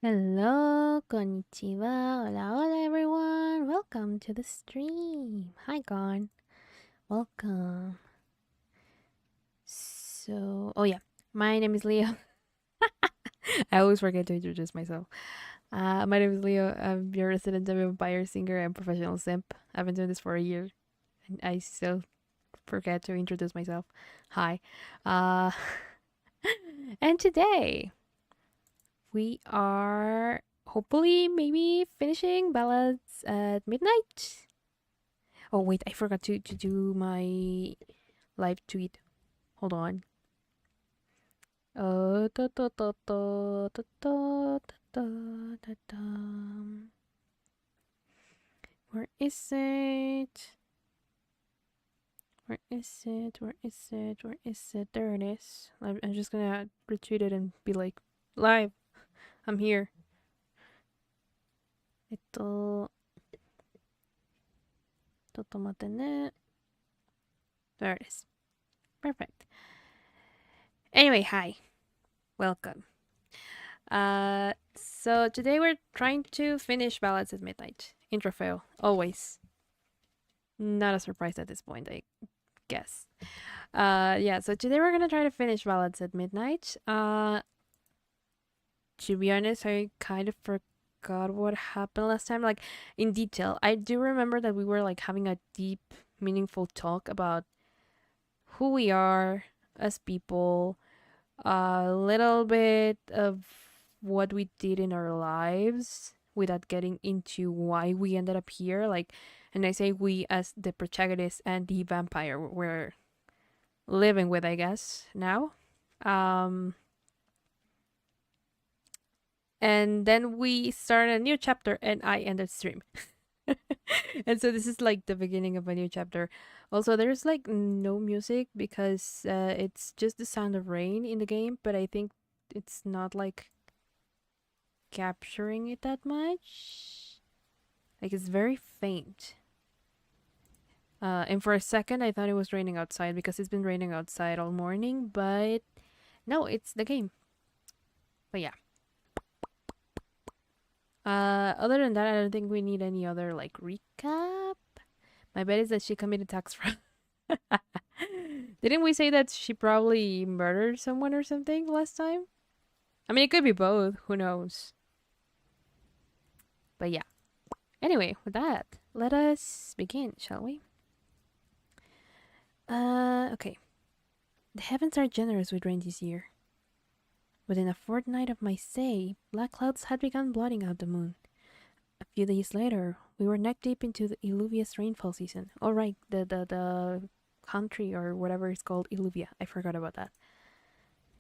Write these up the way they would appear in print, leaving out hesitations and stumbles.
Hello, konnichiwa, hola, hola everyone. Welcome to the stream. Hi, Gon. Welcome. Oh yeah, my name is Leo. I always forget to introduce myself. My name is Leo. I'm your resident vampire singer and professional simp. I've been doing this for a year, and I still forget to introduce myself. Hi. Uh, and today we are hopefully maybe finishing Ballads at midnight. Oh wait, I forgot to do my live tweet. Hold on. Da, da, da, da, da, da, da, da, da. Where is it? Where is it? Where is it? Where is it? There it is. I'm just gonna retweet it and be like, live. I'm here. Tomate ne. There it is. Perfect. Anyway, hi. Welcome. So today we're trying to finish Ballads at Midnight. Intro fail, always. Not a surprise at this point, I guess. Yeah, so today we're gonna try to finish Ballads at Midnight. To be honest, I kind of forgot what happened last time, like in detail. I do remember that we were like having a deep, meaningful talk about who we are as people, a little bit of what we did in our lives without getting into why we ended up here. Like, and I say we as the protagonist and the vampire we're living with, I guess, now. Um, and then we start a new chapter and I ended stream. And so this is like the beginning of a new chapter. Also, there's like no music because it's just the sound of rain in the game, but I think it's not like capturing it that much. Like it's very faint. And for a second, I thought it was raining outside because it's been raining outside all morning, but no, it's the game. But yeah. Other than that, I don't think we need any other like recap. My bet is that she committed tax fraud. Didn't we say that she probably murdered someone or something last time? I mean, it could be both. Who knows? But yeah. Anyway, with that, let us begin, shall we? Okay. The heavens are generous with rain this year. Within a fortnight of my stay, black clouds had begun blotting out the moon. A few days later, we were neck deep into the illuvious rainfall season. Oh, right, the country or whatever it's called, Illuvia. I forgot about that.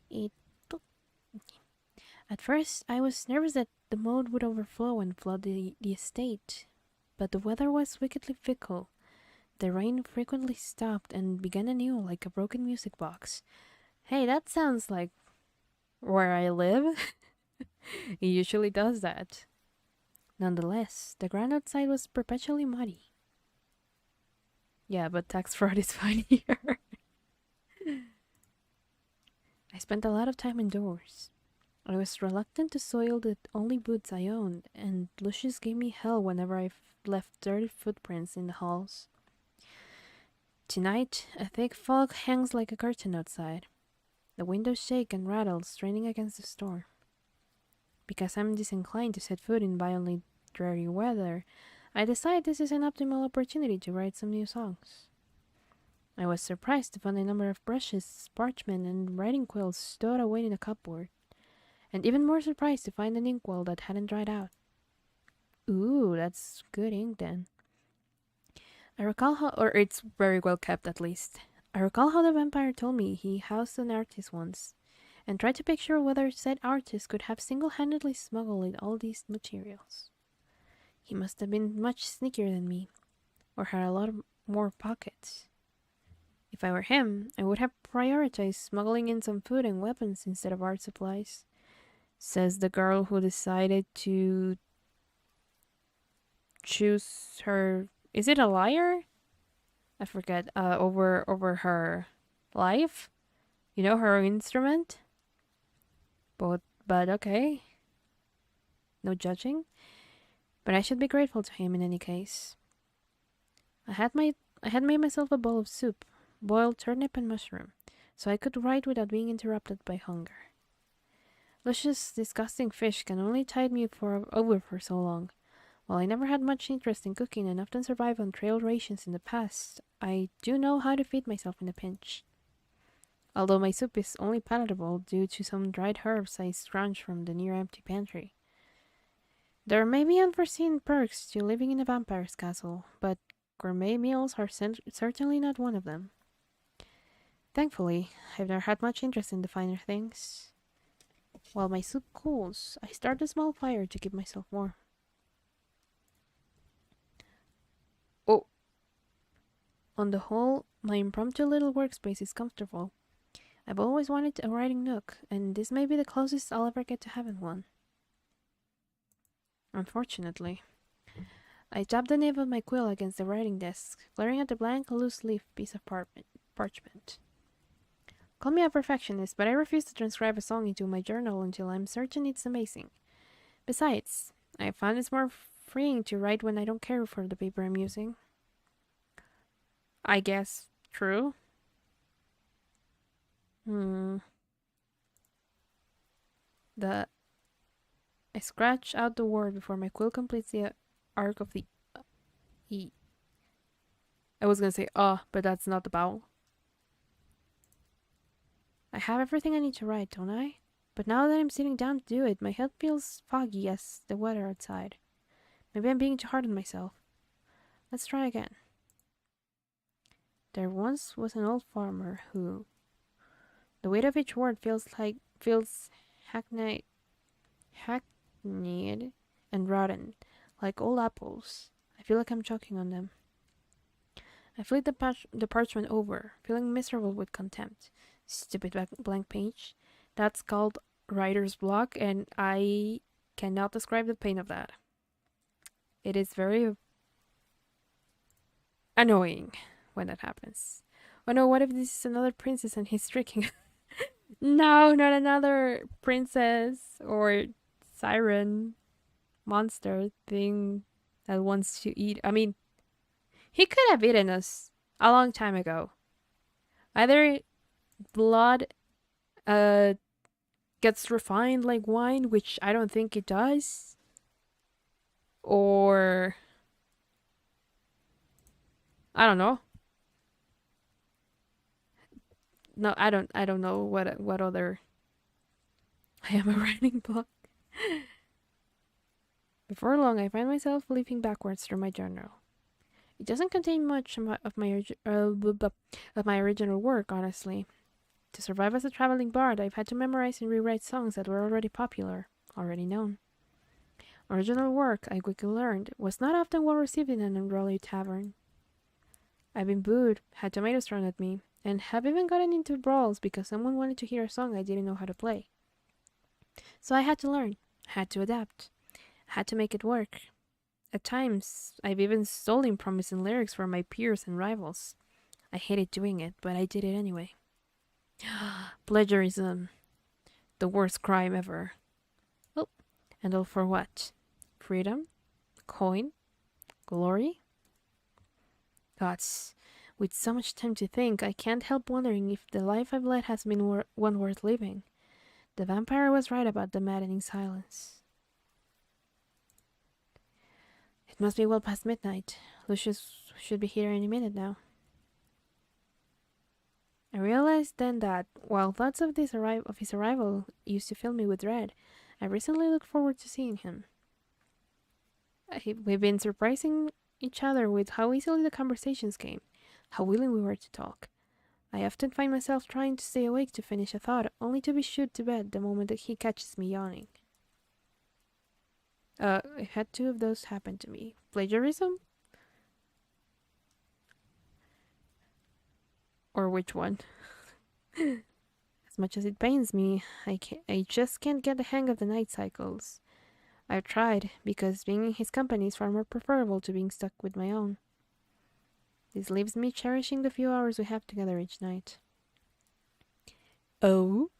It. At first, I was nervous that the moat would overflow and flood the estate, but the weather was wickedly fickle. The rain frequently stopped and began anew like a broken music box. Hey, that sounds like where I live. It usually does that. Nonetheless, the ground outside was perpetually muddy. Yeah, but tax fraud is funnier. I spent a lot of time indoors. I was reluctant to soil the only boots I owned, and Lucius gave me hell whenever I left dirty footprints in the halls. Tonight, a thick fog hangs like a curtain outside. The windows shake and rattle, straining against the storm. Because I'm disinclined to set foot in violently dreary weather, I decide this is an optimal opportunity to write some new songs. I was surprised to find a number of brushes, parchment, and writing quills stowed away in a cupboard, and even more surprised to find an inkwell that hadn't dried out. Ooh, that's good ink then. I recall how, or it's very well kept at least. I recall how the vampire told me he housed an artist once, and tried to picture whether said artist could have single-handedly smuggled all these materials. He must have been much sneakier than me, or had a lot more pockets. If I were him, I would have prioritized smuggling in some food and weapons instead of art supplies, says the girl who decided to choose her. Is it a liar? I forget. Over her life, her instrument. But okay. no judging, but I should be grateful to him in any case. I had made myself a bowl of soup, boiled turnip and mushroom, so I could write without being interrupted by hunger. Lucius' disgusting fish can only tide me over for so long. While I never had much interest in cooking and often survived on trail rations in the past, I do know how to feed myself in a pinch. Although my soup is only palatable due to some dried herbs I scrounged from the near empty pantry. There may be unforeseen perks to living in a vampire's castle, but gourmet meals are certainly not one of them. Thankfully, I've never had much interest in the finer things. While my soup cools, I start a small fire to keep myself warm. Oh, on the whole, my impromptu little workspace is comfortable. I've always wanted a writing nook, and this may be the closest I'll ever get to having one. Unfortunately, I tapped the nib of my quill against the writing desk, glaring at the blank, loose-leaf piece of parchment. Call me a perfectionist, but I refuse to transcribe a song into my journal until I'm certain it's amazing. Besides, I found it's more freeing to write when I don't care for the paper I'm using. I guess true. I scratch out the word before my quill completes the arc of the E. I was gonna say but that's not the vowel. I have everything I need to write, don't I? But now that I'm sitting down to do it, my head feels foggy as the weather outside. Maybe I'm being too hard on myself. Let's try again. There once was an old farmer who... The weight of each word feels hackneyed and rotten, like old apples. I feel like I'm choking on them. I flip the parchment over, feeling miserable with contempt. Stupid blank page. That's called writer's block, and I cannot describe the pain of that. It is very annoying when that happens. Oh no, what if this is another princess and he's tricking? No, not another princess or siren monster thing that wants to eat. I mean, he could have eaten us a long time ago. Either blood gets refined like wine, which I don't think it does, or I don't know. No, I don't know what other. I am a writing block. Before long, I find myself leafing backwards through my journal. It doesn't contain much of my original work, honestly. To survive as a traveling bard, I've had to memorize and rewrite songs that were already popular, already known. Original work, I quickly learned, was not often well received in an unruly tavern. I've been booed, had tomatoes thrown at me, and have even gotten into brawls because someone wanted to hear a song I didn't know how to play. So I had to learn, had to adapt, had to make it work. At times, I've even stolen promising lyrics from my peers and rivals. I hated doing it, but I did it anyway. Plagiarism. The worst crime ever. Oh, and all for what? Freedom? Coin? Glory? Gods, with so much time to think, I can't help wondering if the life I've led has been one worth living. The vampire was right about the maddening silence. It must be well past midnight. Lucius should be here any minute now. I realized then that, while thoughts of his arrival used to fill me with dread, I recently looked forward to seeing him. We've been surprising each other with how easily the conversations came, how willing we were to talk. I often find myself trying to stay awake to finish a thought, only to be shooed to bed the moment that he catches me yawning. I've had two of those happen to me. Plagiarism? Or which one? As much as it pains me, I just can't get the hang of the night cycles. I've tried, because being in his company is far more preferable to being stuck with my own. This leaves me cherishing the few hours we have together each night. Oh?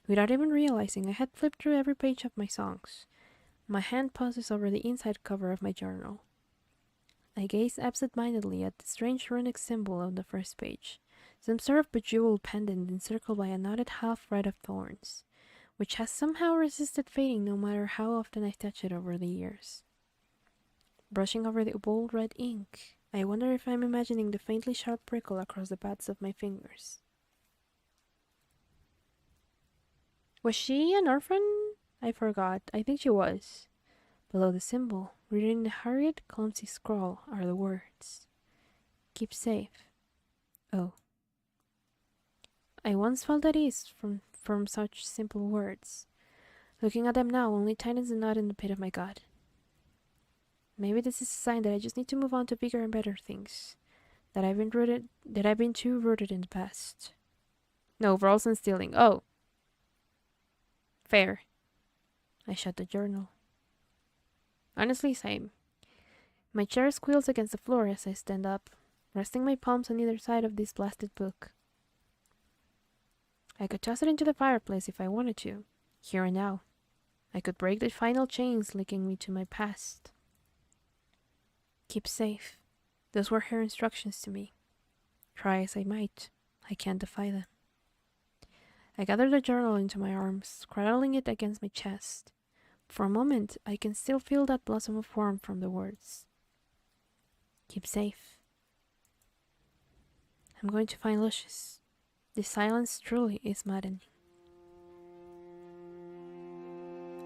Without even realizing, I had flipped through every page of my songs. My hand pauses over the inside cover of my journal. I gaze absent-mindedly at the strange runic symbol on the first page, some sort of bejeweled pendant encircled by a knotted half-red of thorns, which has somehow resisted fading no matter how often I touch it over the years. Brushing over the bold red ink, I wonder if I'm imagining the faintly sharp prickle across the pads of my fingers. Was she an orphan? I forgot. I think she was. Below the symbol, written in a hurried, clumsy scrawl, are the words. Keep safe. Oh. I once felt at ease from such simple words. Looking at them now only tightens the knot in the pit of my gut. Maybe this is a sign that I just need to move on to bigger and better things. That I've been too rooted in the past. No, overalls and stealing. Oh. Fair. I shut the journal. Honestly, same. My chair squeals against the floor as I stand up, resting my palms on either side of this blasted book. I could toss it into the fireplace if I wanted to, here and now. I could break the final chains linking me to my past. Keep safe. Those were her instructions to me. Try as I might, I can't defy them. I gathered the journal into my arms, cradling it against my chest. For a moment, I can still feel that blossom of warmth from the words. Keep safe. I'm going to find Lucius. This silence truly is maddening.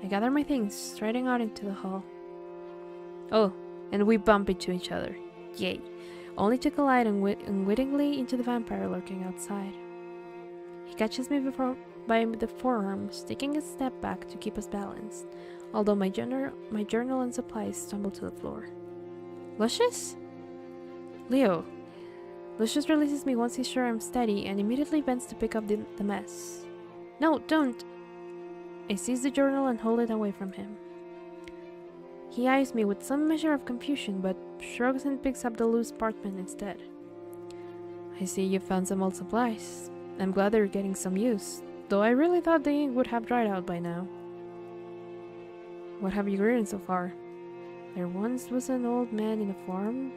I gather my things, striding out into the hall. Oh, and we bump into each other. Yay. Only to collide unwittingly into the vampire lurking outside. He catches me by the forearms, taking a step back to keep us balanced, although my journal and supplies tumble to the floor. Lucius? Leo. Lucius releases me once he's sure I'm steady and immediately bends to pick up the mess. No, don't! I seize the journal and hold it away from him. He eyes me with some measure of confusion, but shrugs and picks up the loose parchment instead. I see you found some old supplies. I'm glad they're getting some use, though I really thought the ink would have dried out by now. What have you written so far? There once was an old man in a farm.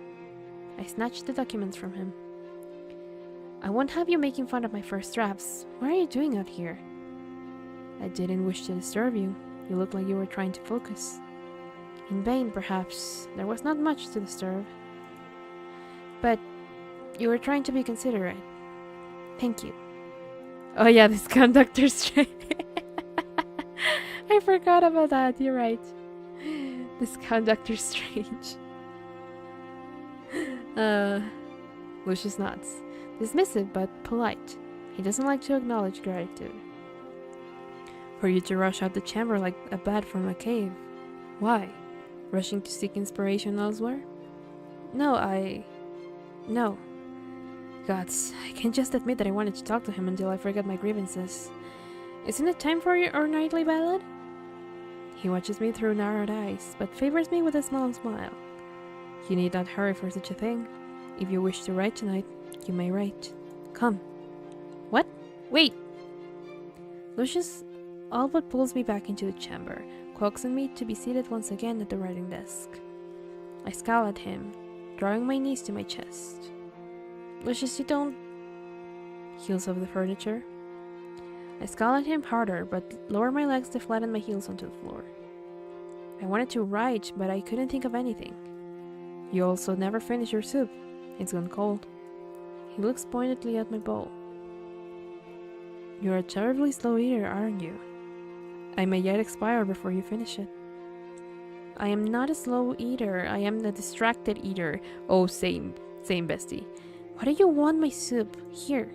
I snatched the documents from him. I won't have you making fun of my first drafts. What are you doing out here? I didn't wish to disturb you. You looked like you were trying to focus. In vain, perhaps. There was not much to disturb. But you were trying to be considerate. Thank you. Oh yeah, this conductor's train. I forgot about that, you're right. This conductor's strange. Lucius nods. Dismissive but polite. He doesn't like to acknowledge gratitude. For you to rush out the chamber like a bat from a cave. Why? Rushing to seek inspiration elsewhere? No. Gods, I can't just admit that I wanted to talk to him until I forget my grievances. Isn't it time for our nightly ballad? He watches me through narrowed eyes, but favors me with a small smile. You need not hurry for such a thing. If you wish to write tonight, you may write. Come. What? Wait! Lucius all but pulls me back into the chamber, coaxing me to be seated once again at the writing desk. I scowl at him, drawing my knees to my chest. Lucius, you don't... Heels of the furniture. I scowl at him harder, but lower my legs to flatten my heels onto the floor. I wanted to write, but I couldn't think of anything. You also never finish your soup. It's gone cold. He looks pointedly at my bowl. You're a terribly slow eater, aren't you? I may yet expire before you finish it. I am not a slow eater. I am the distracted eater. Oh, same bestie. Why do you want my soup? Here.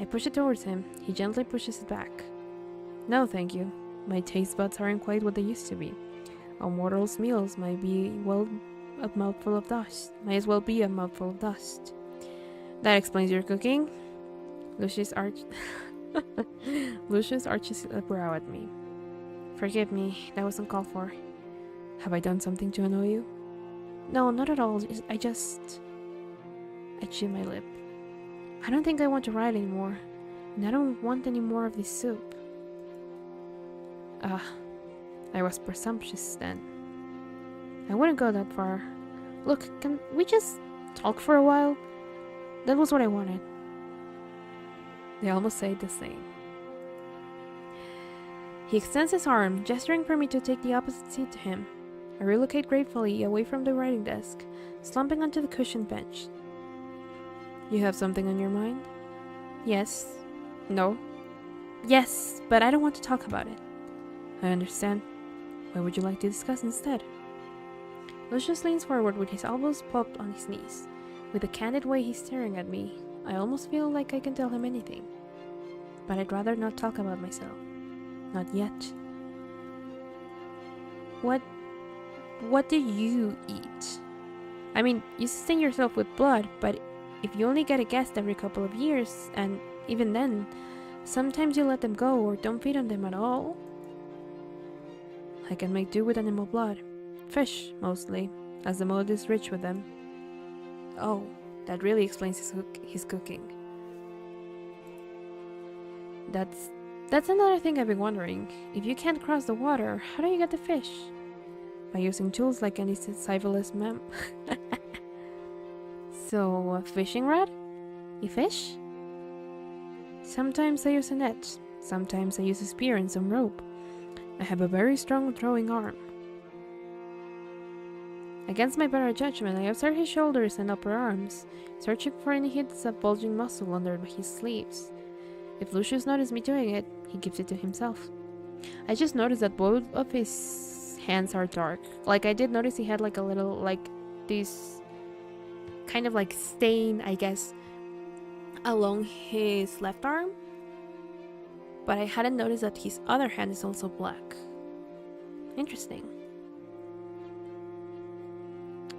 I push it towards him. He gently pushes it back. No, thank you. My taste buds aren't quite what they used to be. A mortal's meals might be, well, a mouthful of dust. Might as well be a mouthful of dust. That explains your cooking. Lucius arches a brow at me. Forgive me, that was uncalled for. Have I done something to annoy you? No, not at all. I chew my lip. I don't think I want to write anymore. and I don't want any more of this soup. I was presumptuous then. I wouldn't go that far. Look, can we just talk for a while? That was what I wanted. They almost say the same. He extends his arm, gesturing for me to take the opposite seat to him. I relocate gratefully away from the writing desk, slumping onto the cushioned bench. You have something on your mind? Yes. No. Yes, but I don't want to talk about it. I understand. What would you like to discuss instead? Lucius leans forward with his elbows propped on his knees. With the candid way he's staring at me, I almost feel like I can tell him anything. But I'd rather not talk about myself. Not yet. What do you eat? I mean, you sustain yourself with blood, but if you only get a guest every couple of years, and even then, sometimes you let them go or don't feed on them at all. I can make do with animal blood. Fish, mostly, as the mode is rich with them. Oh, that really explains his cooking. That's another thing I've been wondering. If you can't cross the water, how do you get the fish? By using tools like any civilized man. So, a fishing rod? You fish? Sometimes I use a net. Sometimes I use a spear and some rope. I have a very strong throwing arm. Against my better judgment, I observe his shoulders and upper arms, searching for any hints of bulging muscle under his sleeves. If Lucius noticed me doing it, he keeps it to himself. I just noticed that both of his hands are dark. Like, I did notice he had like a little, like, this kind of like stain, I guess, along his left arm. But I hadn't noticed that his other hand is also black. Interesting.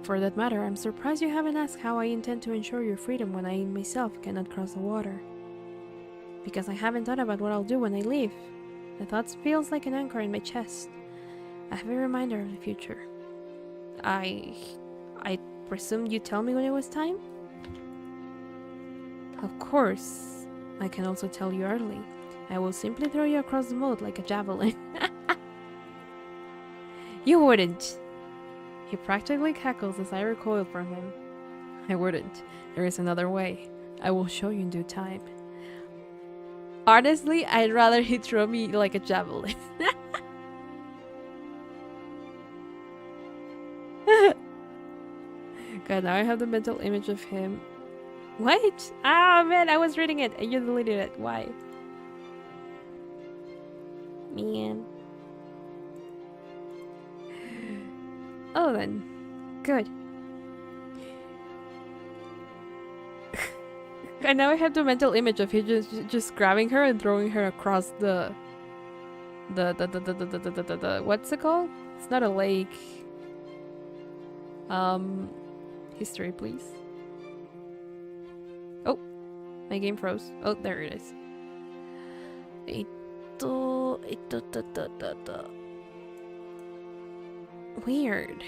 For that matter, I'm surprised you haven't asked how I intend to ensure your freedom when I myself cannot cross the water. Because I haven't thought about what I'll do when I leave. The thought feels like an anchor in my chest. I have a reminder of the future. I presumed you'd tell me when it was time? Of course. I can also tell you early. I will simply throw you across the moat like a javelin. You wouldn't. He practically cackles as I recoil from him. I wouldn't. There is another way. I will show you in due time. Honestly, I'd rather he throw me like a javelin. God, now I have the mental image of him. What? Ah, man, I was reading it and you deleted it. Why? Man. Oh then. Good. And now I have the mental image of him just grabbing her and throwing her across the what's it called? It's not a lake. History, please. Oh, my game froze. Oh, there it is. Weird.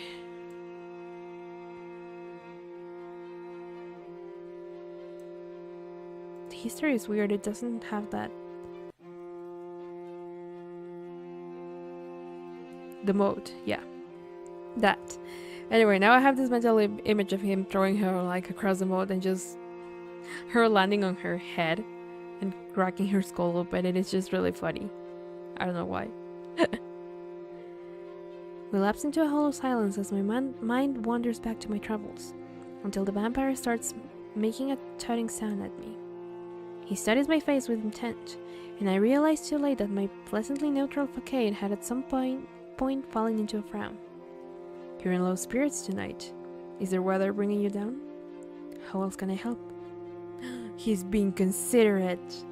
The history is weird. It doesn't have that. The mode, yeah. That. Anyway, now I have this mental image of him throwing her like across the moat and just her landing on her head and cracking her skull open. It is just really funny. I don't know why. We lapse into a hollow silence as my mind wanders back to my troubles, until the vampire starts making a thudding sound at me. He studies my face with intent, and I realize too late that my pleasantly neutral facade had at some point fallen into a frown. You're in low spirits tonight. Is the weather bringing you down? How else can I help? He's being considerate.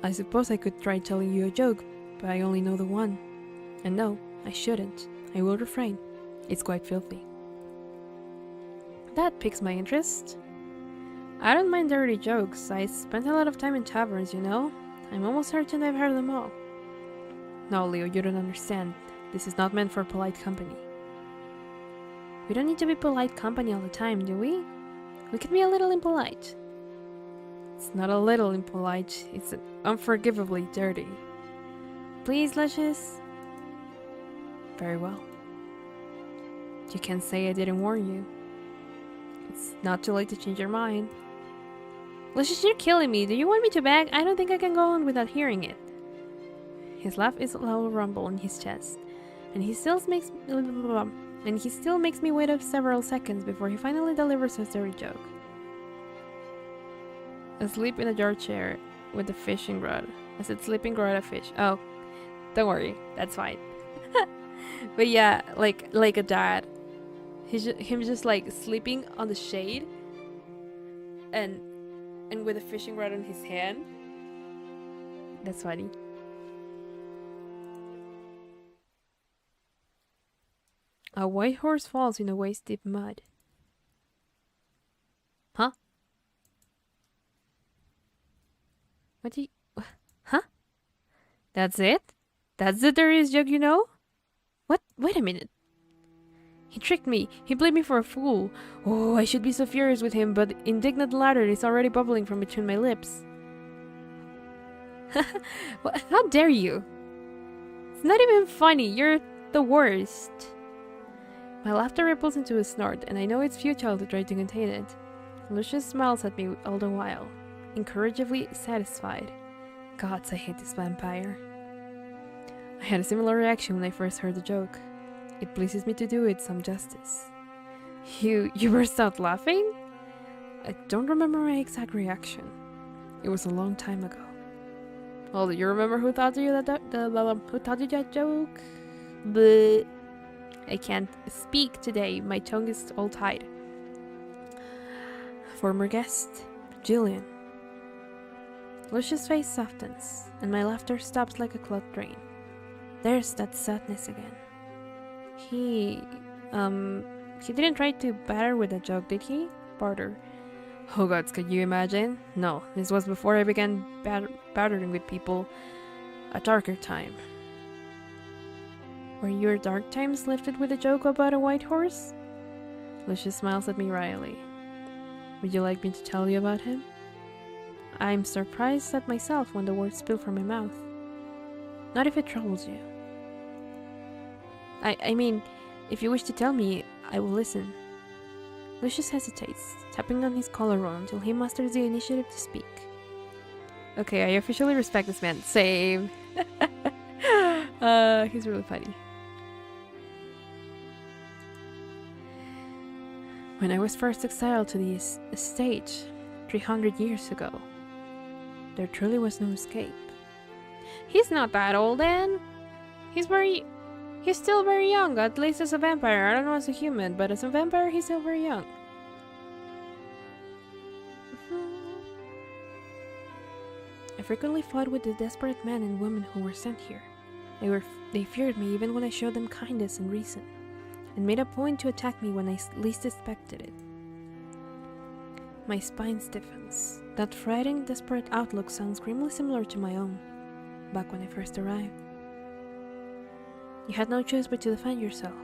I suppose I could try telling you a joke, but I only know the one. And no, I shouldn't. I will refrain. It's quite filthy. That piques my interest. I don't mind dirty jokes. I spent a lot of time in taverns, you know. I'm almost certain I've heard them all. No, Leo, you don't understand. This is not meant for polite company. We don't need to be polite company all the time, do we? We could be a little impolite. It's not a little impolite, it's unforgivably dirty. Please, Lucius? Very well. You can say I didn't warn you. It's not too late to change your mind. Lucius, you're killing me. Do you want me to beg? I don't think I can go on without hearing it. His laugh is a low rumble in his chest, and he still makes me wait up several seconds before he finally delivers a dirty joke. Asleep in a jar chair with a fishing rod. I said sleeping rod a fish. Oh, don't worry, that's fine. But yeah, like a dad. Him just like sleeping on the shade, and with a fishing rod in his hand. That's funny. A white horse falls in a waist-deep mud. Huh? What do you... Huh? That's it? That's the dirtiest joke you know? What? Wait a minute. He tricked me. He played me for a fool. Oh, I should be so furious with him, but indignant laughter is already bubbling from between my lips. How dare you? It's not even funny. You're the worst. My laughter ripples into a snort, and I know it's futile to try to contain it. Lucius smiles at me all the while, incorrigibly satisfied. Gods, I hate this vampire. I had a similar reaction when I first heard the joke. It pleases me to do it some justice. You burst out laughing? I don't remember my exact reaction. It was a long time ago. Well, do you remember who taught you that joke? But I can't speak today. My tongue is all tied. Former guest, Julian. Lucius' face softens, and my laughter stops like a clogged drain. There's that sadness again. He didn't try to batter with a joke, did he? Barter. Oh gods, could you imagine? No, this was before I began battering with people. A darker time. Were your dark times lifted with a joke about a white horse? Lucius smiles at me wryly. Would you like me to tell you about him? I'm surprised at myself when the words spill from my mouth. Not if it troubles you. I mean, if you wish to tell me, I will listen. Lucius hesitates, tapping on his collarbone until he musters the initiative to speak. Okay, I officially respect this man. Same. He's really funny. When I was first exiled to the estate 300 years ago, there truly was no escape. He's not that old, Anne. He's still very young, at least as a vampire. I don't know as a human, but as a vampire, he's still very young. I frequently fought with the desperate men and women who were sent here. They feared me even when I showed them kindness and reason, and made a point to attack me when I least expected it. My spine stiffens. That frightened, desperate outlook sounds grimly similar to my own, back when I first arrived. You had no choice but to defend yourself.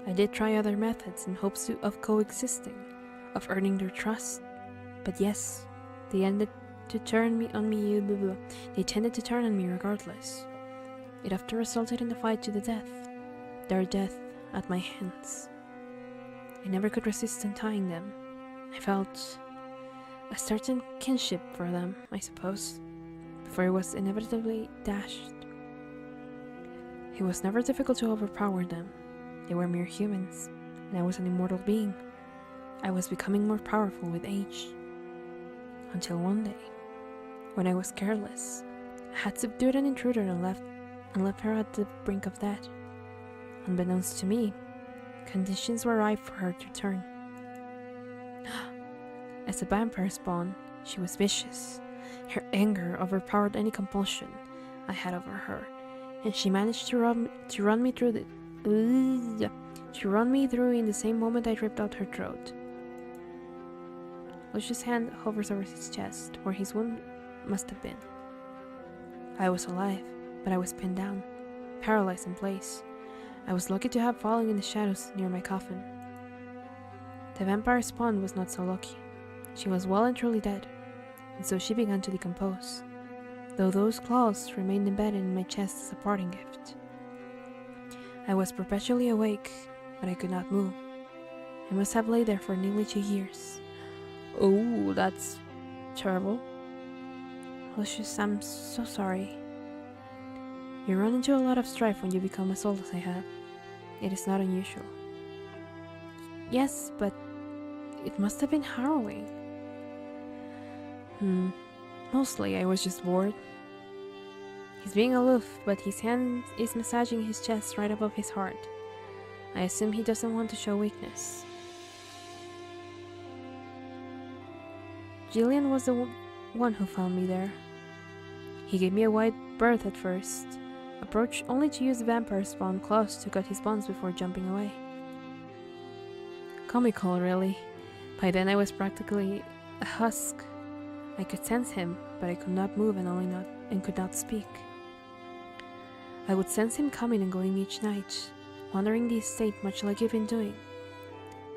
I did try other methods in hopes of coexisting, of earning their trust, but yes, they tended to turn on me regardless. It often resulted in a fight to the death, their death at my hands. I never could resist untying them. I felt a certain kinship for them, I suppose, before I was inevitably dashed. It was never difficult to overpower them. They were mere humans, and I was an immortal being. I was becoming more powerful with age. Until one day, when I was careless, I had subdued an intruder and left her at the brink of death. Unbeknownst to me, conditions were ripe for her to return. As a vampire spawn, she was vicious. Her anger overpowered any compulsion I had over her, and she managed to run me through in the same moment I ripped out her throat. Lucius' hand hovers over his chest, where his wound must have been. I was alive, but I was pinned down, paralyzed in place. I was lucky to have fallen in the shadows near my coffin. The vampire spawn was not so lucky. She was well and truly dead, and so she began to decompose, though those claws remained embedded in my chest as a parting gift. I was perpetually awake, but I could not move. I must have laid there for nearly 2 years. Oh, that's terrible. Lucius, I'm so sorry. You run into a lot of strife when you become as old as I have. It is not unusual. Yes, but it must have been harrowing. Mostly I was just bored. He's being aloof, but his hand is massaging his chest right above his heart. I assume he doesn't want to show weakness. Gillian was the one who found me there. He gave me a wide berth at first, approached only to use the vampire spawn claws to cut his bonds before jumping away. Comical, really. By then I was practically a husk. I could sense him, but I could not move and could not speak. I would sense him coming and going each night, wandering the estate much like you've been doing.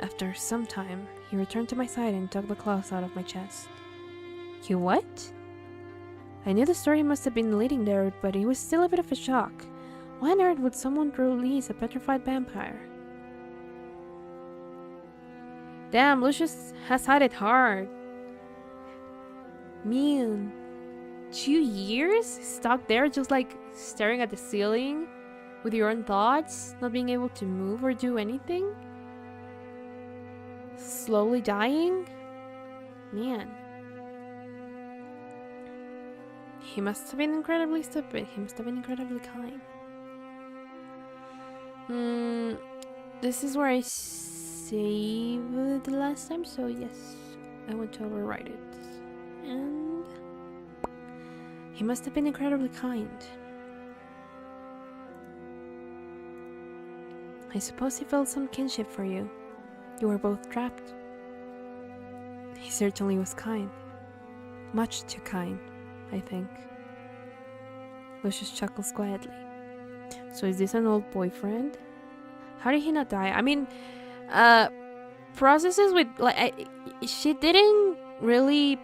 After some time, he returned to my side and took the claws out of my chest. You what? I knew the story must have been leading there, but it was still a bit of a shock. Why on earth would someone release a petrified vampire? Damn, Lucius has had it hard. Man, 2 years? Stuck there just like staring at the ceiling with your own thoughts, not being able to move or do anything? Slowly dying? Man. He must have been incredibly stupid. He must have been incredibly kind. This is where I saved the last time, so yes, I want to overwrite it. And he must have been incredibly kind. I suppose he felt some kinship for you. You were both trapped. He certainly was kind. Much too kind, I think. Lucius chuckles quietly. So is this an old boyfriend? How did he not die? I mean, processes with, like, she didn't really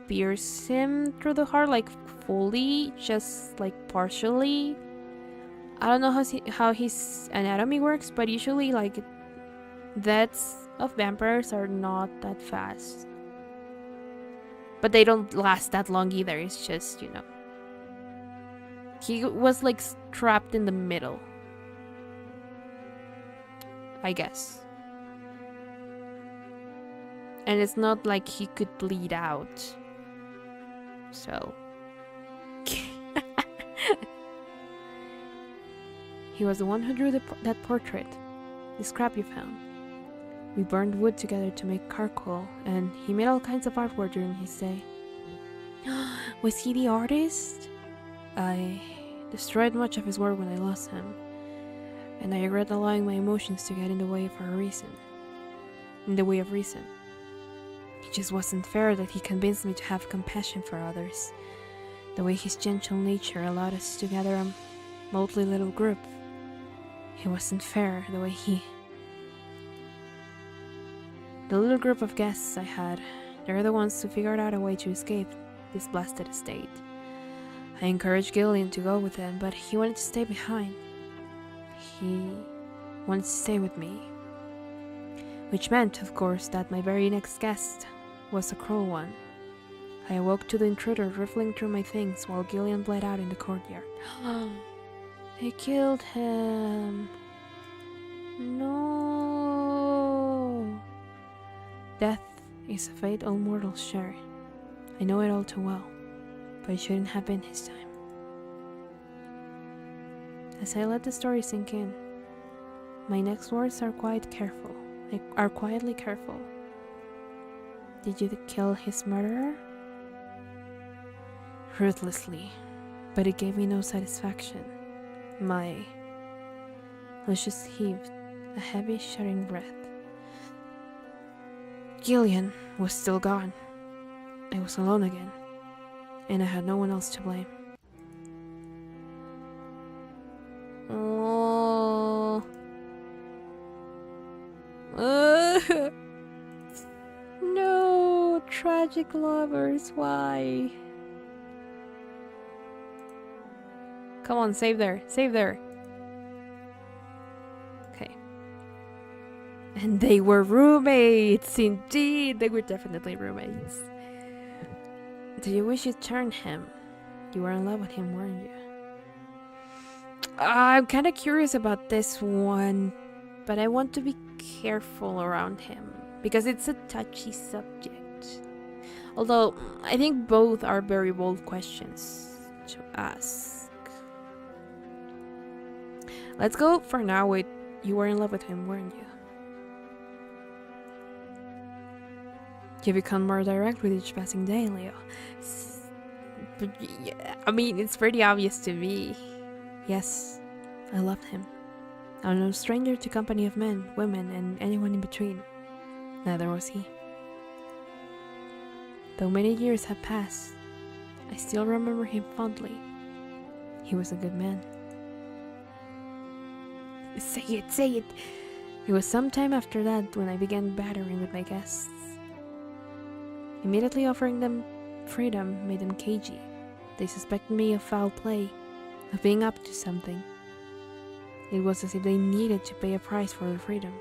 pierce him through the heart, like, fully, just, like, partially. I don't know how his anatomy works, but usually, like, deaths of vampires are not that fast. But they don't last that long either, it's just, you know. He was, like, trapped in the middle, I guess. And it's not like he could bleed out. So. He was the one who drew that portrait. The scrap you found. We burned wood together to make charcoal, and he made all kinds of artwork during his stay. Was he the artist? I destroyed much of his work when I lost him, and I regret allowing my emotions to get in the way for a reason. In the way of reason. It just wasn't fair that he convinced me to have compassion for others, the way his gentle nature allowed us to gather a motley little group. It wasn't fair the way The little group of guests I had, they're the ones who figured out a way to escape this blasted estate. I encouraged Gillian to go with them, but he wanted to stay behind. He wanted to stay with me. Which meant, of course, that my very next guest was a cruel one. I awoke to the intruder riffling through my things while Gillian bled out in the courtyard. They killed him. No. Death is a fate all mortals share. I know it all too well, but it shouldn't have been his time. As I let the story sink in, my next words are quietly careful. Did you kill his murderer? Ruthlessly, but it gave me no satisfaction. Lucius heaved a heavy, shuddering breath. Gillian was still gone. I was alone again, and I had no one else to blame. Oh, No, tragic lovers, why? Come on, save there, save there. Okay. And they were roommates, indeed. They were definitely roommates. Do you wish you'd turned him? You were in love with him, weren't you? I'm kind of curious about this one, but I want to be careful around him because it's a touchy subject. Although, I think both are very bold questions to ask. Let's go for now with you were in love with him, weren't you? You become more direct with each passing day, Leo. But, yeah, I mean, it's pretty obvious to me. Yes, I loved him. I'm no stranger to company of men, women, and anyone in between. Neither was he. Though many years have passed, I still remember him fondly. He was a good man. Say it, say it! It was some time after that when I began battering with my guests. Immediately offering them freedom made them cagey. They suspected me of foul play, of being up to something. It was as if they needed to pay a price for their freedom.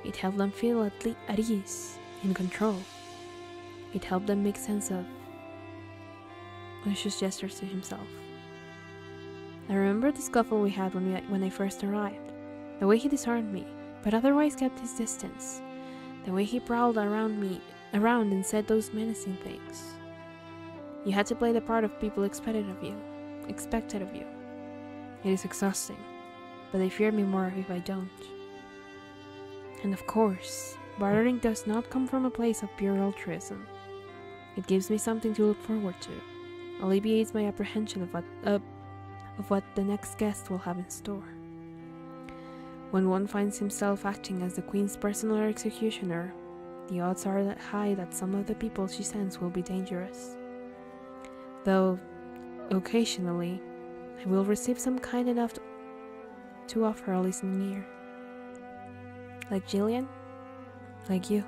It helped them feel at ease, in control. It helped them make sense of Lucius gestures to himself. I remember the scuffle we had when I first arrived, the way he disarmed me, but otherwise kept his distance, the way he prowled around and said those menacing things. You had to play the part of people expected of you. It is exhausting, but they fear me more if I don't. And of course, bartering does not come from a place of pure altruism. It gives me something to look forward to, alleviates my apprehension of what the next guest will have in store. When one finds himself acting as the Queen's personal executioner, the odds are high that some of the people she sends will be dangerous. Though, occasionally, I will receive some kind enough to offer a listening ear. Like Jillian? Like you.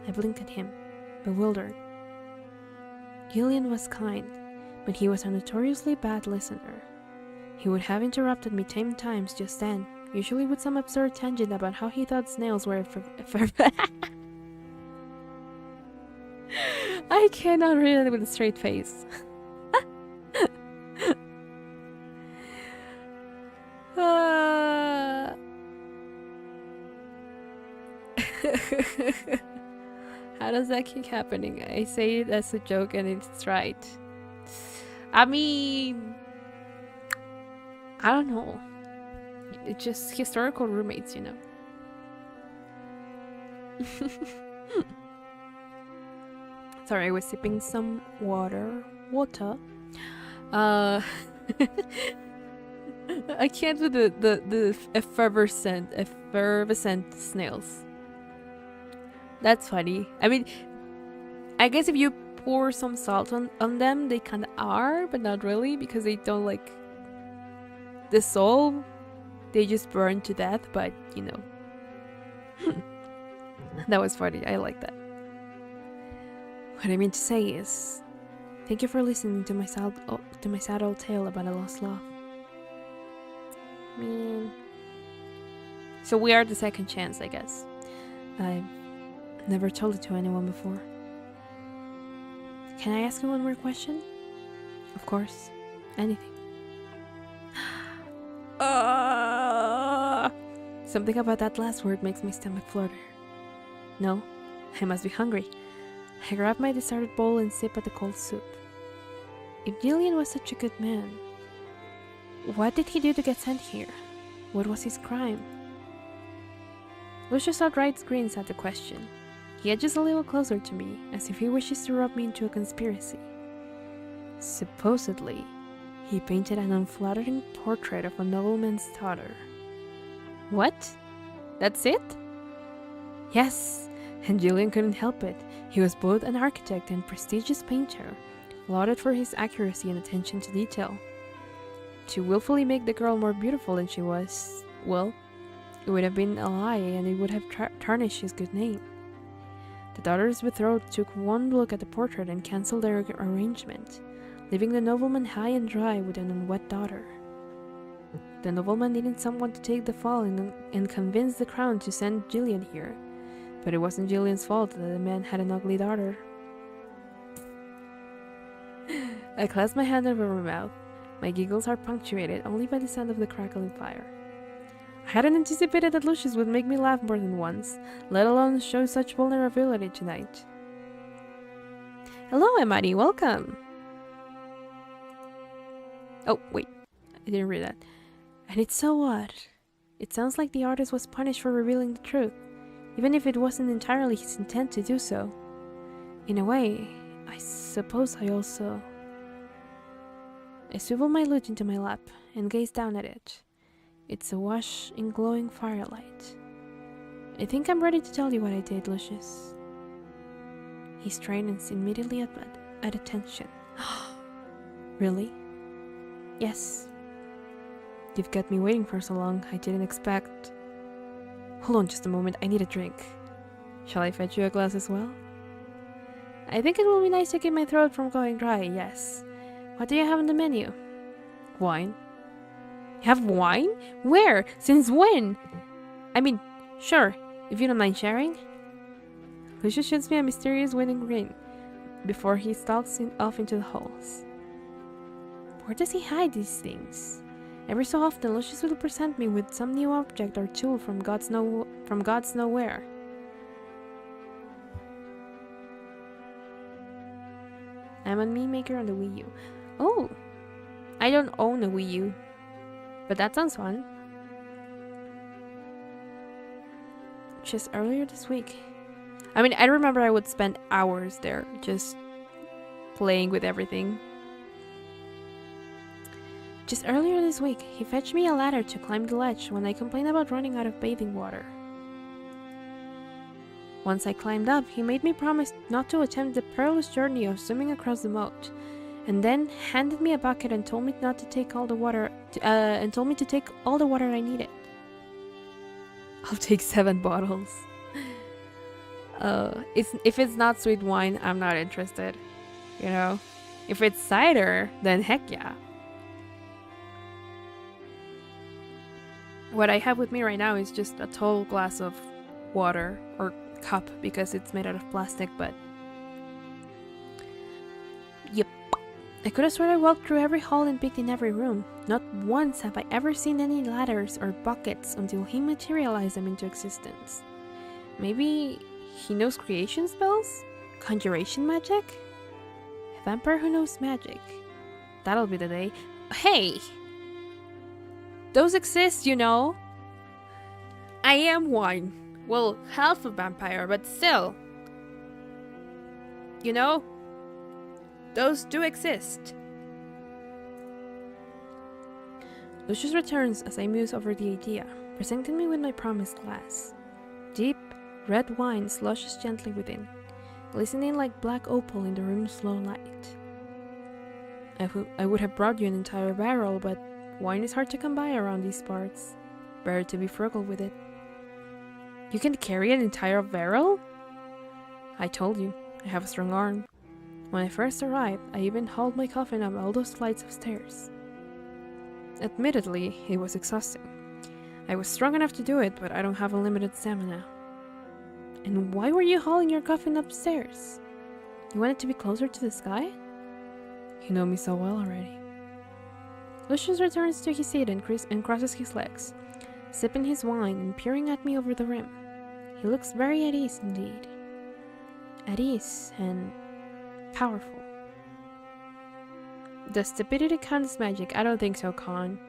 I blinked at him, bewildered. Gillian was kind, but he was a notoriously bad listener. He would have interrupted me 10 times just then, usually with some absurd tangent about how he thought snails were I cannot read it with a straight face. How does that keep happening? I say it as a joke and it's right. I mean, I don't know. It's just historical roommates, you know. Sorry, I was sipping some water. I can't do the effervescent snails. That's funny. I mean, I guess if you pour some salt on them, they kind of are, but not really, because they don't like dissolve. They just burn to death, but you know. That was funny. I like that. What I mean to say is, thank you for listening to my sad old tale about a lost love. I mean, so we are the second chance, I guess. I've never told it to anyone before. Can I ask you one more question? Of course, anything. Something about that last word makes my stomach flutter. No, I must be hungry. I grab my deserted bowl and sip at the cold soup. If Gillian was such a good man, what did he do to get sent here? What was his crime? Lucius outright grins at the question. He edges a little closer to me, as if he wishes to rub me into a conspiracy. Supposedly, he painted an unflattering portrait of a nobleman's daughter. What? That's it? Yes, and Gillian couldn't help it. He was both an architect and prestigious painter, lauded for his accuracy and attention to detail. To willfully make the girl more beautiful than she was, well, It would have been a lie, and it would have tarnished his good name. The daughter's betrothed took one look at the portrait and cancelled their arrangement, leaving the nobleman high and dry with an unwed daughter. The nobleman needed someone to take the fall and convince the crown to send Gillian here, but it wasn't Gillian's fault that the man had an ugly daughter. I clasped my hand over my mouth. My giggles are punctuated only by the sound of the crackling fire. I hadn't anticipated that Lucius would make me laugh more than once, let alone show such vulnerability tonight. Hello, Emily, welcome! Oh, wait, I didn't read that. And it's so odd. It sounds like the artist was punished for revealing the truth, even if it wasn't entirely his intent to do so. In a way, I suppose I also... I swiveled my lute into my lap and gazed down at it. It's awash in glowing firelight. I think I'm ready to tell you what I did, Lucius. He straightens immediately at attention. Really? Yes. You've got me waiting for so long, I didn't expect... Hold on just a moment, I need a drink. Shall I fetch you a glass as well? I think it will be nice to keep my throat from going dry, yes. What do you have on the menu? Wine. You have wine? Where? Since when? I mean, sure, if you don't mind sharing. Lucius shoots me a mysterious winning grin before he stalks off into the halls. Where does he hide these things? Every so often, Lucius will present me with some new object or tool from God's nowhere. I'm a meme maker on the Wii U. Oh, I don't own a Wii U, but that sounds fun. Just earlier this week. I mean, I remember I would spend hours there just playing with everything. Just earlier this week, he fetched me a ladder to climb the ledge when I complained about running out of bathing water. Once I climbed up, he made me promise not to attempt the perilous journey of swimming across the moat, and then handed me a bucket and told me not to take all the water, and told me to take all the water I needed. I'll take 7 bottles. If it's not sweet wine, I'm not interested. You know, if it's cider, then heck yeah. What I have with me right now is just a tall glass of water, or cup because it's made out of plastic, but yep. I could have sworn I walked through every hall and peeked in every room. Not once have I ever seen any ladders or buckets until he materialized them into existence. Maybe he knows creation spells? Conjuration magic? A vampire who knows magic. That'll be the day. Hey! Those exist, you know. I am one. Well, half a vampire, but still. You know? Those do exist. Lucius returns as I muse over the idea, presenting me with my promised glass. Deep, red wine sloshes gently within, glistening like black opal in the room's low light. I would have brought you an entire barrel, but wine is hard to come by around these parts. Better to be frugal with it. You can carry an entire barrel? I told you, I have a strong arm. When I first arrived, I even hauled my coffin up all those flights of stairs. Admittedly, it was exhausting. I was strong enough to do it, but I don't have unlimited stamina. And why were you hauling your coffin upstairs? You wanted to be closer to the sky? You know me so well already. Lucius returns to his seat and crosses his legs, sipping his wine and peering at me over the rim. He looks very at ease indeed. At ease and powerful. Does stupidity count as magic? I don't think so, Con.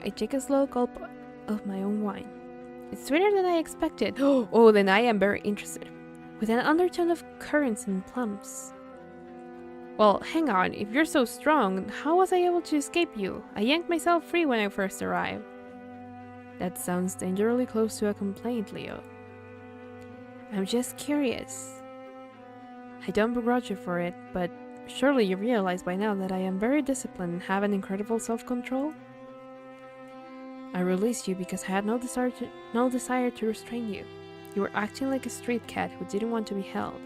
I take a slow gulp of my own wine. It's sweeter than I expected. Oh, then I am very interested. With an undertone of currants and plums. Well, hang on. If you're so strong, how was I able to escape you? I yanked myself free when I first arrived. That sounds dangerously close to a complaint, Leo. I'm just curious. I don't begrudge you for it, but surely you realize by now that I am very disciplined and have an incredible self-control? I released you because I had no desire to restrain you. You were acting like a street cat who didn't want to be held.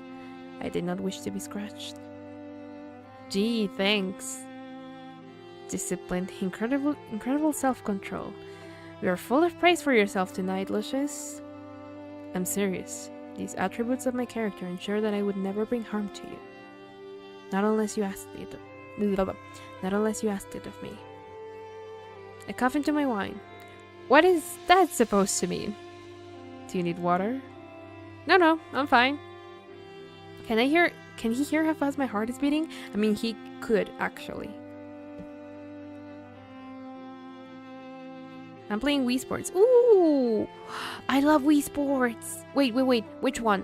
I did not wish to be scratched. Gee, thanks. Disciplined, incredible self-control. You are full of praise for yourself tonight, Lucius. I'm serious. These attributes of my character ensure that I would never bring harm to you. Not unless you asked it. Not unless you asked it of me. I cough into my wine. What is that supposed to mean? Do you need water? No, I'm fine. Can he hear how fast my heart is beating? I mean, he could, actually. I'm playing Wii Sports. Ooh! I love Wii Sports! Wait. Which one?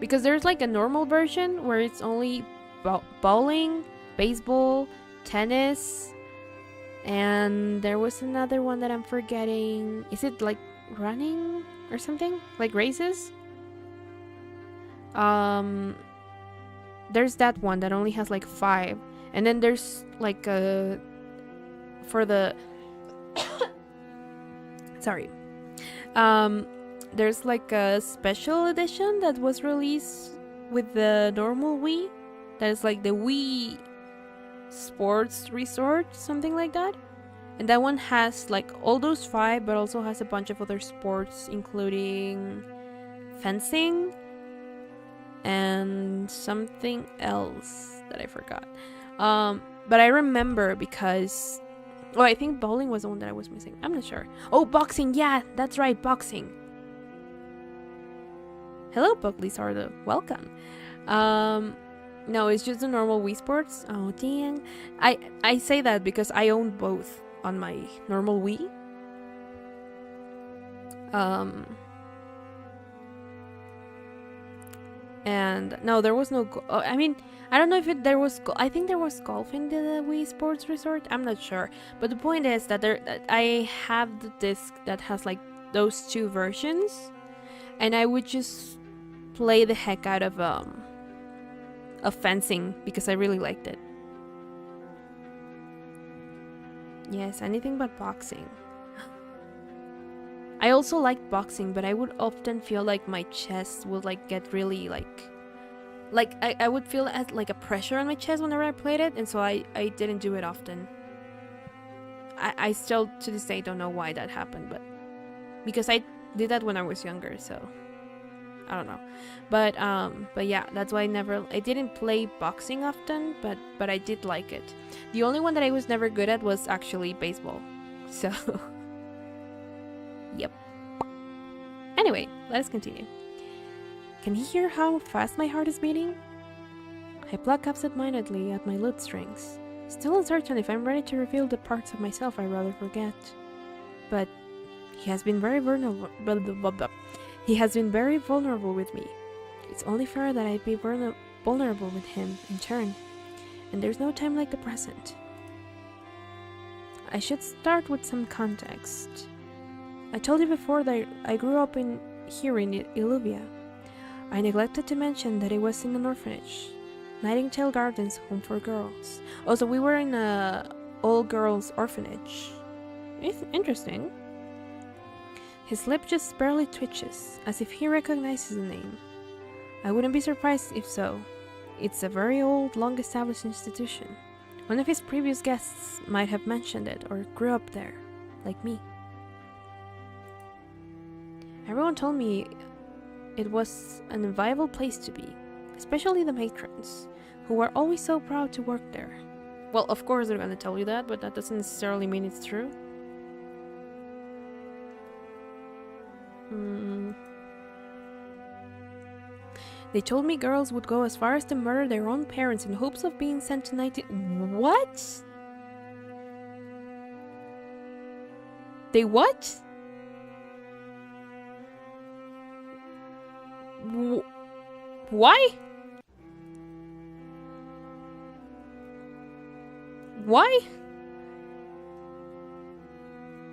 Because there's like a normal version where it's only bowling, baseball, tennis, and there was another one that I'm forgetting. Is it like running or something? Like races? There's that one that only has like 5. And then there's like a... For the... Sorry. There's like a special edition that was released with the normal Wii. That is like the Wii Sports Resort, something like that. And that one has like all those 5, but also has a bunch of other sports, including fencing and something else that I forgot. But I remember because... Oh, I think bowling was the one that I was missing. I'm not sure. Oh, boxing! Yeah, that's right, boxing. Hello, Buckley-Sardo. Welcome. No, it's just the normal Wii Sports. Oh, dang. I say that because I own both on my normal Wii. And no, there was no... I mean, I don't know if there was... I think there was golf in the Wii Sports Resort. I'm not sure. But the point is that I have the disc that has like those 2 versions. And I would just play the heck out of fencing because I really liked it. Yes, anything but boxing. I also liked boxing, but I would often feel like my chest would like get really like I would feel like a pressure on my chest whenever I played it, and so I didn't do it often. I still to this day don't know why that happened, but because I did that when I was younger, so I don't know. But yeah, that's why I didn't play boxing often, but I did like it. The only one that I was never good at was actually baseball. So yep. Anyway, let us continue. Can you hear how fast my heart is beating? I pluck absent-mindedly at my lute strings, still uncertain if I'm ready to reveal the parts of myself I rather forget. But he has been very vulnerable. He has been very vulnerable with me. It's only fair that I be vulnerable with him in turn, and there's no time like the present. I should start with some context. I told you before that I grew up here in Illuvia. I neglected to mention that it was in an orphanage, Nightingale Gardens Home for Girls. Also, we were in a all-girls orphanage. It's interesting. His lip just barely twitches, as if he recognizes the name. I wouldn't be surprised if so. It's a very old, long-established institution. One of his previous guests might have mentioned it or grew up there, like me. Everyone told me it was an invaluable place to be, especially the matrons, who were always so proud to work there. Well, of course they're gonna tell you that, but that doesn't necessarily mean it's true. They told me girls would go as far as to murder their own parents in hopes of being sent to night. What? They what? Why? Why?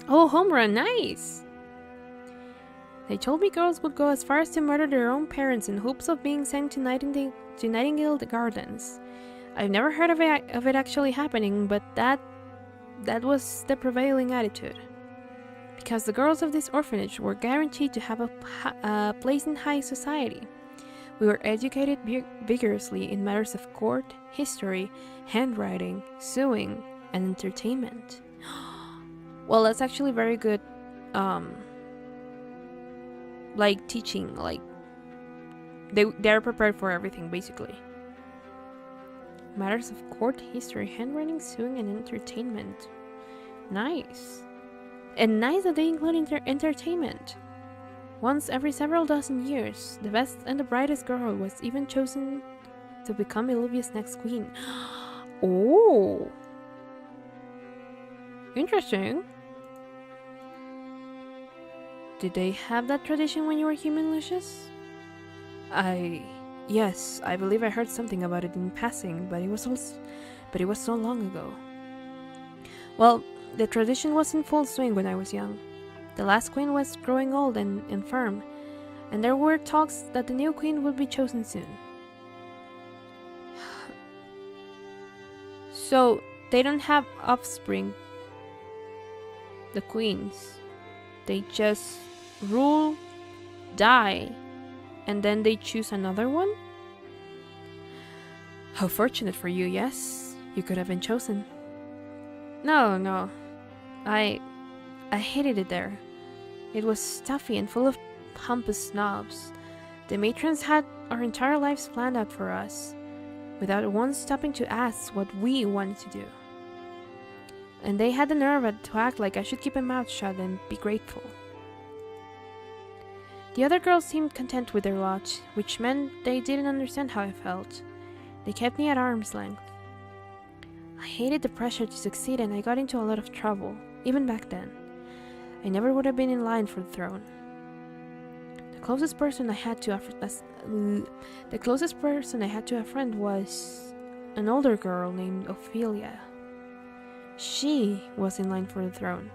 Oh, home run, nice! They told me girls would go as far as to murder their own parents in hopes of being sent to Nightingale Gardens. I've never heard of it actually happening, but that that was the prevailing attitude. Because the girls of this orphanage were guaranteed to have a place in high society. We were educated vigorously in matters of court, history, handwriting, sewing, and entertainment. Well, that's actually very good, like teaching, like they're prepared for everything, basically. Matters of court, history, handwriting, sewing, and entertainment. Nice. And nice that they include entertainment. Once every several dozen years, the best and the brightest girl was even chosen to become Illuvia's next queen. Oh! Interesting. Did they have that tradition when you were human, Lucius? Yes, I believe I heard something about it in passing, but it was so long ago. Well, the tradition was in full swing when I was young. The last queen was growing old and infirm, and there were talks that the new queen would be chosen soon. So, they don't have offspring, the queens. They just rule, die, and then they choose another one? How fortunate for you, yes. You could have been chosen. No. I hated it there. It was stuffy and full of pompous snobs. The matrons had our entire lives planned out for us, without once stopping to ask what we wanted to do. And they had the nerve to act like I should keep my mouth shut and be grateful. The other girls seemed content with their lot, which meant they didn't understand how I felt. They kept me at arm's length. I hated the pressure to succeed, and I got into a lot of trouble, even back then. I never would have been in line for the throne. The closest person I had to a friend was an older girl named Ophelia. She was in line for the throne.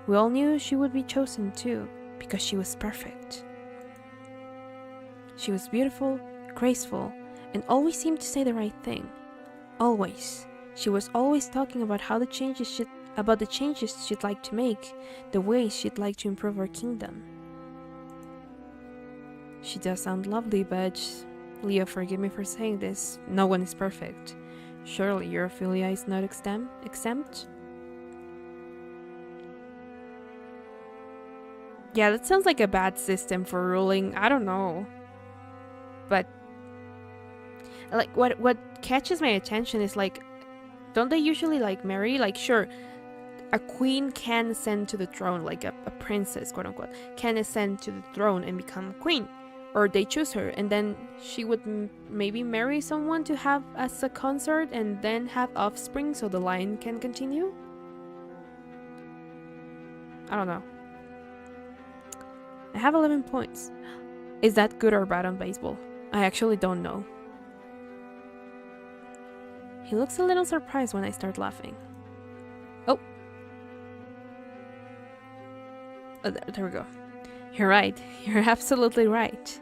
We all knew she would be chosen too, because she was perfect. She was beautiful, graceful, and always seemed to say the right thing. Always. She was always talking about the changes she'd like to make, the ways she'd like to improve our kingdom. She does sound lovely, but Leo, forgive me for saying this, no one is perfect. Surely your Ophelia is not exempt? Yeah, that sounds like a bad system for ruling. I don't know. But like what catches my attention is like, don't they usually like marry? Like, sure, a queen can ascend to the throne, like a princess, quote unquote, can ascend to the throne and become queen. Or they choose her, and then she would maybe marry someone to have as a consort and then have offspring so the line can continue? I don't know. I have 11 points. Is that good or bad on baseball? I actually don't know. He looks a little surprised when I start laughing. Oh, there we go. You're right. You're absolutely right.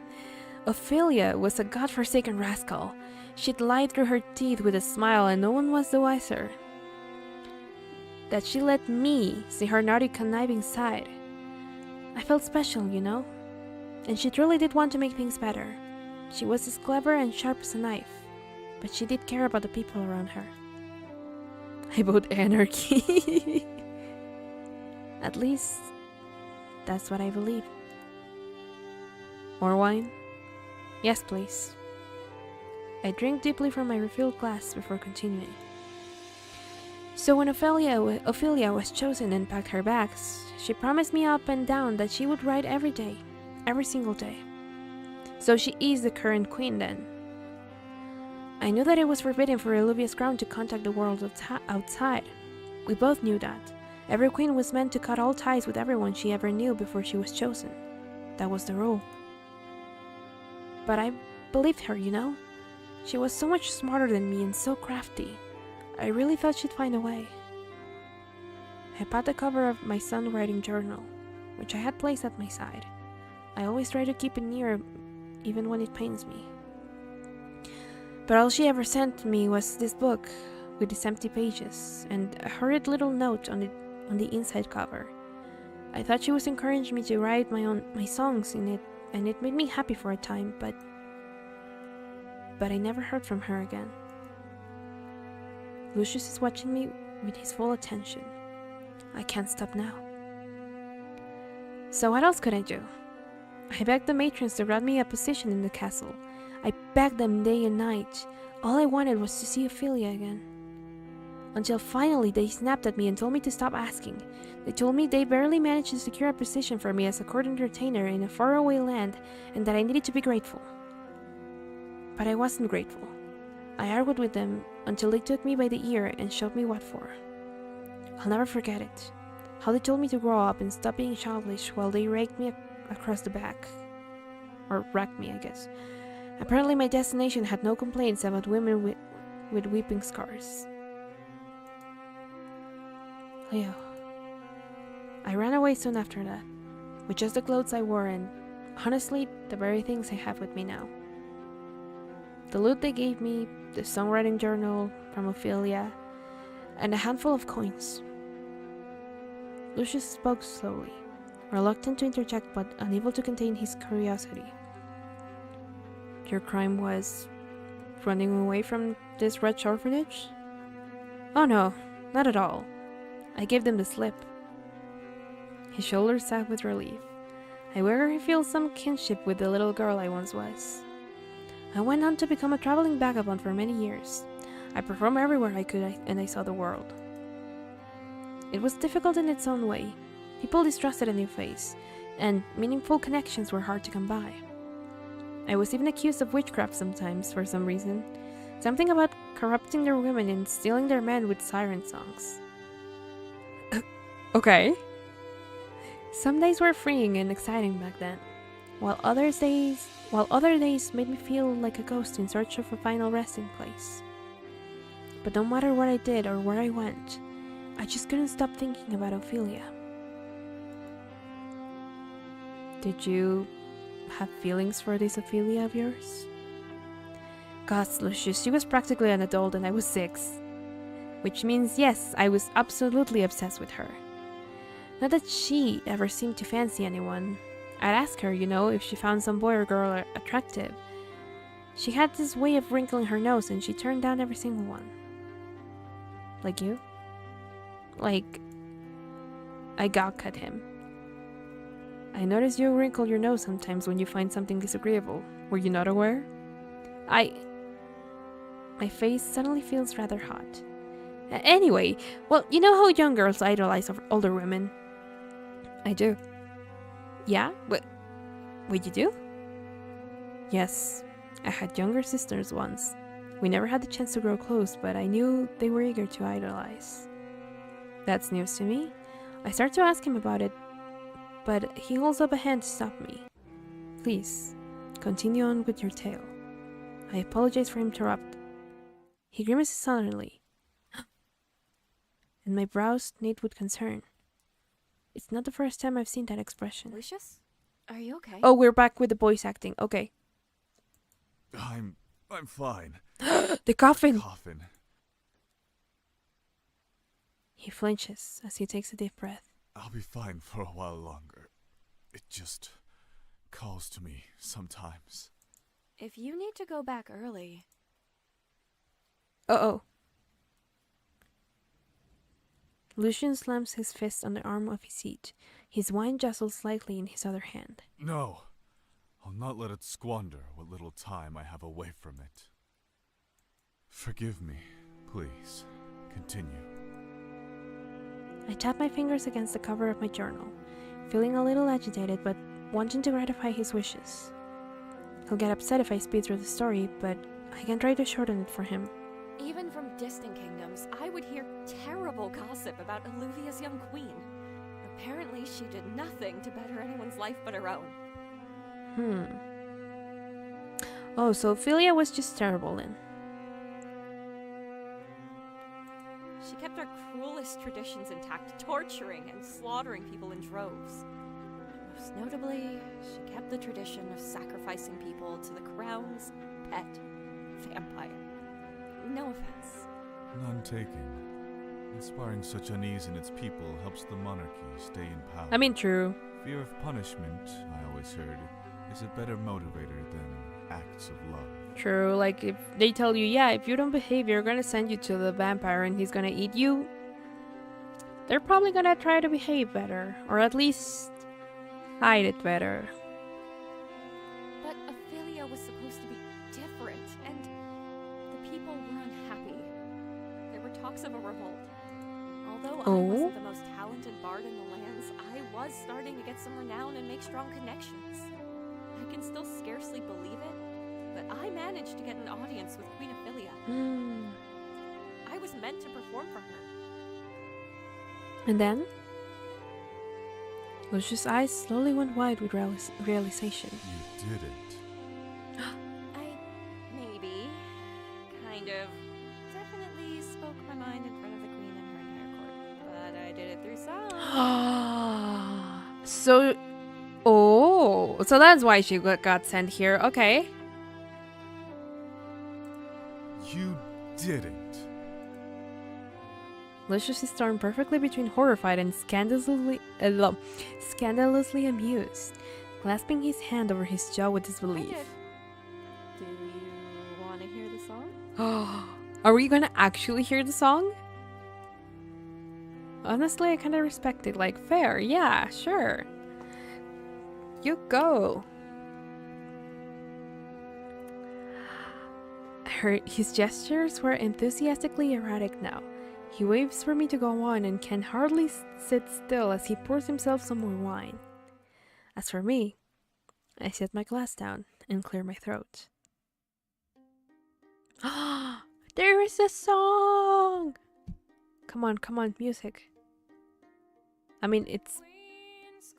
Ophelia was a godforsaken rascal. She'd lied through her teeth with a smile, and no one was the wiser. That she let me see her naughty, conniving side. I felt special, you know? And she truly did want to make things better. She was as clever and sharp as a knife, but she did care about the people around her. I vote anarchy. At least, that's what I believe. More wine? Yes, please. I drank deeply from my refilled glass before continuing. So when Ophelia was chosen and packed her bags, she promised me up and down that she would write every day, every single day. So she is the current queen then. I knew that it was forbidden for Illuvia's crown to contact the world outside. We both knew that. Every queen was meant to cut all ties with everyone she ever knew before she was chosen. That was the rule. But I believed her, you know? She was so much smarter than me and so crafty. I really thought she'd find a way. I pat the cover of my songwriting journal, which I had placed at my side. I always try to keep it near, even when it pains me. But all she ever sent me was this book, with its empty pages and a hurried little note on the inside cover. I thought she was encouraging me to write my songs in it, and it made me happy for a time, but I never heard from her again. Lucius is watching me with his full attention. I can't stop now. So what else could I do? I begged the matrons to grant me a position in the castle. I begged them day and night. All I wanted was to see Ophelia again. Until finally they snapped at me and told me to stop asking. They told me they barely managed to secure a position for me as a court entertainer in a faraway land and that I needed to be grateful. But I wasn't grateful. I argued with them until they took me by the ear and showed me what for. I'll never forget it. How they told me to grow up and stop being childish while they raked me across the back. Or racked me, I guess. Apparently my destination had no complaints about women with weeping scars. Leo. I ran away soon after that, with just the clothes I wore and, honestly, the very things I have with me now. The loot they gave me, the songwriting journal from Ophelia, and a handful of coins. Lucius spoke slowly, reluctant to interject but unable to contain his curiosity. Your crime was running away from this wretched orphanage? Oh no, not at all. I gave them the slip. His shoulders sagged with relief. I weirdly feel some kinship with the little girl I once was. I went on to become a traveling vagabond for many years. I performed everywhere I could and I saw the world. It was difficult in its own way. People distrusted a new face, and meaningful connections were hard to come by. I was even accused of witchcraft sometimes for some reason. Something about corrupting their women and stealing their men with siren songs. Okay. Some days were freeing and exciting back then, while other days made me feel like a ghost in search of a final resting place. But no matter what I did or where I went, I just couldn't stop thinking about Ophelia. Did you have feelings for this Ophelia of yours? Gosh, Lucius, she was practically an adult and I was 6. Which means, yes, I was absolutely obsessed with her. Not that she ever seemed to fancy anyone. I'd ask her, if she found some boy or girl attractive. She had this way of wrinkling her nose and she turned down every single one. Like you? Like, I gawk at him. I notice you wrinkle your nose sometimes when you find something disagreeable. Were you not aware? My face suddenly feels rather hot. Anyway, well, you know how young girls idolize older women? I do. Yeah? What you do? Yes. I had younger sisters once. We never had the chance to grow close, but I knew they were eager to idolize. That's news to me. I start to ask him about it, but he holds up a hand to stop me. Please, continue on with your tale. I apologize for interrupt. He grimaces suddenly, and my brows knit with concern. It's not the first time I've seen that expression. Lucius? Are you okay? Oh, we're back with the voice acting. Okay. I'm fine. The coffin! Coffin. He flinches as he takes a deep breath. I'll be fine for a while longer. It just calls to me sometimes. If you need to go back early... Uh-oh. Lucian slams his fist on the arm of his seat. His wine jostles slightly in his other hand. No. I'll not let it squander what little time I have away from it. Forgive me, please. Continue. I tap my fingers against the cover of my journal, feeling a little agitated but wanting to gratify his wishes. He'll get upset if I speed through the story, but I can try to shorten it for him. Even from distant kingdoms, I would hear terrible gossip about Alluvia's young queen. Apparently, she did nothing to better anyone's life but her own. Oh, so Ophelia was just terrible then. She kept our cruelest traditions intact, torturing and slaughtering people in droves. Most notably, she kept the tradition of sacrificing people to the crown's pet vampire. No offense. None taken. Inspiring such unease in its people helps the monarchy stay in power. I mean, true. Fear of punishment, I always heard, is a better motivator than acts of love. True, like if they tell you, yeah, if you don't behave, you're gonna send you to the vampire and he's gonna eat you, they're probably gonna try to behave better, or at least hide it better. But Ophelia was supposed to be different, and the people were unhappy. There were talks of a revolt. Although I wasn't the most talented bard in the lands, I was starting to get some renown and make strong connections. I can still scarcely believe it, but I managed to get an audience with Queen Ophelia. I was meant to perform for her. And then Lucius' eyes slowly went wide with realization. You did it. Maybe, kind of, definitely spoke my mind in front of the queen and her entire court, but I did it through song. So that's why she got sent here. Okay. You didn't. Lucius is torn perfectly between horrified and scandalously amused, clasping his hand over his jaw with disbelief. Do you want to hear the song? Are we gonna actually hear the song? Honestly, I kinda respect it. Like, fair, yeah, sure. You go. His gestures were enthusiastically erratic now. He waves for me to go on and can hardly sit still as he pours himself some more wine. As for me, I set my glass down and clear my throat. There is a song! Come on, music. I mean, it's...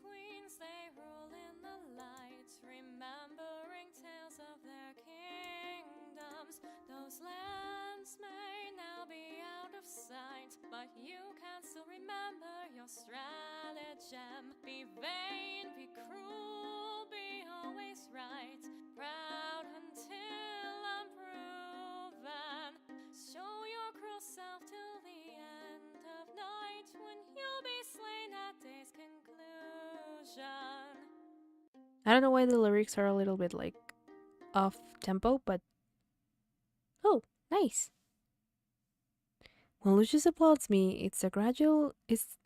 Queens, they rule in the light, remembering tales of their kingdoms. Those lands may now be out of sight, but you can still remember your stratagem. Be vain, be cruel, be always right, proud until unproven. Show your cruel self till the end of night, when you'll be slain at day's conclusion. I don't know why the lyrics are a little bit, like, off tempo, but... Oh, nice. When Lucius applauds me, it's as gradual as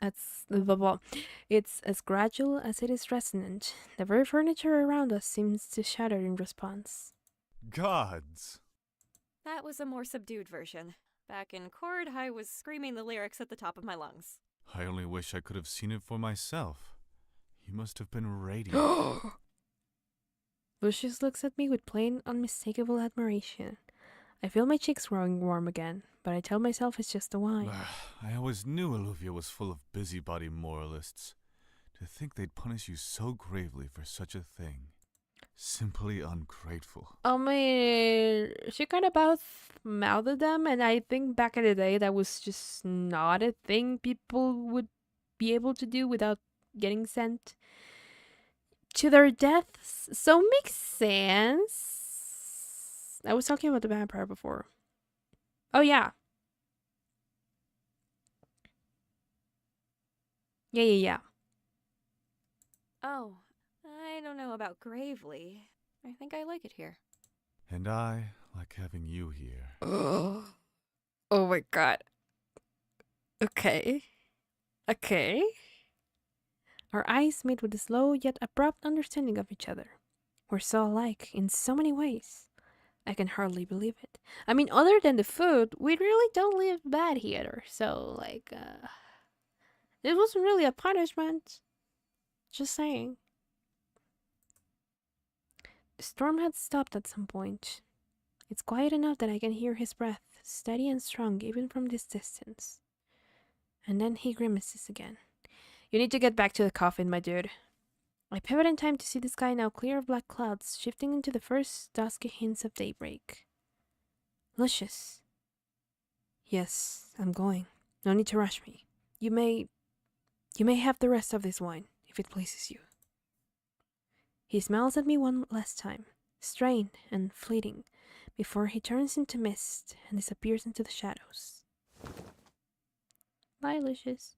it is resonant. The very furniture around us seems to shatter in response. Gods! That was a more subdued version. Back in court, I was screaming the lyrics at the top of my lungs. I only wish I could have seen it for myself. You must have been radiant. Lucius looks at me with plain, unmistakable admiration. I feel my cheeks growing warm again, but I tell myself it's just the wine. I always knew Alluvia was full of busybody moralists. To think they'd punish you so gravely for such a thing. Simply ungrateful. I mean, she kind of mouthed them, and I think back in the day that was just not a thing people would be able to do without getting sent to their deaths. So makes sense. I was talking about the vampire before. Oh, yeah. Yeah. Oh, I don't know about gravely. I think I like it here. And I like having you here. Oh my god. Okay. Our eyes meet with a slow yet abrupt understanding of each other. We're so alike in so many ways. I can hardly believe it. I mean, other than the food, we really don't live bad here. So, like, it wasn't really a punishment. Just saying. The storm had stopped at some point. It's quiet enough that I can hear his breath, steady and strong even from this distance. And then he grimaces again. You need to get back to the coffin, my dude. I pivot in time to see the sky now clear of black clouds, shifting into the first dusky hints of daybreak. Lucius. Yes, I'm going. No need to rush me. You may have the rest of this wine, if it pleases you. He smiles at me one last time, strained and fleeting, before he turns into mist and disappears into the shadows. Bye, Lucius.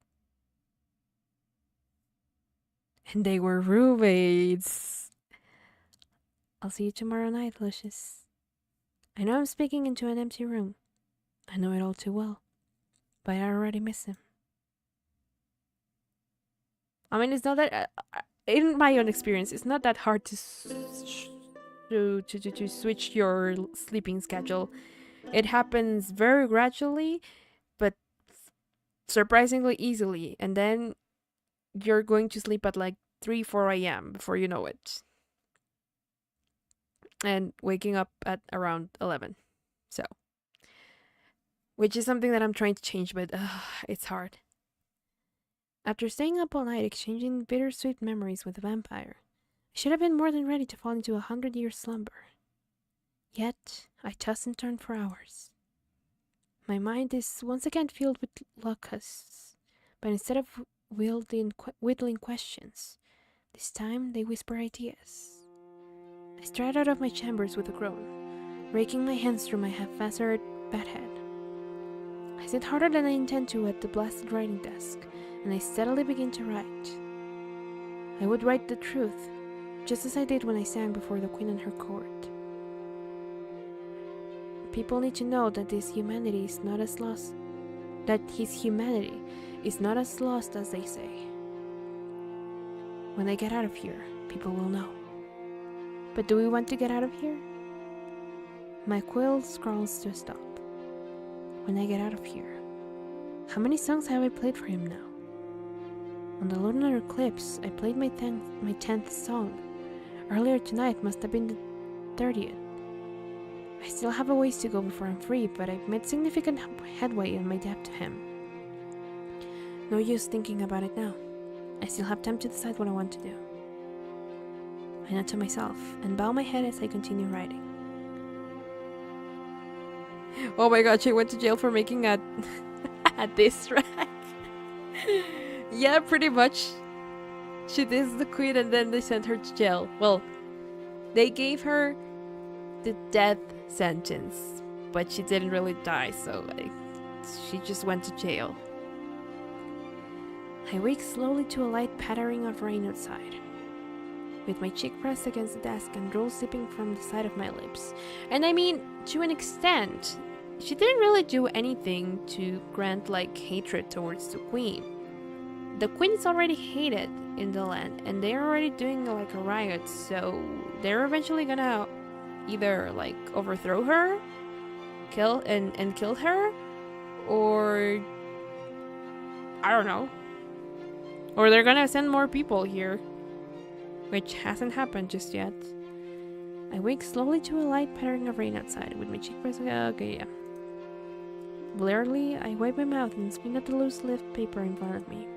And they were roommates. I'll see you tomorrow night, Lucius. I know I'm speaking into an empty room. I know it all too well. But I already miss him. I mean, it's not that... in my own experience, it's not that hard to switch your sleeping schedule. It happens very gradually, but surprisingly easily. And then you're going to sleep at like 3, 4 a.m. before you know it. And waking up at around 11. So, which is something that I'm trying to change, but it's hard. After staying up all night exchanging bittersweet memories with the vampire, I should have been more than ready to fall into 100-year slumber. Yet, I toss and turn for hours. My mind is once again filled with locusts, but instead of whittling questions, this time they whisper ideas. I stride out of my chambers with a groan, raking my hands through my haphazard bedhead. I sit harder than I intend to at the blasted writing desk, and I steadily begin to write. I would write the truth, just as I did when I sang before the Queen and her court. People need to know that his humanity is not as lost as they say. When I get out of here, people will know. But do we want to get out of here? My quill scrawls to a stop. When I get out of here. How many songs have I played for him now? On the lunar eclipse, I played my 10th song. Earlier tonight must have been the 30th. I still have a ways to go before I'm free, but I've made significant headway in my debt to him. No use thinking about it now. I still have time to decide what I want to do. I nod to myself and bow my head as I continue writing. Oh my god, she went to jail for making a diss track. Yeah, pretty much. She dissed the queen and then they sent her to jail. Well, they gave her the death sentence, but she didn't really die, so she just went to jail. I wake slowly to a light pattering of rain outside, with my cheek pressed against the desk and drool sipping from the side of my lips. And I mean, to an extent, she didn't really do anything to grant like hatred towards the queen. The queen is already hated in the land, and they're already doing like a riot, so they're eventually gonna either like overthrow her, kill her, or I don't know. Or they're gonna send more people here, which hasn't happened just yet. I wake slowly to a light pattering of rain outside, with my cheek pressed. Okay, yeah. Blurrily, I wipe my mouth and squint at the loose leaf paper in front of me.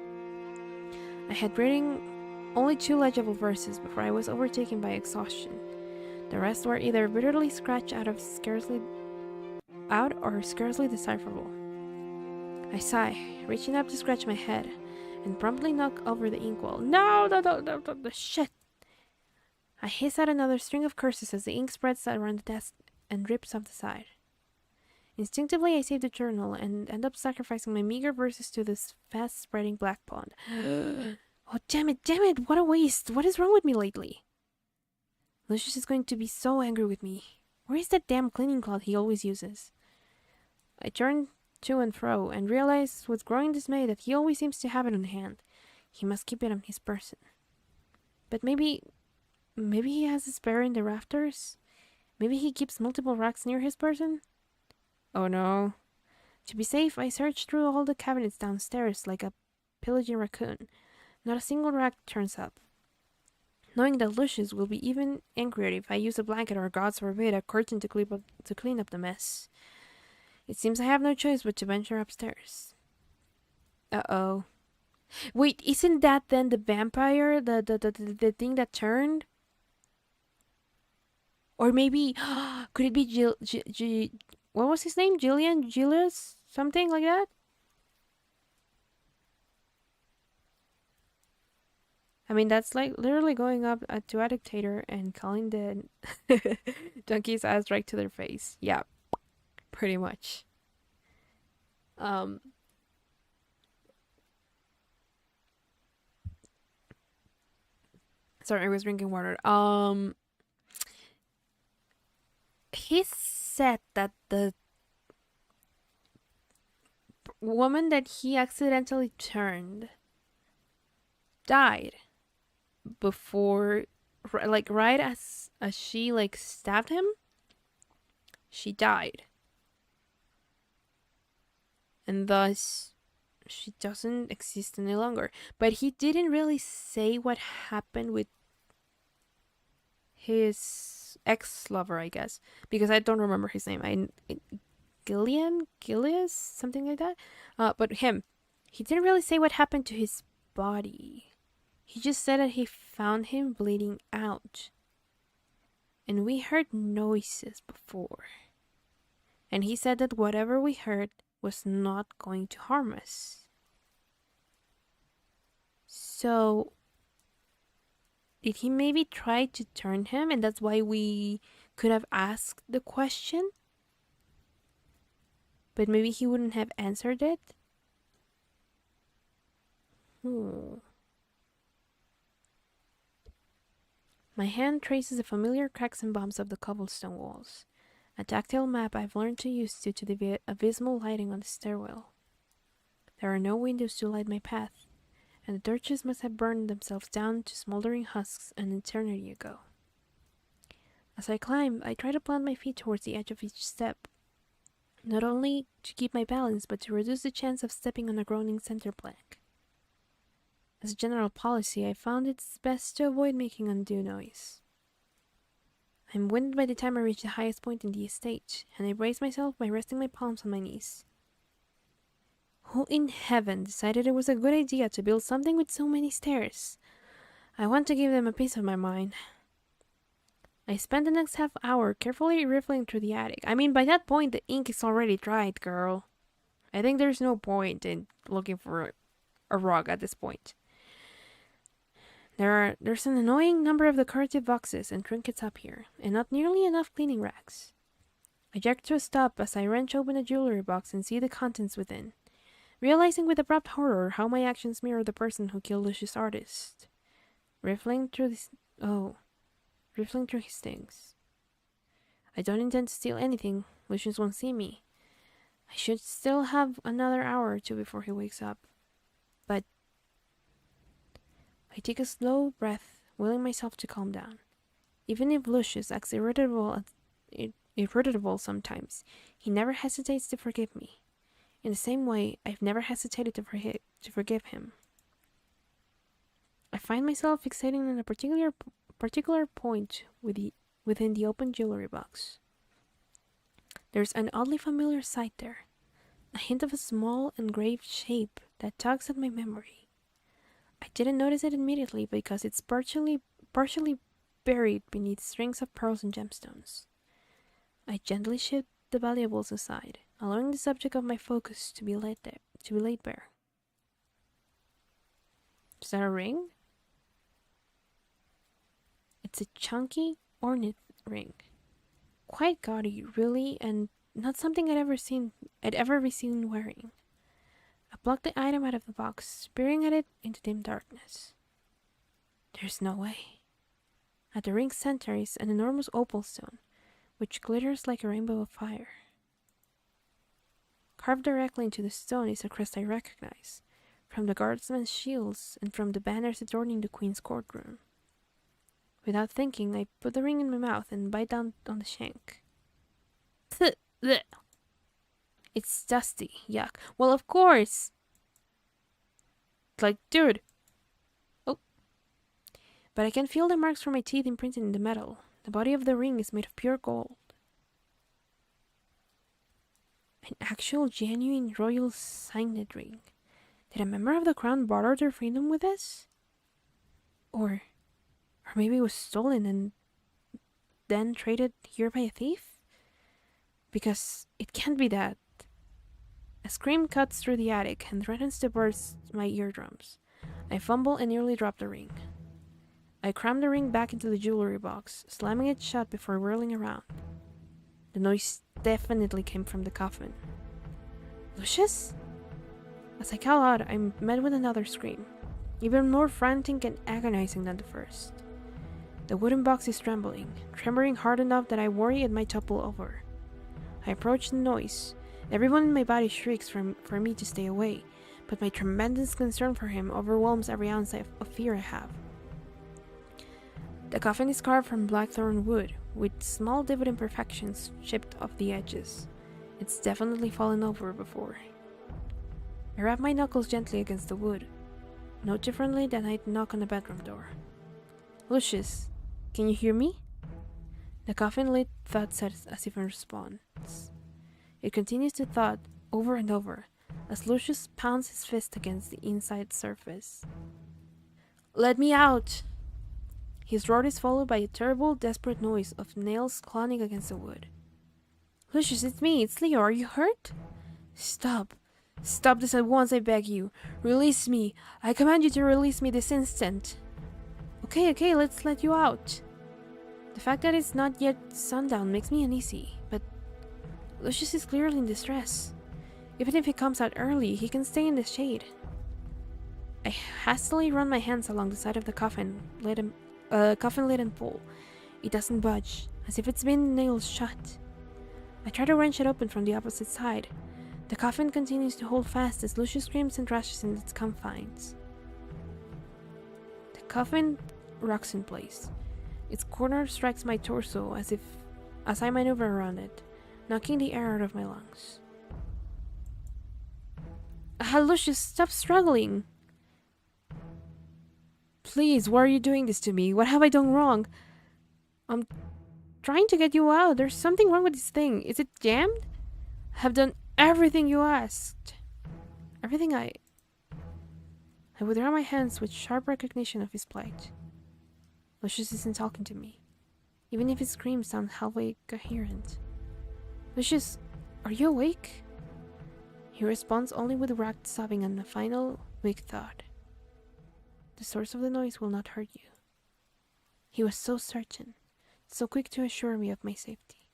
I had written only 2 legible verses before I was overtaken by exhaustion. The rest were either bitterly scratched out or scarcely decipherable. I sigh, reaching up to scratch my head, and promptly knock over the inkwell. No, shit! I hiss out another string of curses as the ink spreads around the desk and drips off the side. Instinctively, I save the journal and end up sacrificing my meager verses to this fast-spreading black pond. Oh, damn it, what a waste! What is wrong with me lately? Lucius is going to be so angry with me. Where is that damn cleaning cloth he always uses? I turn to and fro and realize with growing dismay that he always seems to have it on hand. He must keep it on his person. But maybe he has a spare in the rafters? Maybe he keeps multiple racks near his person? Oh no. To be safe, I search through all the cabinets downstairs like a pillaging raccoon. Not a single rack turns up. Knowing that Lucius will be even angrier if I use a blanket or, God forbid, a curtain to clean up the mess. It seems I have no choice but to venture upstairs. Uh-oh. Wait, isn't that then the vampire? The thing that turned? Or maybe, could it be what was his name? Julius? Something like that? I mean, that's like literally going up to a dictator and calling the donkey's ass right to their face. Yeah, pretty much. Sorry, I was drinking water. He said that the woman that he accidentally turned died before, like right as she like stabbed him, she died, and thus she doesn't exist any longer. But he didn't really say what happened with his ex-lover, I guess, because I don't remember his name. Gillias, something like that. But he didn't really say what happened to his body. He just said that he found him bleeding out. And we heard noises before. And he said that whatever we heard was not going to harm us. So, did he maybe try to turn him, and that's why we could have asked the question? But maybe he wouldn't have answered it? My hand traces the familiar cracks and bumps of the cobblestone walls. A tactile map I've learned to use due to the abysmal lighting on the stairwell. There are no windows to light my path, and the torches must have burned themselves down to smoldering husks an eternity ago. As I climb, I try to plant my feet towards the edge of each step, not only to keep my balance, but to reduce the chance of stepping on a groaning center plank. As a general policy, I found it's best to avoid making undue noise. I'm winded by the time I reach the highest point in the estate, and I brace myself by resting my palms on my knees. Who in heaven decided it was a good idea to build something with so many stairs? I want to give them a piece of my mind. I spent the next half hour carefully riffling through the attic. I mean, by that point, the ink is already dried, girl. I think there's no point in looking for a rug at this point. There's an annoying number of decorative boxes and trinkets up here, and not nearly enough cleaning racks. I jerk to a stop as I wrench open a jewelry box and see the contents within, realizing with abrupt horror how my actions mirror the person who killed Lucius' artist. Riffling through his things. I don't intend to steal anything. Lucius won't see me. I should still have another hour or two before he wakes up. But I take a slow breath, willing myself to calm down. Even if Lucius acts irritable sometimes, he never hesitates to forgive me. In the same way, I've never hesitated to forgive him. I find myself fixating on a particular point within the open jewelry box. There's an oddly familiar sight there, a hint of a small engraved shape that tugs at my memory. I didn't notice it immediately because it's partially buried beneath strings of pearls and gemstones. I gently shift the valuables aside, allowing the subject of my focus to be laid bare. Is that a ring? It's a chunky, ornate ring. Quite gaudy, really, and not something I'd ever be seen wearing. I pluck the item out of the box, peering at it into dim darkness. There's no way. At the ring's center is an enormous opal stone, which glitters like a rainbow of fire. Carved directly into the stone is a crest I recognize, from the guardsmen's shields and from the banners adorning the queen's courtroom. Without thinking, I put the ring in my mouth and bite down on the shank. It's dusty. Yuck. Well, of course. Like, dude. Oh. But I can feel the marks from my teeth imprinted in the metal. The body of the ring is made of pure gold. An actual, genuine royal signet ring. Did a member of the crown barter their freedom with us? Or maybe it was stolen and then traded here by a thief? Because it can't be that. A scream cuts through the attic and threatens to burst my eardrums. I fumble and nearly drop the ring. I cram the ring back into the jewelry box, slamming it shut before whirling around. The noise definitely came from the coffin. Lucius? As I call out, I'm met with another scream, even more frantic and agonizing than the first. The wooden box is trembling hard enough that I worry it might topple over. I approach the noise. Everyone in my body shrieks for me to stay away, but my tremendous concern for him overwhelms every ounce of fear I have. The coffin is carved from blackthorn wood, with small divot imperfections chipped off the edges. It's definitely fallen over before. I rap my knuckles gently against the wood, no differently than I'd knock on the bedroom door. Lucius, can you hear me? The coffin lid thuds as if in response. It continues to thud over and over as Lucius pounds his fist against the inside surface. Let me out! His roar is followed by a terrible, desperate noise of nails clawing against the wood. Lucius, it's me, it's Leo, are you hurt? Stop. Stop this at once, I beg you. Release me. I command you to release me this instant. Okay, let's let you out. The fact that it's not yet sundown makes me uneasy, but Lucius is clearly in distress. Even if he comes out early, he can stay in the shade. I hastily run my hands along the side of the coffin lid and pull. It doesn't budge, as if it's been nailed shut. I try to wrench it open from the opposite side. The coffin continues to hold fast as Lucius screams and thrashes in its confines. The coffin rocks in place. Its corner strikes my torso as I maneuver around it, knocking the air out of my lungs. Lucius, stop struggling! Please, why are you doing this to me? What have I done wrong? I'm trying to get you out. There's something wrong with this thing. Is it jammed? I have done everything you asked. Everything I withdraw my hands with sharp recognition of his plight. Lucius isn't talking to me, even if his screams sound halfway coherent. Lucius, are you awake? He responds only with racked sobbing and a final weak thought. The source of the noise will not hurt you. He was so certain, so quick to assure me of my safety.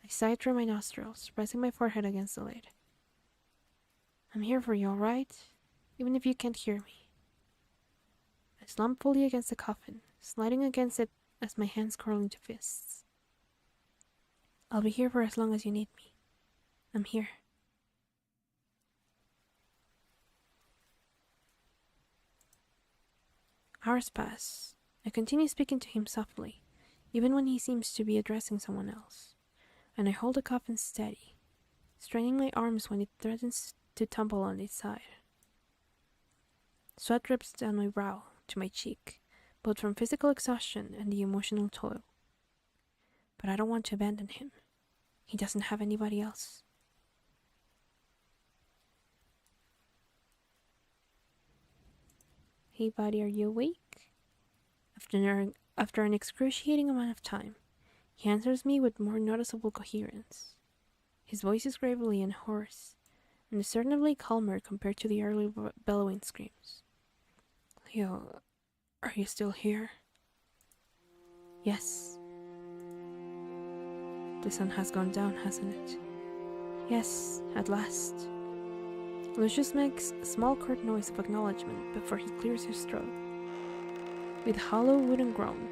I sighed through my nostrils, pressing my forehead against the lid. I'm here for you, all right? Even if you can't hear me. I slump fully against the coffin, sliding against it as my hands curl into fists. I'll be here for as long as you need me. I'm here. Hours pass. I continue speaking to him softly, even when he seems to be addressing someone else, and I hold the coffin steady, straining my arms when it threatens to tumble on its side. Sweat drips down my brow to my cheek, both from physical exhaustion and the emotional toil. But I don't want to abandon him. He doesn't have anybody else. Hey buddy, are you awake? After an excruciating amount of time, he answers me with more noticeable coherence. His voice is gravelly and hoarse, and discernibly calmer compared to the early bellowing screams. Leo, are you still here? Yes. The sun has gone down, hasn't it? Yes, at last. Lucius makes a small curt noise of acknowledgement before he clears his throat. With a hollow wooden groan,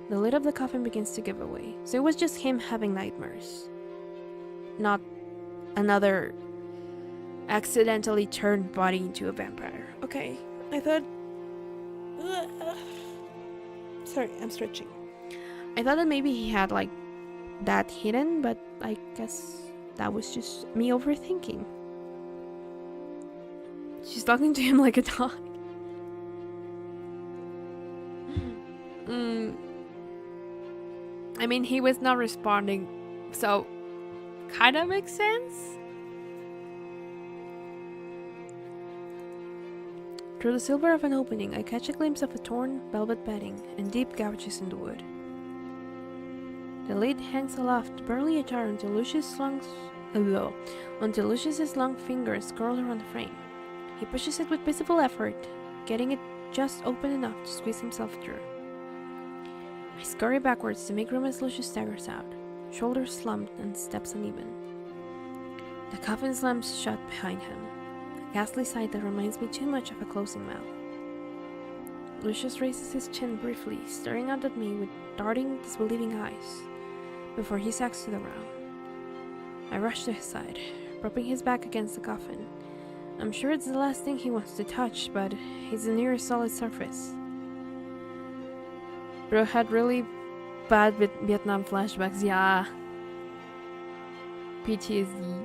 the lid of the coffin begins to give away, so it was just him having nightmares. Not another accidentally turned body into a vampire. Okay, I thought... Sorry, I'm stretching. I thought that maybe he had, like, that hidden, but I guess that was just me overthinking. She's talking to him like a dog. I mean, he was not responding, so kind of makes sense. Through the silver of an opening, I catch a glimpse of a torn velvet bedding and deep gouges in the wood. The lid hangs aloft, barely ajar until Lucius's long fingers curl around the frame. He pushes it with visible effort, getting it just open enough to squeeze himself through. I scurry backwards to make room as Lucius staggers out, shoulders slumped and steps uneven. The coffin slams shut behind him, a ghastly sight that reminds me too much of a closing mouth. Lucius raises his chin briefly, staring out at me with darting, disbelieving eyes, before he sacks to the ground. I rush to his side, propping his back against the coffin. I'm sure it's the last thing he wants to touch, but it's the nearest solid surface. Bro had really bad Vietnam flashbacks, yeah. PTSD.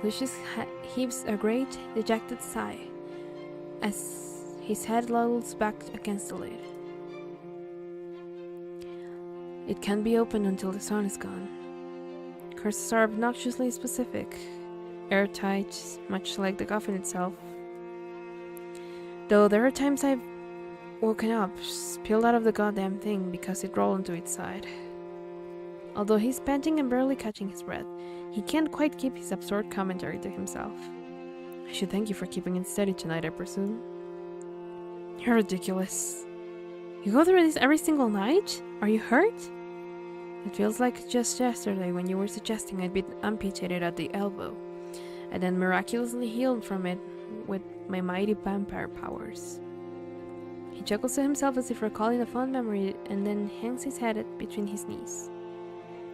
Lucius heaves a great, dejected sigh as his head lolls back against the lid. It can't be opened until the sun is gone. Curses are obnoxiously specific, airtight, much like the coffin itself. Though there are times I've woken up, spilled out of the goddamn thing because it rolled onto its side. Although he's panting and barely catching his breath, he can't quite keep his absurd commentary to himself. I should thank you for keeping it steady tonight, I presume. You're ridiculous. You go through this every single night? Are you hurt? It feels like just yesterday when you were suggesting I'd been amputated at the elbow, and then miraculously healed from it with my mighty vampire powers. He chuckles to himself as if recalling a fond memory and then hangs his head between his knees.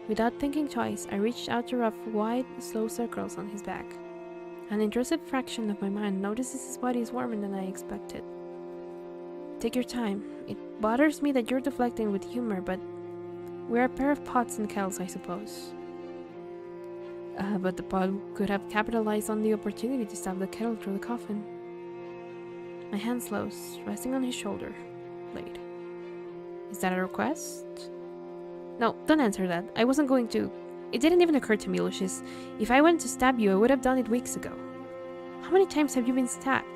Without thinking twice, I reached out to rub wide, slow circles on his back. An intrusive fraction of my mind notices his body is warmer than I expected. Take your time. It bothers me that you're deflecting with humor, but we're a pair of pots and kettles, I suppose. But the pot could have capitalized on the opportunity to stab the kettle through the coffin. My hand slows, resting on his shoulder blade. Is that a request? No, don't answer that. I wasn't going to. It didn't even occur to me, Lucius. If I wanted to stab you, I would have done it weeks ago. How many times have you been stabbed?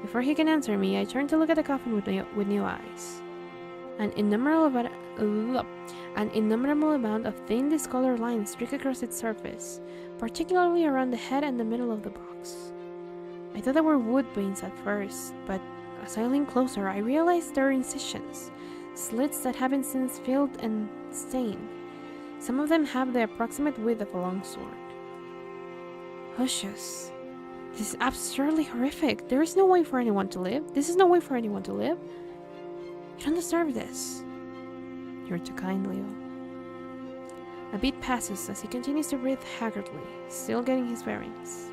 Before he can answer me, I turn to look at the coffin with new eyes. An innumerable amount of thin discolored lines streak across its surface, particularly around the head and the middle of the box. I thought they were wood veins at first, but as I lean closer, I realized there are incisions, slits that have been since filled and stained. Some of them have the approximate width of a long sword. Lucius, this is absurdly horrific. There is no way for anyone to live. This is no way for anyone to live. You don't deserve this. You're too kind, Leo. A beat passes as he continues to breathe haggardly, still getting his bearings.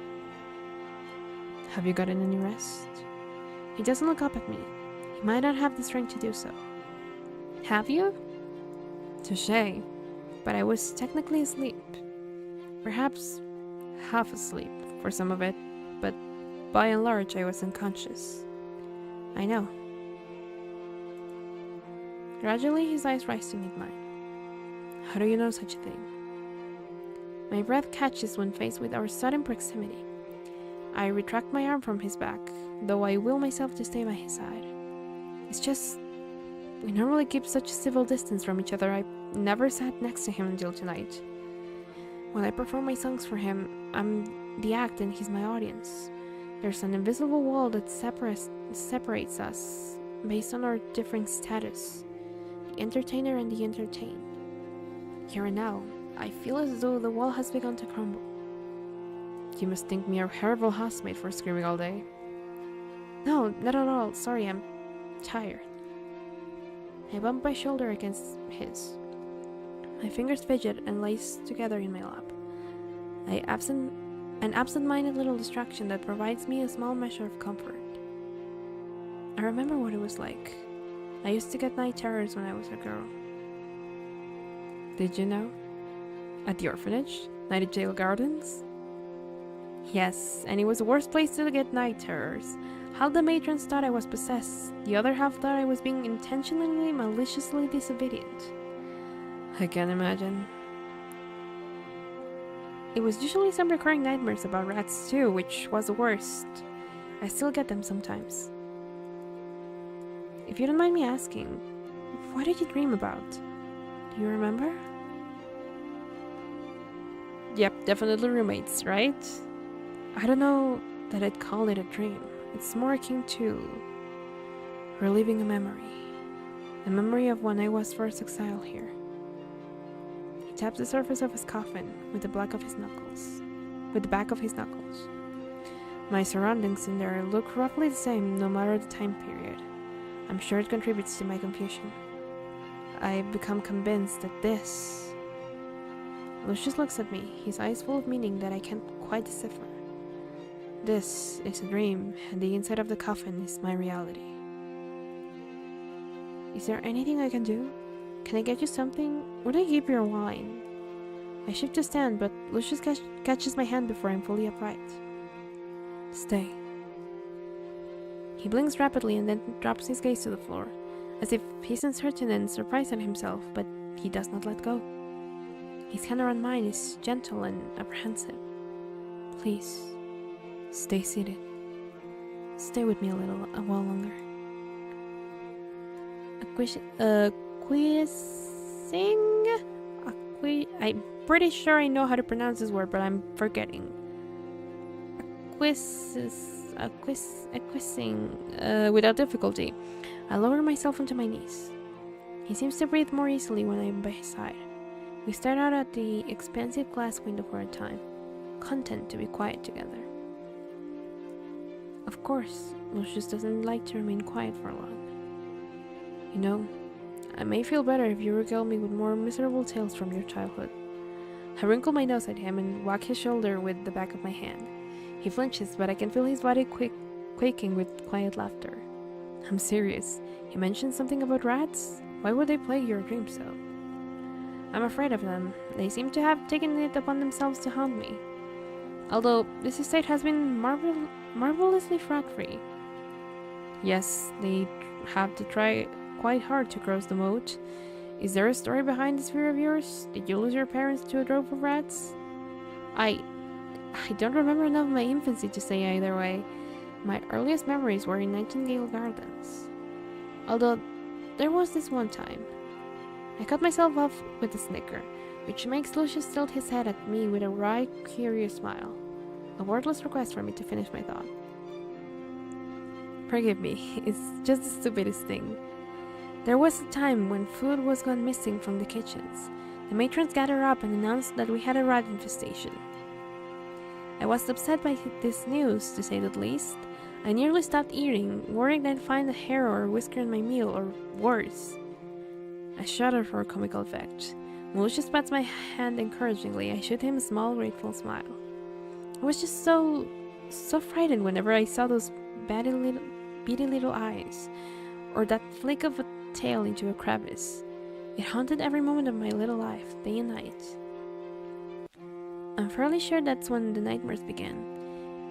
Have you gotten any rest? He doesn't look up at me. He might not have the strength to do so. Have you? Touché. But I was technically asleep. Perhaps half asleep for some of it, but by and large I was unconscious. I know. Gradually his eyes rise to meet mine. How do you know such a thing? My breath catches when faced with our sudden proximity. I retract my arm from his back, though I will myself to stay by his side. It's just, we normally keep such a civil distance from each other. I never sat next to him until tonight. When I perform my songs for him, I'm the act and he's my audience. There's an invisible wall that separates us based on our differing status, the entertainer and the entertained. Here and now, I feel as though the wall has begun to crumble. You must think me a horrible housemate for screaming all day. No, not at all. Sorry, I'm tired. I bump my shoulder against his. My fingers fidget and lace together in my lap. An absent-minded little distraction that provides me a small measure of comfort. I remember what it was like. I used to get night terrors when I was a girl. Did you know? At the orphanage? Nightingale Gardens? Yes, and it was the worst place to get night terrors. Half the matrons thought I was possessed. The other half thought I was being intentionally, maliciously disobedient. I can't imagine. It was usually some recurring nightmares about rats too, which was the worst. I still get them sometimes. If you don't mind me asking, what did you dream about? Do you remember? Yep, definitely roommates, right? I don't know that I'd call it a dream. It's more akin to reliving a memory. The memory of when I was first exiled here. He taps the surface of his coffin with the back of his knuckles. My surroundings in there look roughly the same no matter the time period. I'm sure it contributes to my confusion. I've become convinced that this... Lucius looks at me, his eyes full of meaning that I can't quite decipher. This is a dream, and the inside of the coffin is my reality. Is there anything I can do? Can I get you something? Would I keep your wine? I shift to stand, but Lucius catches my hand before I'm fully upright. Stay. He blinks rapidly and then drops his gaze to the floor, as if he's uncertain and surprised at himself, but he does not let go. His hand around mine is gentle and apprehensive. Please, stay seated. Stay with me a while longer. I'm pretty sure I know how to pronounce this word, but I'm forgetting. Acquiescing without difficulty. I lower myself onto my knees. He seems to breathe more easily when I'm by his side. We stare out at the expansive glass window for a time, content to be quiet together. Of course, Lucius doesn't like to remain quiet for long. You know, I may feel better if you regale me with more miserable tales from your childhood. I wrinkle my nose at him and whack his shoulder with the back of my hand. He flinches, but I can feel his body quaking with quiet laughter. I'm serious. He mentioned something about rats? Why would they plague your dreams so? I'm afraid of them. They seem to have taken it upon themselves to haunt me. Although this estate has been marvelously frog-free. Yes, they have to try quite hard to cross the moat. Is there a story behind this fear of yours? Did you lose your parents to a drove of rats? I don't remember enough of my infancy to say either way. My earliest memories were in Nightingale Gardens. Although, there was this one time. I cut myself off with a snicker, which makes Lucius tilt his head at me with a wry, curious smile. A wordless request for me to finish my thought. Forgive me, it's just the stupidest thing. There was a time when food was gone missing from the kitchens. The matrons gathered up and announced that we had a rat infestation. I was upset by this news, to say the least. I nearly stopped eating, worried I'd find a hair or a whisker in my meal, or worse. I shuddered for comical effect. When Lucius pats my hand encouragingly, I shoot him a small, grateful smile. I was just so frightened whenever I saw those beady little eyes, or that flick of a tail into a crevice. It haunted every moment of my little life, day and night. I'm fairly sure that's when the nightmares began.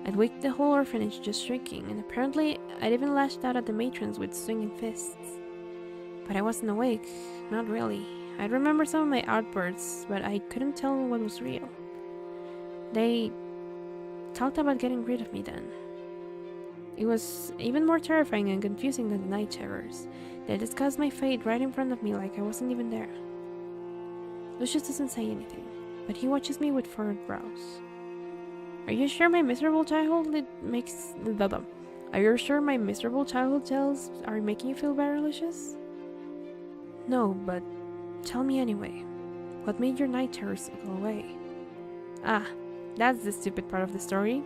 I'd waked the whole orphanage just shrieking, and apparently I'd even lashed out at the matrons with swinging fists. But I wasn't awake, not really. I'd remember some of my outbursts, but I couldn't tell what was real. They talked about getting rid of me then. It was even more terrifying and confusing than the night terrors. They discussed my fate right in front of me like I wasn't even there. Lucius doesn't say anything, but he watches me with furrowed brows. Are you sure my miserable childhood tales are making you feel better, Lucius? No, but tell me anyway. What made your night terrors go away? Ah, that's the stupid part of the story.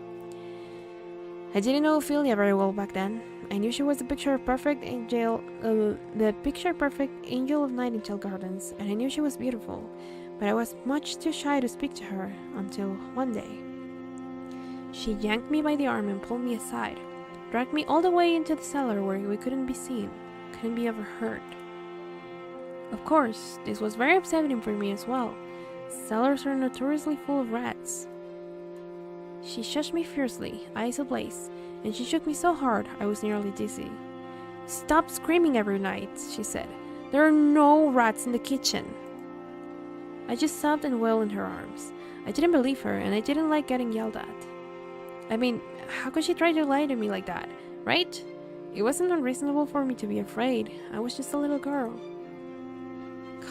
I didn't know Ophelia very well back then. I knew she was the picture perfect angel of Nightingale Gardens, and I knew she was beautiful, but I was much too shy to speak to her until one day. She yanked me by the arm and pulled me aside, dragged me all the way into the cellar where we couldn't be seen, couldn't be overheard. Of course, this was very upsetting for me as well. Cellars are notoriously full of rats. She shushed me fiercely, eyes ablaze, and she shook me so hard I was nearly dizzy. Stop screaming every night, she said. There are no rats in the kitchen. I just sobbed and wailed in her arms. I didn't believe her, and I didn't like getting yelled at. I mean, how could she try to lie to me like that, right? It wasn't unreasonable for me to be afraid. I was just a little girl.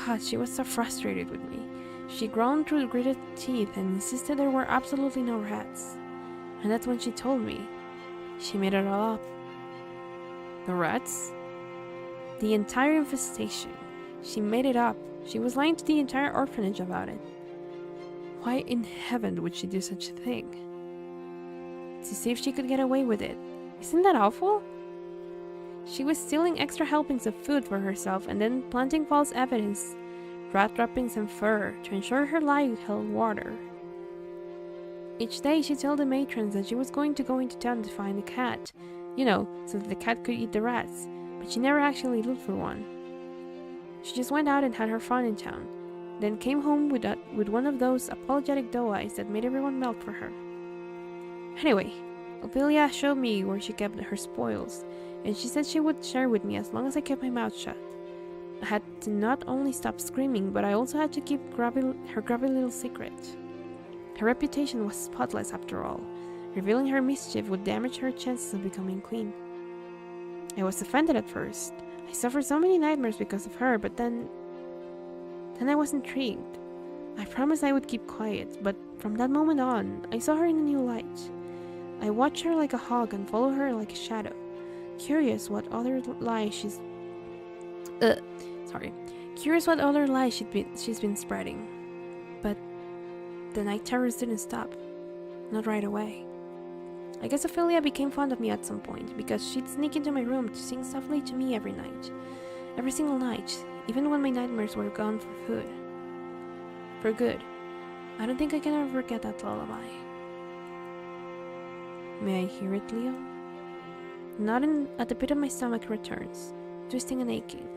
God, she was so frustrated with me. She groaned through gritted teeth and insisted there were absolutely no rats. And that's when she told me. She made it all up. The rats? The entire infestation. She made it up. She was lying to the entire orphanage about it. Why in heaven would she do such a thing? to see if she could get away with it. Isn't that awful? She was stealing extra helpings of food for herself and then planting false evidence, rat droppings and fur, to ensure her lie held water. Each day she told the matrons that she was going to go into town to find a cat, so that the cat could eat the rats, but she never actually looked for one. She just went out and had her fun in town, then came home with one of those apologetic doe eyes that made everyone melt for her. Anyway, Ophelia showed me where she kept her spoils, and she said she would share with me as long as I kept my mouth shut. I had to not only stop screaming, but I also had to keep her grubby little secret. Her reputation was spotless after all. Revealing her mischief would damage her chances of becoming queen. I was offended at first. I suffered so many nightmares because of her, but then I was intrigued. I promised I would keep quiet, but from that moment on, I saw her in a new light. I watched her like a hawk and followed her like a shadow. Curious what other lies she's been spreading. But the night terrors didn't stop. Not right away. I guess Ophelia became fond of me at some point, because she'd sneak into my room to sing softly to me every night. Every single night, even when my nightmares were gone for good. I don't think I can ever forget that lullaby. May I hear it, Leo? Nodding at the pit of my stomach returns, twisting and aching.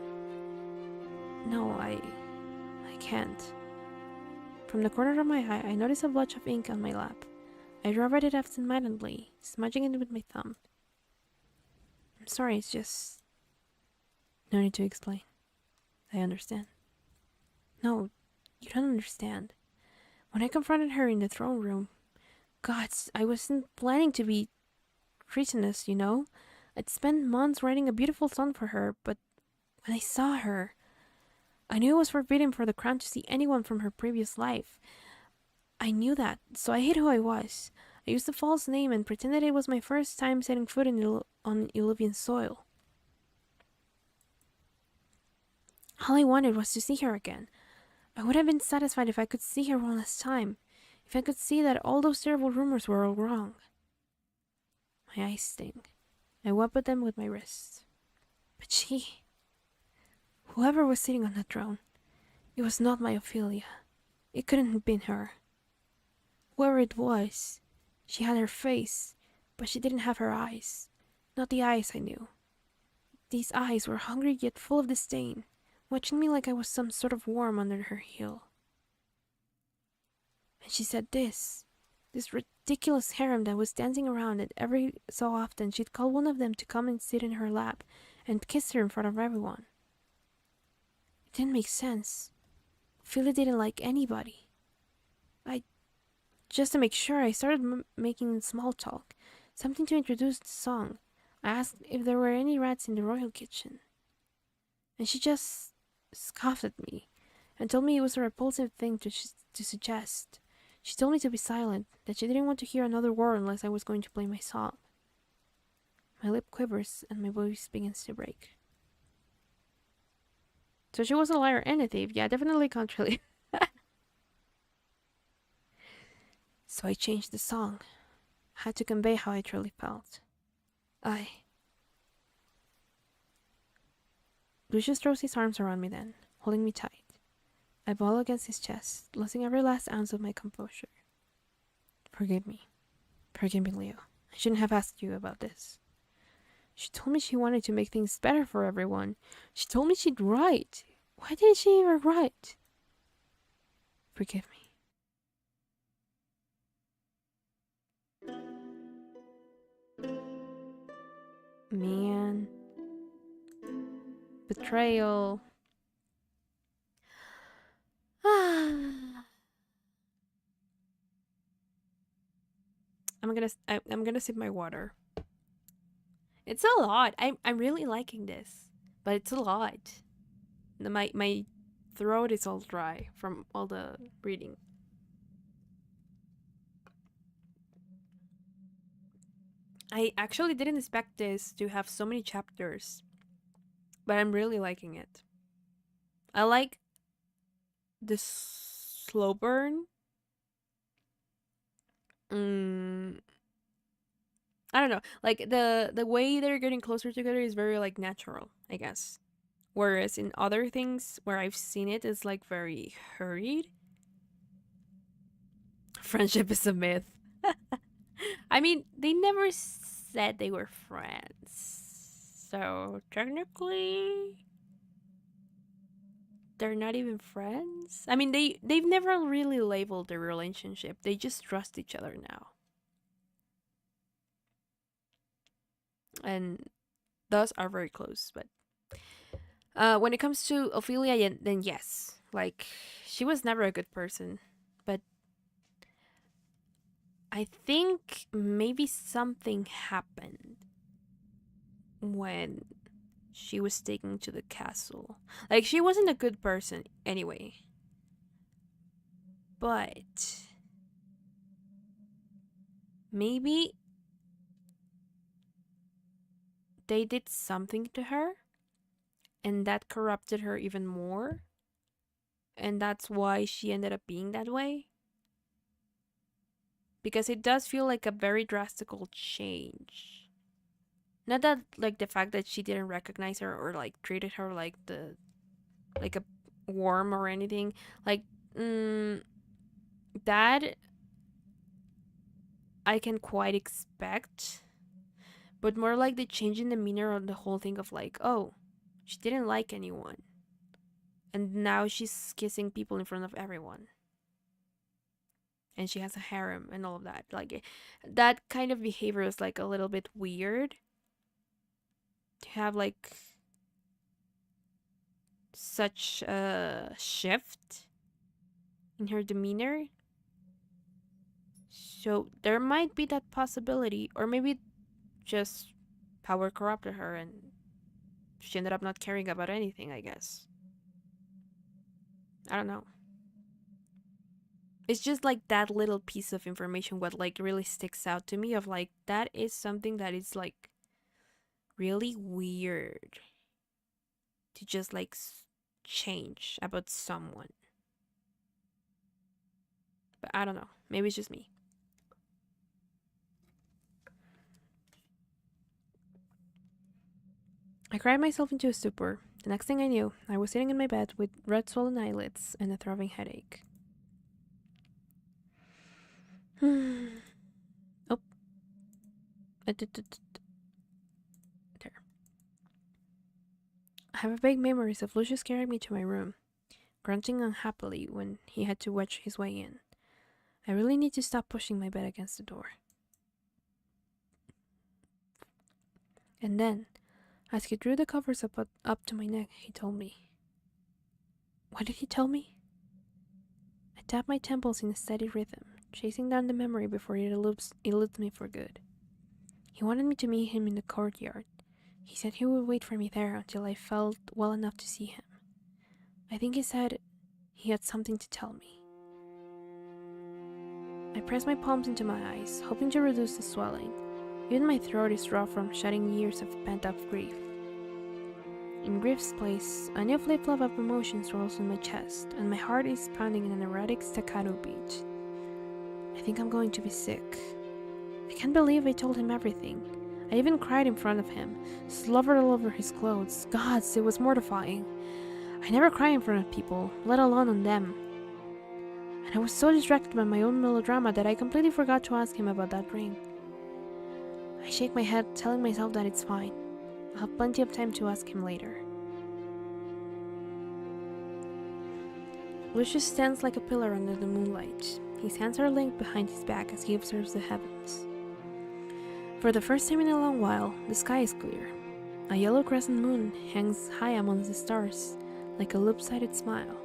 No, I can't. From the corner of my eye, I notice a blotch of ink on my lap. I rub at it absentmindedly, smudging it with my thumb. I'm sorry, it's just... No need to explain. I understand. No, you don't understand. When I confronted her in the throne room, gods, I wasn't planning to be treasonous, I'd spent months writing a beautiful song for her, but when I saw her, I knew it was forbidden for the crown to see anyone from her previous life. I knew that, so I hid who I was. I used a false name and pretended it was my first time setting foot on Illuvian soil. All I wanted was to see her again. I would have been satisfied if I could see her one last time, if I could see that all those terrible rumors were all wrong. My eyes sting. I wipe at them with my wrists. But whoever was sitting on that throne, it was not my Ophelia. It couldn't have been her. Whoever it was, she had her face, but she didn't have her eyes. Not the eyes I knew. These eyes were hungry yet full of disdain, watching me like I was some sort of worm under her heel. And she said this ridiculous harem that was dancing around, and every so often she'd call one of them to come and sit in her lap and kiss her in front of everyone. It didn't make sense. Ophelia didn't like anybody. Just to make sure, I started making small talk, something to introduce the song. I asked if there were any rats in the royal kitchen. And she just scoffed at me and told me it was a repulsive thing to suggest. She told me to be silent, that she didn't want to hear another word unless I was going to play my song. My lip quivers and my voice begins to break. So she was a liar and a thief. Yeah, definitely contrary. So I changed the song. I had to convey how I truly felt. Lucius throws his arms around me then, holding me tight. I bawl against his chest, losing every last ounce of my composure. Forgive me. Forgive me, Leo. I shouldn't have asked you about this. She told me she wanted to make things better for everyone. She told me she'd write. Why didn't she ever write? Forgive me. Man. Betrayal. I'm gonna sip my water. It's a lot. I'm really liking this, but it's a lot. My throat is all dry from all the reading. I actually didn't expect this to have so many chapters, but I'm really liking it. I like the slow burn. I don't know. Like the way they're getting closer together is very like natural, I guess. Whereas in other things where I've seen it, it's like very hurried. Friendship is a myth. I mean, they never said they were friends. So technically they're not even friends. I mean, they've never really labeled their relationship. They just trust each other now. And thus are very close, but when it comes to Ophelia, then yes. Like, she was never a good person. But I think maybe something happened when she was taken to the castle. Like, she wasn't a good person anyway. But maybe they did something to her, and that corrupted her even more. And that's why she ended up being that way. Because it does feel like a very drastical change. Not that like the fact that she didn't recognize her or like treated her like a worm or anything. Like that I can quite expect. But more like the change in demeanor of the whole thing of like, oh, she didn't like anyone. And now she's kissing people in front of everyone. And she has a harem and all of that. Like, that kind of behavior is like a little bit weird. To have like such a shift in her demeanor. So there might be that possibility. Or maybe just power corrupted her and she ended up not caring about anything, I guess. I don't know. It's just like that little piece of information what like really sticks out to me of like that is something that is like really weird to just like change about someone. But I don't know. Maybe it's just me. I cried myself into a stupor. The next thing I knew, I was sitting in my bed with red swollen eyelids and a throbbing headache. Oh. There. I have vague memories of Lucius carrying me to my room, grunting unhappily when he had to wedge his way in. I really need to stop pushing my bed against the door. And then, as he drew the covers up to my neck, he told me. What did he tell me? I tapped my temples in a steady rhythm, chasing down the memory before it eludes me for good. He wanted me to meet him in the courtyard. He said he would wait for me there until I felt well enough to see him. I think he said he had something to tell me. I pressed my palms into my eyes, hoping to reduce the swelling. Even my throat is raw from shedding years of pent-up grief. In grief's place, a new flip-flop of emotions rolls in my chest, and my heart is pounding in an erratic staccato beat. I think I'm going to be sick. I can't believe I told him everything. I even cried in front of him, slobbered all over his clothes. Gods, it was mortifying. I never cry in front of people, let alone on them. And I was so distracted by my own melodrama that I completely forgot to ask him about that ring. I shake my head, telling myself that it's fine. I'll have plenty of time to ask him later. Lucius stands like a pillar under the moonlight. His hands are linked behind his back as he observes the heavens. For the first time in a long while, the sky is clear. A yellow crescent moon hangs high amongst the stars, like a loop-sided smile.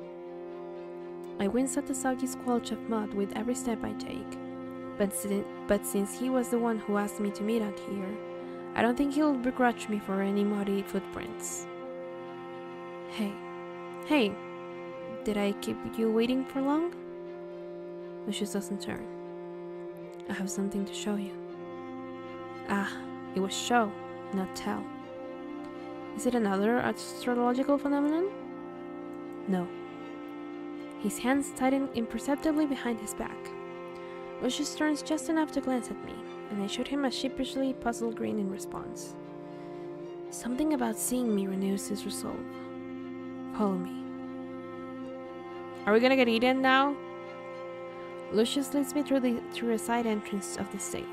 I wince at the soggy squelch of mud with every step I take. But since he was the one who asked me to meet out here, I don't think he'll begrudge me for any muddy footprints. Hey, did I keep you waiting for long? Lucius doesn't turn. I have something to show you. Ah, it was show, not tell. Is it another astrological phenomenon? No. His hands tighten imperceptibly behind his back. Lucius turns just enough to glance at me, and I showed him a sheepishly puzzled grin in response. Something about seeing me renews his resolve. Follow me. Are we gonna get eaten now? Lucius leads me through a side entrance of the stage.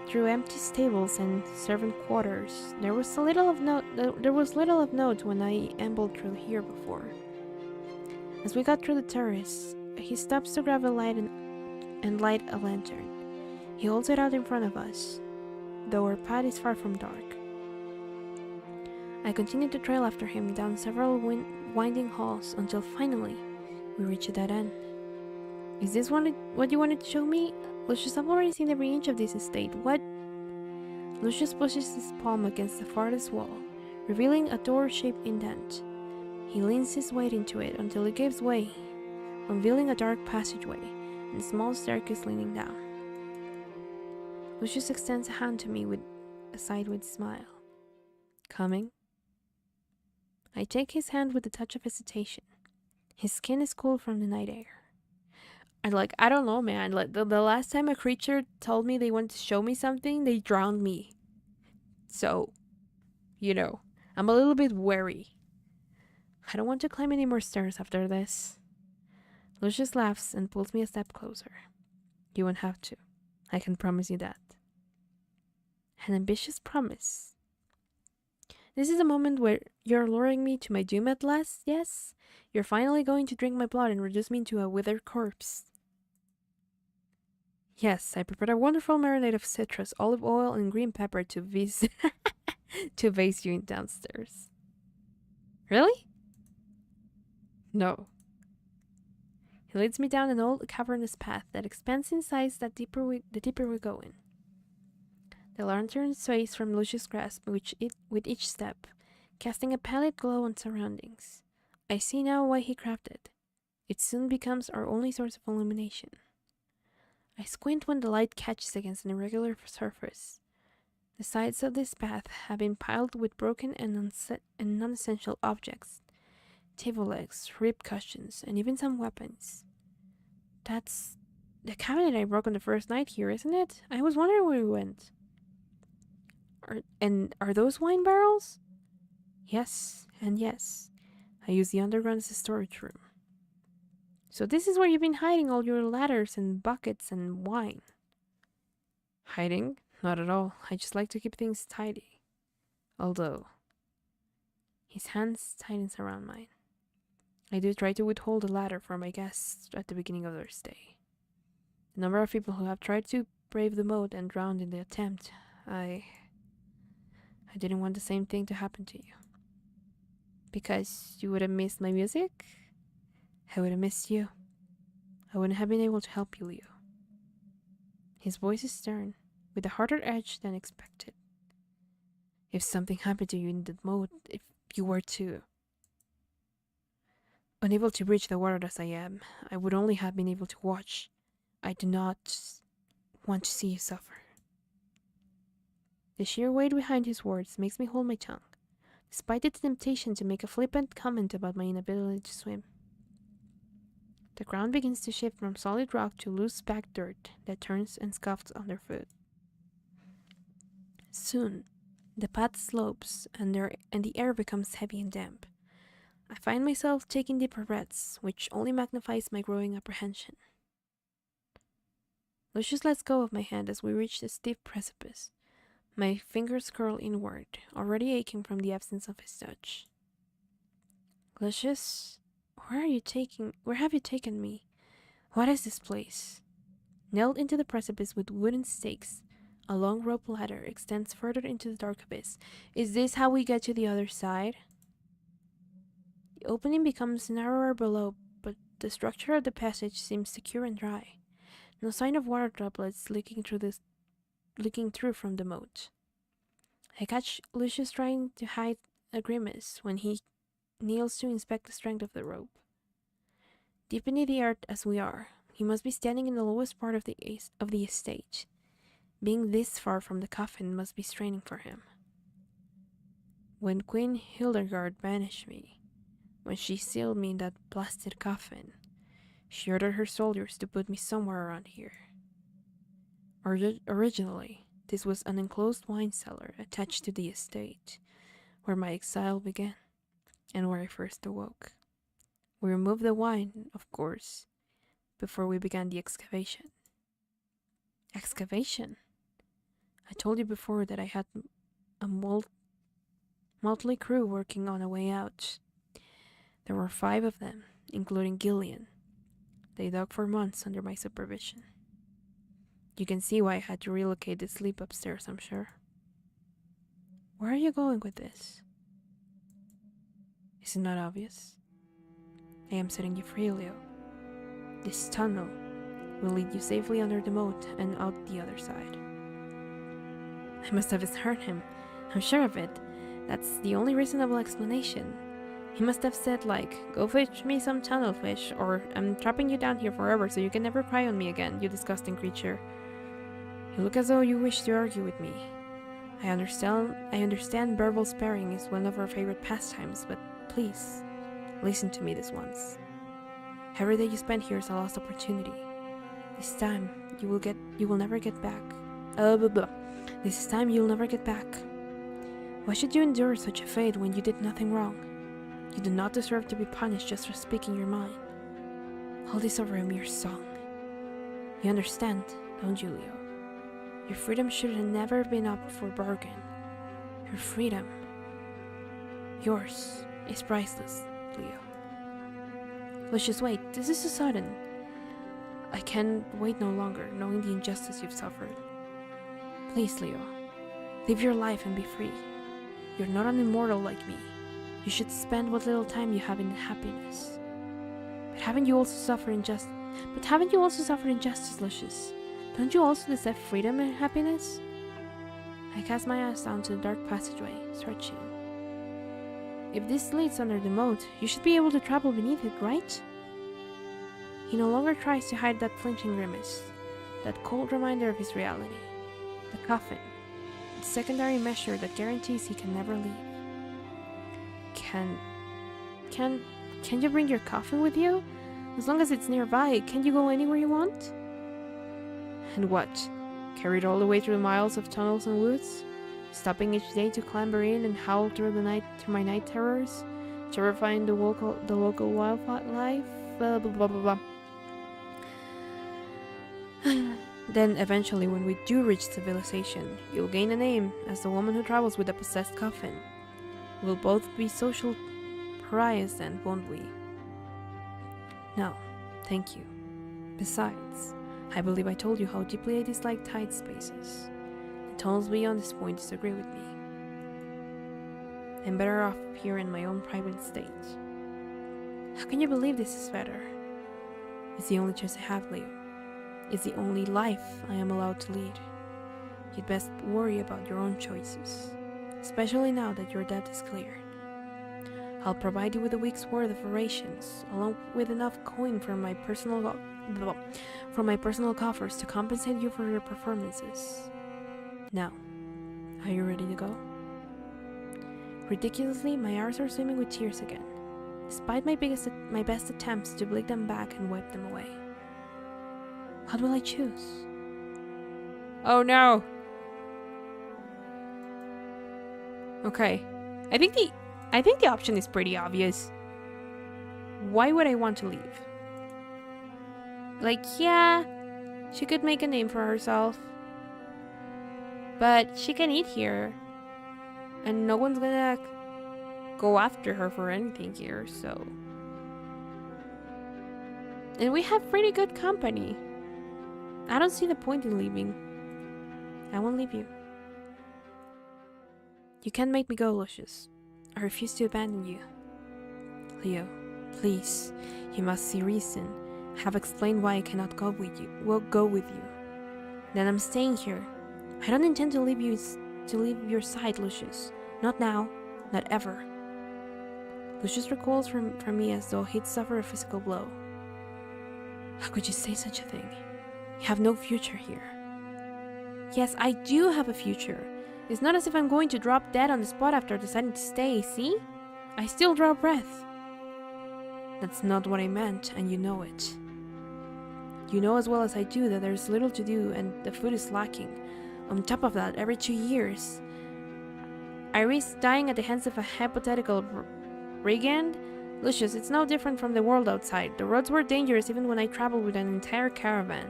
Through empty stables and servant quarters, there was little of note when I ambled through here before. As we got through the terrace, he stops to grab a light and light a lantern. He holds it out in front of us, though our path is far from dark. I continue to trail after him down several winding halls until finally we reach a dead end. Is this what you wanted to show me? Lucius, I've already seen every inch of this estate. What? Lucius pushes his palm against the farthest wall, revealing a door-shaped indent. He leans his weight into it until it gives way, revealing a dark passageway and a small staircase leaning down. Lucius extends a hand to me with a sideways smile. Coming? I take his hand with a touch of hesitation. His skin is cool from the night air. I don't know, man. The last time a creature told me they wanted to show me something, they drowned me. So, I'm a little bit wary. I don't want to climb any more stairs after this. Lucius laughs and pulls me a step closer. You won't have to. I can promise you that. An ambitious promise. This is a moment where you're luring me to my doom at last, yes? You're finally going to drink my blood and reduce me into a withered corpse. Yes, I prepared a wonderful marinade of citrus, olive oil, and green pepper to vase you downstairs. Really? No. He leads me down an old cavernous path that expands in size the deeper we go in. The lantern sways from Lucius' grasp with each step, casting a pallid glow on surroundings. I see now why he crafted. It soon becomes our only source of illumination. I squint when the light catches against an irregular surface. The sides of this path have been piled with broken and non-essential objects. Table legs, rib cushions, and even some weapons. That's the cabinet I broke on the first night here, isn't it? I was wondering where we went. Are those wine barrels? Yes, and yes. I use the underground as a storage room. So this is where you've been hiding all your ladders and buckets and wine. Hiding? Not at all. I just like to keep things tidy. Although, his hands tightens around mine. I do try to withhold a ladder for my guests at the beginning of their stay. The number of people who have tried to brave the moat and drowned in the attempt, I didn't want the same thing to happen to you. Because you would have missed my music? I would have missed you. I wouldn't have been able to help you, Leo. His voice is stern, with a harder edge than expected. If something happened to you in that moat, if you were to... unable to reach the water as I am, I would only have been able to watch. I do not want to see you suffer. The sheer weight behind his words makes me hold my tongue, despite the temptation to make a flippant comment about my inability to swim. The ground begins to shift from solid rock to loose packed dirt that turns and scuffs underfoot. Soon, the path slopes and the air becomes heavy and damp. I find myself taking deeper breaths, which only magnifies my growing apprehension. Lucius lets go of my hand as we reach the steep precipice. My fingers curl inward, already aching from the absence of his touch. Lucius, where have you taken me? What is this place? Nailed into the precipice with wooden stakes, a long rope ladder extends further into the dark abyss. Is this how we get to the other side? The opening becomes narrower below, but the structure of the passage seems secure and dry. No sign of water droplets leaking through from the moat. I catch Lucius trying to hide a grimace when he kneels to inspect the strength of the rope. Deep beneath the earth as we are, he must be standing in the lowest part of the estate. Being this far from the coffin must be straining for him. When Queen Hildegard banished me, when she sealed me in that blasted coffin, she ordered her soldiers to put me somewhere around here. Originally, this was an enclosed wine cellar attached to the estate, where my exile began, and where I first awoke. We removed the wine, of course, before we began the excavation. Excavation? I told you before that I had a motley crew working on a way out. There were 5 of them, including Gillian. They dug for months under my supervision. You can see why I had to relocate the sleep upstairs, I'm sure. Where are you going with this? Is it not obvious? I am setting you free, Leo. This tunnel will lead you safely under the moat and out the other side. I must have misheard him. I'm sure of it. That's the only reasonable explanation. He must have said, like, go fetch me some tunnel fish, or I'm trapping you down here forever so you can never cry on me again, you disgusting creature. You look as though you wish to argue with me. I understand verbal sparring is one of our favorite pastimes, but please, listen to me this once. Every day you spend here is a lost opportunity. This time, you will never get back. This time you'll never get back. Why should you endure such a fate when you did nothing wrong? You do not deserve to be punished just for speaking your mind. All this over a mere song. You understand, don't you, Leo? Your freedom should have never been up for bargain. Your freedom, yours, is priceless, Leo. Lucius, wait, this is so sudden. I can't wait no longer, knowing the injustice you've suffered. Please, Leo, live your life and be free. You're not an immortal like me. You should spend what little time you have in happiness. But haven't you also suffered injustice, Lucius? Don't you also deserve freedom and happiness? I cast my eyes down to the dark passageway, searching. If this leads under the moat, you should be able to travel beneath it, right? He no longer tries to hide that flinching grimace, that cold reminder of his reality. The coffin, the secondary measure that guarantees he can never leave. Can you bring your coffin with you? As long as it's nearby, can you go anywhere you want? And what? Carried all the way through miles of tunnels and woods? Stopping each day to clamber in and howl through my night terrors? Terrifying the local wildlife? Blah, blah, blah, blah, blah. Then eventually, when we do reach civilization, you'll gain a name as the woman who travels with a possessed coffin. We'll both be social pariahs then, won't we? No, thank you. Besides, I believe I told you how deeply I dislike tight spaces. The tunnels beyond this point disagree with me. I'm better off here in my own private state. How can you believe this is better? It's the only choice I have, Leo. It's the only life I am allowed to lead. You'd best worry about your own choices, especially now that your debt is cleared. I'll provide you with a week's worth of rations, along with enough coin from my personal coffers to compensate you for your performances. Now, are you ready to go? Ridiculously, my eyes are swimming with tears again, despite my best attempts to blink them back and wipe them away. What will I choose? Oh no! Okay, I think the option is pretty obvious. Why would I want to leave? Like, yeah, she could make a name for herself, but she can eat here, and no one's gonna go after her for anything here, so. And we have pretty good company. I don't see the point in leaving. I won't leave you. You can't make me go, Lucius. I refuse to abandon you. Leo, please, you must see reason. I have explained why I cannot go with you. Then I'm staying here. I don't intend to leave your side, Lucius. Not now, not ever. Lucius recoils from me as though he'd suffer a physical blow. How could you say such a thing? You have no future here. Yes, I do have a future. It's not as if I'm going to drop dead on the spot after deciding to stay, see? I still draw breath. That's not what I meant, and you know it. You know as well as I do that there's little to do and the food is lacking. On top of that, every 2 years, I risk dying at the hands of a hypothetical brigand? Lucius, it's no different from the world outside. The roads were dangerous even when I traveled with an entire caravan.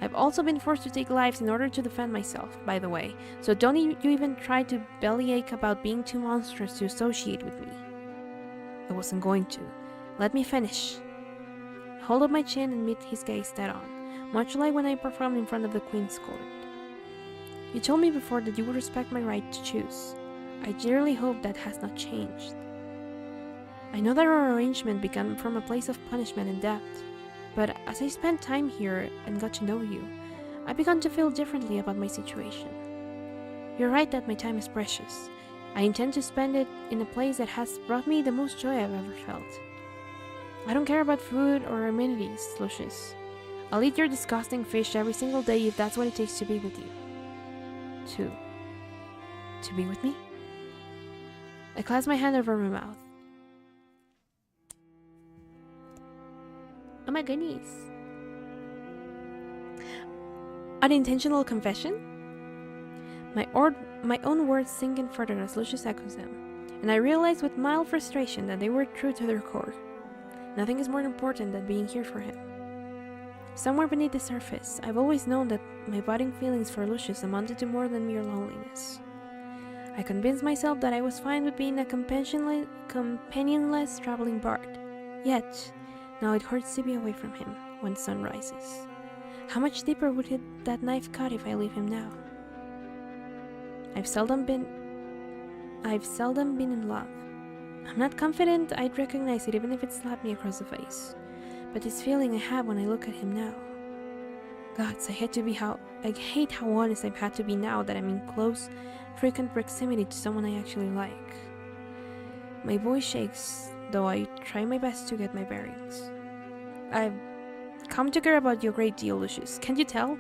I've also been forced to take lives in order to defend myself, by the way, so don't you even try to bellyache about being too monstrous to associate with me. I wasn't going to. Let me finish. I hold up my chin and meet his gaze dead on, much like when I performed in front of the Queen's Court. You told me before that you would respect my right to choose. I dearly hope that has not changed. I know that our arrangement began from a place of punishment and debt, but as I spent time here and got to know you, I began to feel differently about my situation. You're right that my time is precious. I intend to spend it in a place that has brought me the most joy I've ever felt. I don't care about food or amenities, Lucius. I'll eat your disgusting fish every single day if that's what it takes to be with you. To be with me? I clasp my hand over my mouth. Oh my goodness. Unintentional confession? My own words sink in further as Lucius echoes them, and I realize with mild frustration that they were true to their core. Nothing is more important than being here for him. Somewhere beneath the surface, I've always known that my budding feelings for Lucius amounted to more than mere loneliness. I convinced myself that I was fine with being a companionless traveling bard. Yet, now it hurts to be away from him when the sun rises. How much deeper would that knife cut if I leave him now? I've seldom been in love. I'm not confident I'd recognize it even if it slapped me across the face. But this feeling I have when I look at him now. Gods, I hate how honest I've had to be now that I'm in close, frequent proximity to someone I actually like. My voice shakes, though I try my best to get my bearings. I've come to care about you a great deal, Lucius. Can't you tell?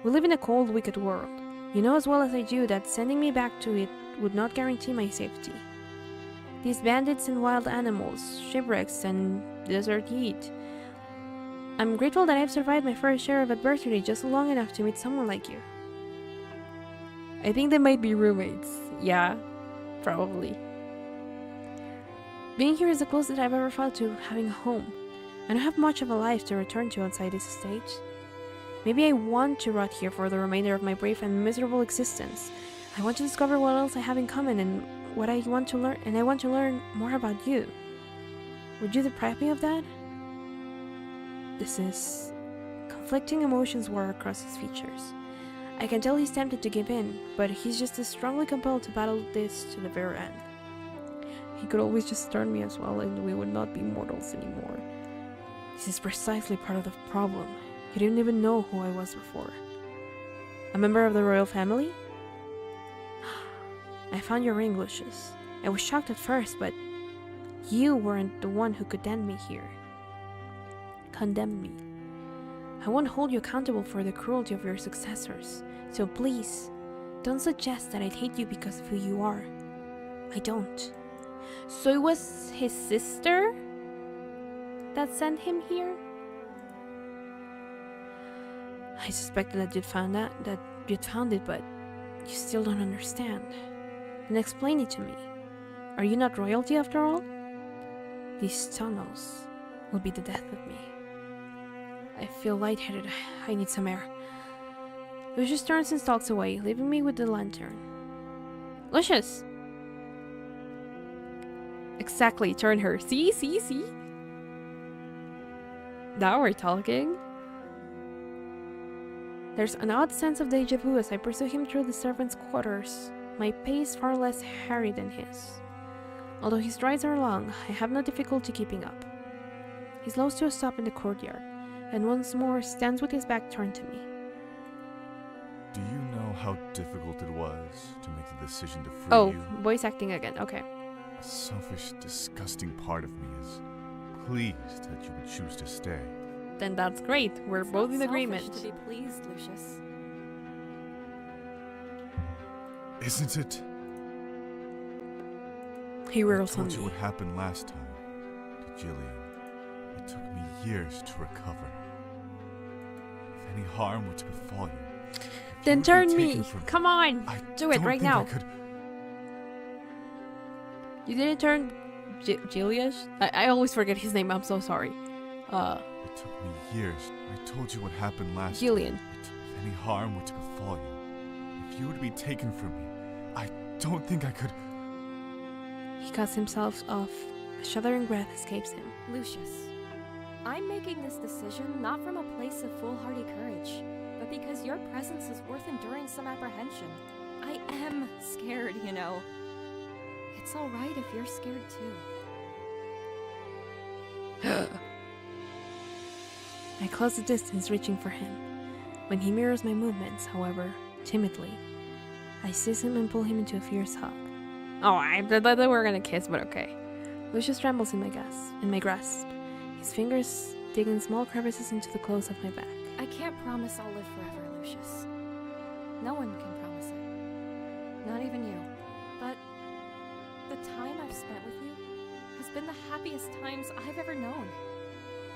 We live in a cold, wicked world. You know as well as I do that sending me back to it would not guarantee my safety. These bandits and wild animals, shipwrecks and desert heat. I'm grateful that I've survived my fair share of adversity just long enough to meet someone like you. I think they might be roommates. Yeah, probably. Being here is the closest I've ever felt to having a home. I don't have much of a life to return to outside this estate. Maybe I want to rot here for the remainder of my brave and miserable existence. I want to discover what else I have in common and what I want to learn, and I want to learn more about you. Would you deprive me of that? Conflicting emotions war across his features. I can tell he's tempted to give in, but he's just as strongly compelled to battle this to the very end. He could always just turn me as well and we would not be mortals anymore. This is precisely part of the problem. You didn't even know who I was before. A member of the royal family? I found your ring, Lucius. I was shocked at first, but you weren't the one who condemned me here. Condemned me. I won't hold you accountable for the cruelty of your successors, so please, don't suggest that I'd hate you because of who you are. I don't. So it was his sister that sent him here? I suspected that you'd found it, but you still don't understand. Then explain it to me. Are you not royalty after all? These tunnels will be the death of me. I feel lightheaded. I need some air. Lucius turns and stalks away, leaving me with the lantern. Lucius! Exactly, turn her. See? Now we're talking. There's an odd sense of deja vu as I pursue him through the servants' quarters, my pace far less hurried than his. Although his strides are long, I have no difficulty keeping up. He slows to a stop in the courtyard, and once more stands with his back turned to me. Do you know how difficult it was to make the decision to free Oh, you? voice acting again, okay. A selfish, disgusting part of me is pleased that you would choose to stay. Then that's great, we're It's both not in agreement. selfish to be pleased, Lucius. Isn't it? He I whirls on told you me. what happened last time to Jillian. It took me years to recover. any harm were to befall you, if you Then would be turn taken me. from Come on. I Do it don't right think I now. could. You didn't turn Julius? I always forget his name. I'm so sorry. It took me years. I told you what happened last Gillian. time. If any harm were to befall you, if you were to be taken from me, I don't think I could. He cuts himself off. A shuddering breath escapes him. Lucius, I'm making this decision not from a place of foolhardy courage, but because your presence is worth enduring some apprehension. I am scared, you know. It's alright if you're scared too. I close the distance, reaching for him. When he mirrors my movements, however, timidly, I seize him and pull him into a fierce hug. Oh, I thought they were gonna kiss, but okay. Lucius trembles in my grasp. His fingers dig in small crevices into the clothes of my back. I can't promise I'll live forever, Lucius. No one can promise it. Not even you. But the time I've spent with you has been the happiest times I've ever known.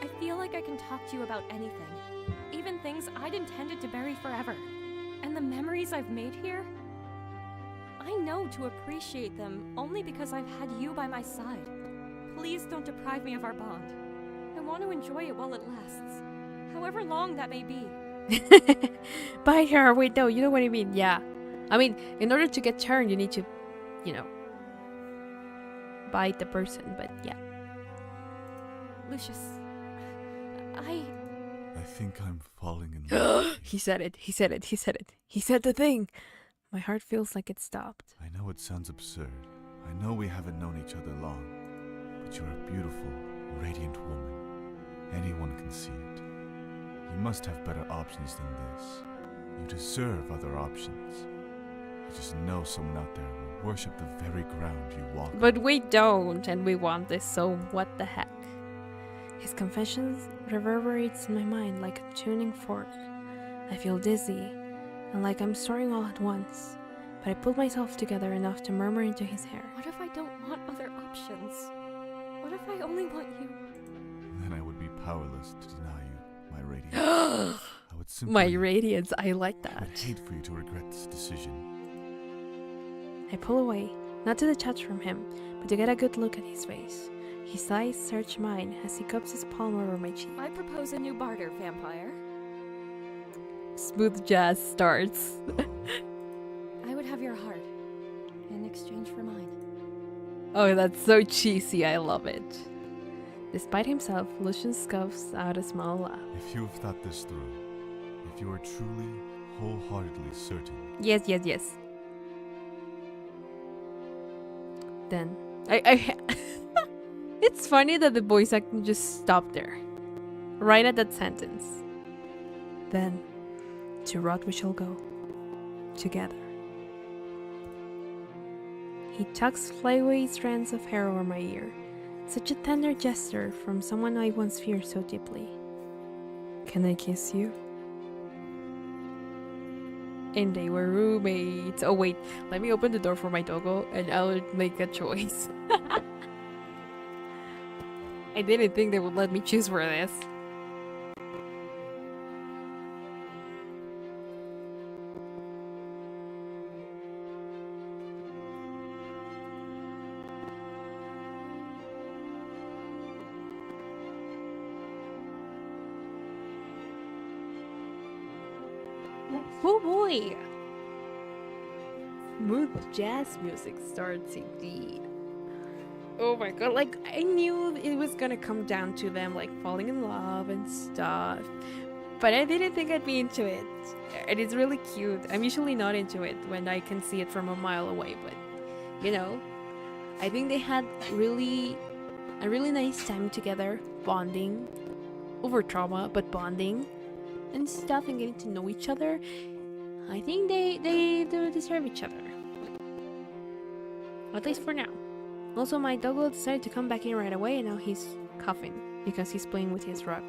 I feel like I can talk to you about anything, even things I'd intended to bury forever. And the memories I've made here, I know to appreciate them only because I've had you by my side. Please don't deprive me of our bond. I want to enjoy it while it lasts, however long that may be. Bite her. Wait, no, you know what I mean. Yeah. I mean, in order to get turned, you need to, you know, bite the person, but yeah. Lucius, I think I'm falling in love. He said it. He said it. He said it. He said the thing. My heart feels like it stopped. I know it sounds absurd. I know we haven't known each other long. But you're a beautiful, radiant woman. Anyone can see it. You must have better options than this. You deserve other options. I just know someone out there will worship the very ground you walk on. But we don't, and we want this, so what the heck? His confessions reverberates in my mind like a tuning fork. I feel dizzy, and like I'm soaring all at once, but I pull myself together enough to murmur into his hair. what if I don't want other options? What if I only want you? Then I would be powerless to deny you my radiance. I would simply. My radiance, I like I that. would hate for you to regret this decision. I pull away, not to detach from him, but to get a good look at his face. His eyes search mine as he cups his palm over my cheek. I propose a new barter, vampire. Smooth jazz starts. I would have your heart in exchange for mine. Oh, that's so cheesy, I love it. Despite himself, Lucius scuffs out a small laugh. If you have thought this through, if you are truly, wholeheartedly certain, Yes. Then, it's funny that the voice acting just stopped there. Right at that sentence. Then, to rot we shall go. Together. He tucks flyway strands of hair over my ear. Such a tender gesture from someone I once feared so deeply. Can I kiss you? And they were roommates. Oh wait, let me open the door for my doggo and I'll make a choice. I didn't think they would let me choose for this. Oh boy! Smooth jazz music starts indeed. Oh my god, like I knew it was gonna come down to them like falling in love and stuff. But I didn't think I'd be into it. And it's really cute. I'm usually not into it when I can see it from a mile away, but you know, I think they had a really nice time together, bonding over trauma, but bonding and stuff and getting to know each other. I think they do deserve each other. At least for now. Also, my doggo decided to come back in right away and now he's coughing because he's playing with his rug.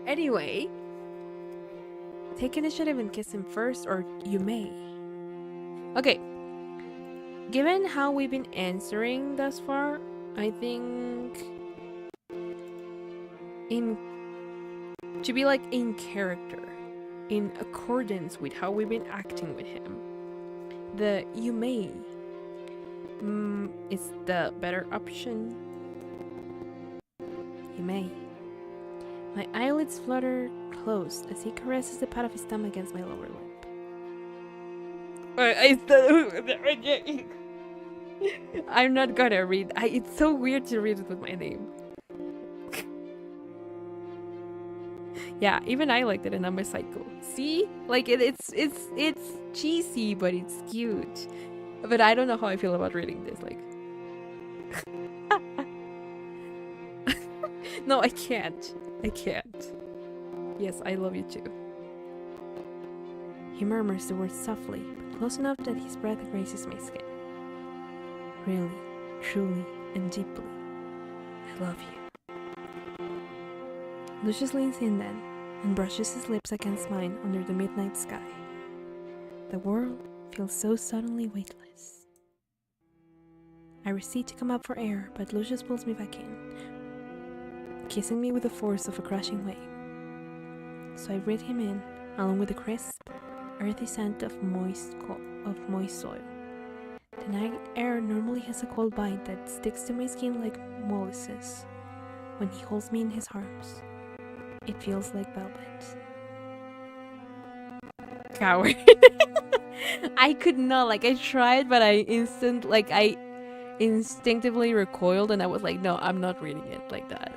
Anyway, take initiative and kiss him first, or you may. Okay. Given how we've been answering thus far, I think in to be like in character, in accordance with how we've been acting with him. The you may is the better option. You may. My eyelids flutter closed as he caresses the pad of his thumb against my lower lip. I'm not gonna read. It's so weird to read it with my name. Yeah, even I liked it, and I'm a psycho. See, like it's cheesy, but it's cute. But I don't know how I feel about reading this. Like, no, I can't. I can't. Yes, I love you too. He murmurs the words softly, but close enough that his breath grazes my skin. Really, truly, and deeply, I love you. Lucius leans in then, and brushes his lips against mine under the midnight sky. The world feels so suddenly weightless. I recede to come up for air, but Lucius pulls me back in, kissing me with the force of a crashing wave. So I breathe him in, along with the crisp, earthy scent of moist soil. The night air normally has a cold bite that sticks to my skin like molasses. When he holds me in his arms, it feels like velvet. Coward. I could not, like, I tried, but I instinctively recoiled, and I was like, no, I'm not reading it like that.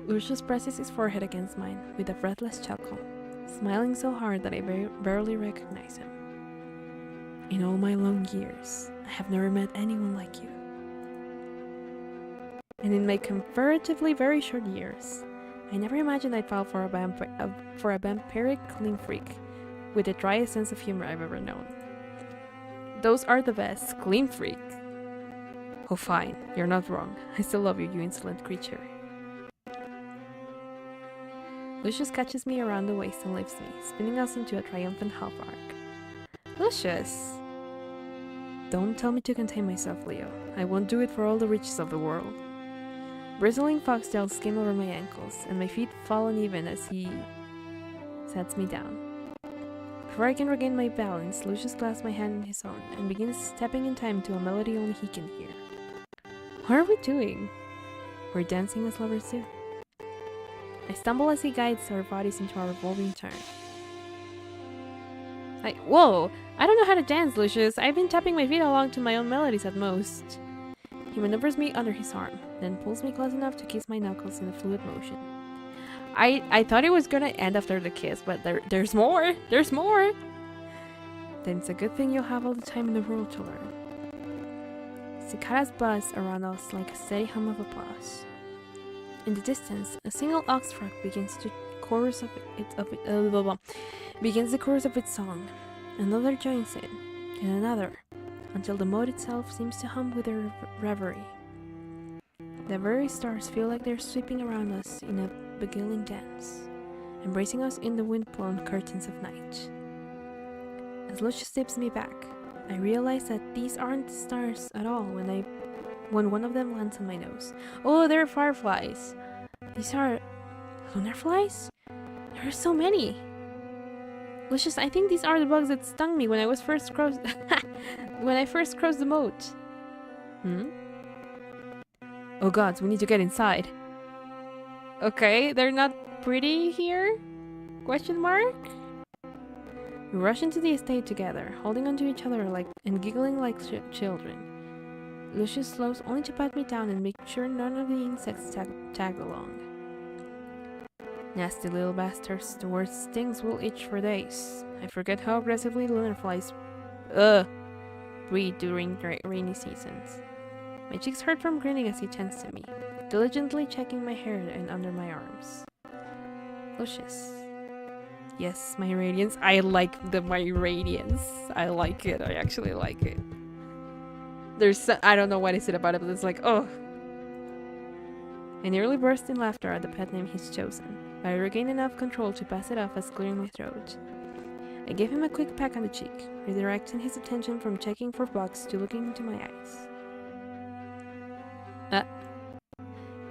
Lucius presses his forehead against mine with a breathless chuckle, smiling so hard that I barely recognize him. In all my long years, I have never met anyone like you. And in my comparatively very short years, I never imagined I'd fall for a vampiric clean freak with the driest sense of humor I've ever known. Those are the best, clean freak. Oh fine, you're not wrong. I still love you, you insolent creature. Lucius catches me around the waist and lifts me, spinning us into a triumphant half arc. Lucius! Don't tell me to contain myself, Leo. I won't do it for all the riches of the world. Bristling foxtails skim over my ankles, and my feet fall uneven as he sets me down. Before I can regain my balance, Lucius clasps my hand in his own and begins stepping in time to a melody only he can hear. What are we doing? We're dancing as lovers do. I stumble as he guides our bodies into our revolving turn. Whoa! I don't know how to dance, Lucius. I've been tapping my feet along to my own melodies at most. He maneuvers me under his arm, then pulls me close enough to kiss my knuckles in a fluid motion. I thought it was gonna end after the kiss, but there's more! There's more! Then it's a good thing you'll have all the time in the world to learn. Cicadas buzz around us like a steady hum of applause. In the distance, a single ox truck begins the chorus of its song. Another joins in, and another, until the mode itself seems to hum with their reverie. The very stars feel like they're sweeping around us in a beguiling dance, embracing us in the wind-blown curtains of night. As Lucius tips me back, I realize that these aren't stars at all when one of them lands on my nose. Oh, they're fireflies! These are lunar flies? There are so many! Lucius, I think these are the bugs that stung me when I first crossed the moat. Oh gods, we need to get inside. Okay, they're not pretty here? Question mark? We rush into the estate together, holding onto each other and giggling like children. Lucius slows only to pat me down and make sure none of the insects tag along. Nasty little bastards, the word stings will itch for days. I forget how aggressively lunar flies breed during rainy seasons. My cheeks hurt from grinning as he tends to me, diligently checking my hair and under my arms. Lucius. Yes, my radiance. I like my radiance. I like it. I actually like it. I don't know what is it about it, but it's like, oh. I nearly burst in laughter at the pet name he's chosen, but I regain enough control to pass it off as clearing my throat. I give him a quick peck on the cheek, redirecting his attention from checking for bugs to looking into my eyes.